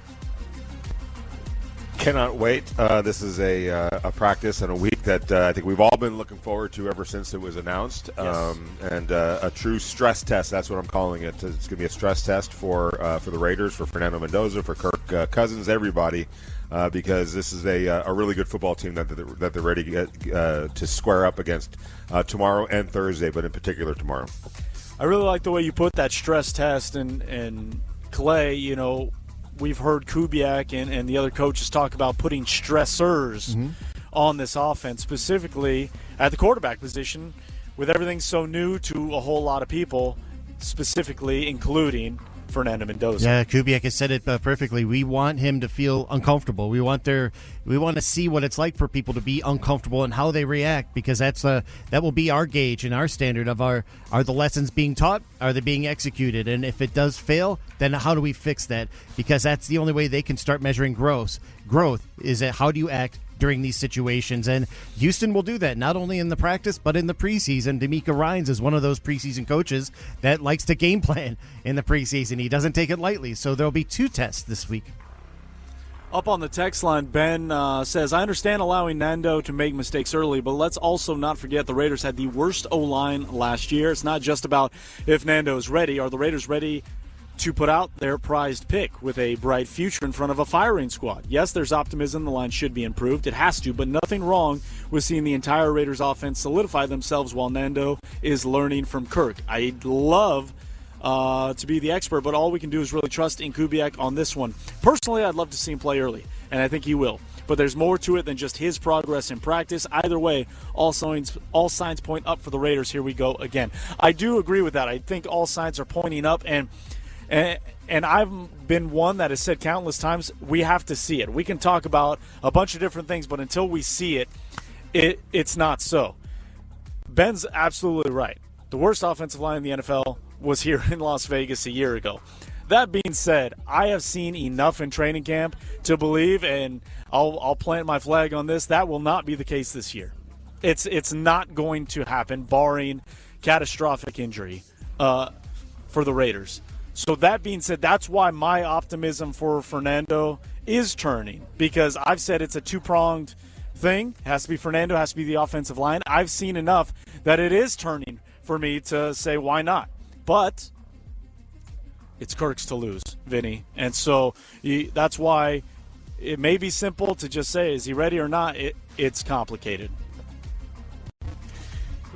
Cannot wait. This is a practice and a week that I think we've all been looking forward to ever since it was announced. Yes. And a true stress test. That's what I'm calling it. It's going to be a stress test for the Raiders, for Fernando Mendoza, for Kirk Cousins, everybody. Because this is a really good football team that they're ready to square up against tomorrow and Thursday, but in particular tomorrow. I really like the way you put that stress test, and Clay, we've heard Kubiak and the other coaches talk about putting stressors on this offense, specifically at the quarterback position, with everything so new to a whole lot of people, specifically including Fernando Mendoza. Yeah, Kubiak has said it perfectly. We want him to feel uncomfortable. We want to see what it's like for people to be uncomfortable and how they react, because that will be our gauge and our standard of are the lessons being taught, are they being executed, and if it does fail, then how do we fix that? Because that's the only way they can start measuring growth. Growth is at how do you act during these situations, and Houston will do that not only in the practice but in the preseason. D'Amico Ryans is one of those preseason coaches that likes to game plan in the preseason. He doesn't take it lightly, so there'll be 2 tests this week. Up on the text line, Ben says, I understand allowing Nando to make mistakes early, but let's also not forget the Raiders had the worst O-line last year. It's not just about if Nando's ready. Are the Raiders ready to put out their prized pick with a bright future in front of a firing squad? Yes, there's optimism. The line should be improved. It has to, but nothing wrong with seeing the entire Raiders offense solidify themselves while Nando is learning from Kirk. I'd love to be the expert, but all we can do is really trust in Kubiak on this one. Personally, I'd love to see him play early, and I think he will. But there's more to it than just his progress in practice. Either way, all signs point up for the Raiders. Here we go again. I do agree with that. I think all signs are pointing up, and I've been one that has said countless times, we have to see it. We can talk about a bunch of different things, but until we see it, it's not so. Ben's absolutely right. The worst offensive line in the NFL was here in Las Vegas a year ago. That being said, I have seen enough in training camp to believe, and I'll plant my flag on this, that will not be the case this year. It's not going to happen, barring catastrophic injury for the Raiders. So that being said, that's why my optimism for Fernando is turning, because I've said it's a two-pronged thing. It has to be Fernando, has to be the offensive line. I've seen enough that it is turning for me to say, why not? But it's Kirk's to lose, Vinny. And so that's why it may be simple to just say, is he ready or not? It's complicated.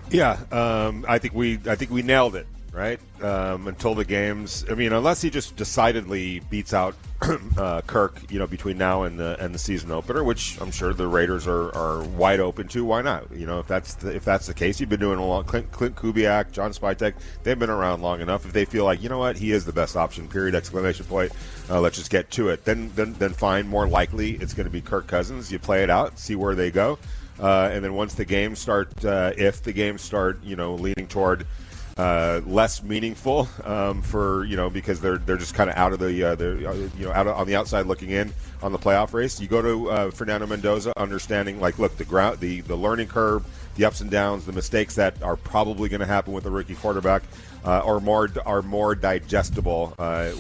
Yeah, I think we nailed it, right? Until the games. I mean, unless he just decidedly beats out Kirk, between now and the season opener, which I'm sure the Raiders are wide open to. Why not? If that's the case, you've been doing a long. Clint Kubiak, John Spytek, they've been around long enough. If they feel like, you know what, he is the best option. Period! Exclamation point. Let's just get to it. Then fine. More likely, it's going to be Kirk Cousins. You play it out, see where they go, and then once the games start, if the games start, leaning toward less meaningful because they're just kind of out of the out on the outside looking in on the playoff race. You go to Fernando Mendoza, understanding the learning curve, the ups and downs, the mistakes that are probably going to happen with a rookie quarterback are more digestible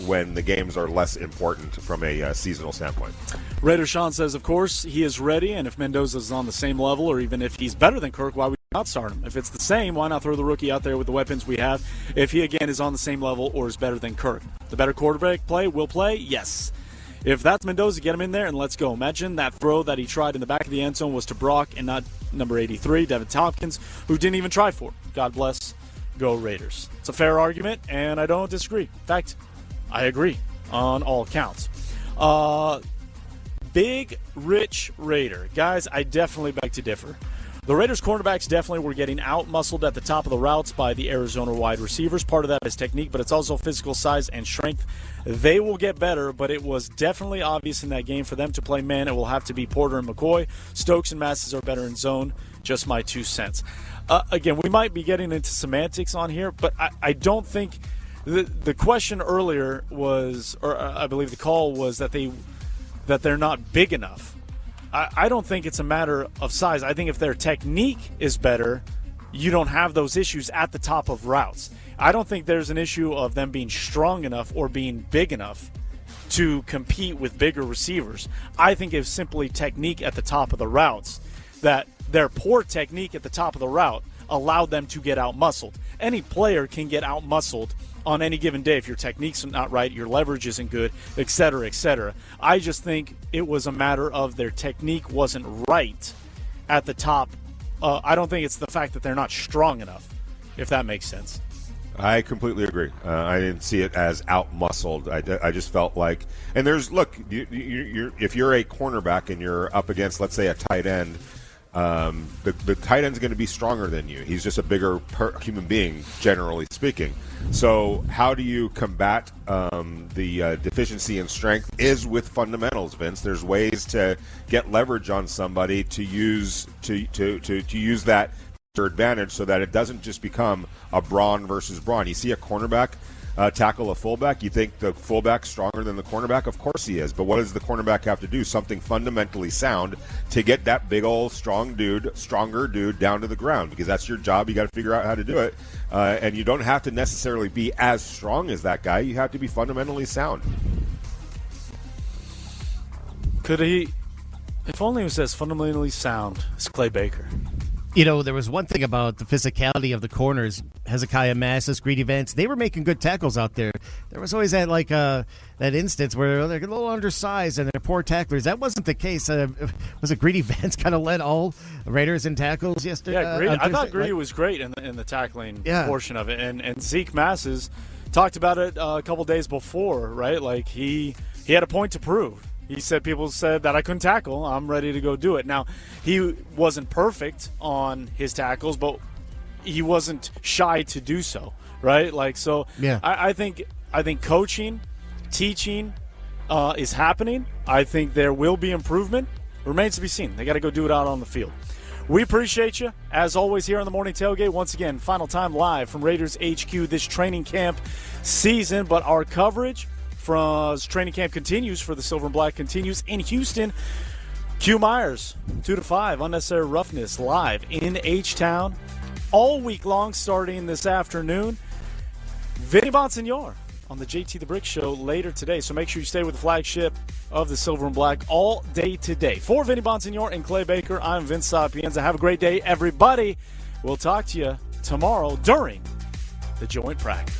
when the games are less important from a seasonal standpoint. Raider Sean says, of course, he is ready, and if Mendoza is on the same level, or even if he's better than Kirk, why would not start him? If it's the same, why not throw the rookie out there with the weapons we have if he, again, is on the same level or is better than Kirk? The better quarterback will play? Yes. If that's Mendoza, get him in there and let's go. Imagine that throw that he tried in the back of the end zone was to Brock and not number 83, Devin Tompkins, who didn't even try for it. God bless. Go Raiders. It's a fair argument, and I don't disagree. In fact, I agree on all counts. Big Rich Raider. Guys, I definitely beg to differ. The Raiders cornerbacks definitely were getting out-muscled at the top of the routes by the Arizona wide receivers. Part of that is technique, but it's also physical size and strength. They will get better, but it was definitely obvious in that game for them to play man. It will have to be Porter and McCoy. Stokes and Masses are better in zone. Just my 2 cents. Again, we might be getting into semantics on here, but I don't think the question earlier was, or I believe the call was that they're not big enough. I don't think it's a matter of size. I think if their technique is better, you don't have those issues at the top of routes. I don't think there's an issue of them being strong enough or being big enough to compete with bigger receivers. I think it's simply technique at the top of the routes, that their poor technique at the top of the route allowed them to get out-muscled. Any player can get out-muscled on any given day if your technique's not right, your leverage isn't good, et cetera, et cetera. I just think it was a matter of their technique wasn't right at the top. I don't think it's the fact that they're not strong enough, if that makes sense. I completely agree. I didn't see it as out-muscled. I just felt like, and there's, look, if you're a cornerback and you're up against, let's say, a tight end, The tight end's going to be stronger than you. He's just a bigger human being, generally speaking. So how do you combat the deficiency in strength is with fundamentals, Vince. There's ways to get leverage on somebody to use use that to your advantage so that it doesn't just become a brawn versus brawn. You see a cornerback tackle a fullback, you think the fullback's stronger than the cornerback? Of course he is. But what does the cornerback have to do? Something fundamentally sound to get that big old stronger dude down to the ground, because that's your job. You got to figure out how to do it. And you don't have to necessarily be as strong as that guy. You have to be fundamentally sound. Could he, if only he was as fundamentally sound as Clay Baker. You know, there was one thing about the physicality of the corners. Hezekiah Massis, Greedy Vance, they were making good tackles out there. There was always that that instance where they're a little undersized and they're poor tacklers. That wasn't the case. Was it Greedy Vance kind of led all Raiders in tackles yesterday? Yeah, Greedy, I thought Greedy was great in the tackling portion of it. And Zeke Massis talked about it a couple days before, right? Like he had a point to prove. He said people said that I couldn't tackle. I'm ready to go do it. Now, he wasn't perfect on his tackles, but he wasn't shy to do so, right? Like, so yeah. I think coaching, teaching is happening. I think there will be improvement. Remains to be seen. They got to go do it out on the field. We appreciate you, as always, here on the Morning Tailgate. Once again, final time live from Raiders HQ this training camp season, but our coverage from training camp continues for the Silver and Black continues in Houston. Q Myers, 2 to 5, Unnecessary Roughness live in H-Town all week long, starting this afternoon. Vinny Bonsignor on the JT the Brick Show later today, so make sure you stay with the flagship of the Silver and Black all day today. For Vinny Bonsignor and Clay Baker, I'm Vince Sapienza. Have a great day, everybody. We'll talk to you tomorrow during the joint practice.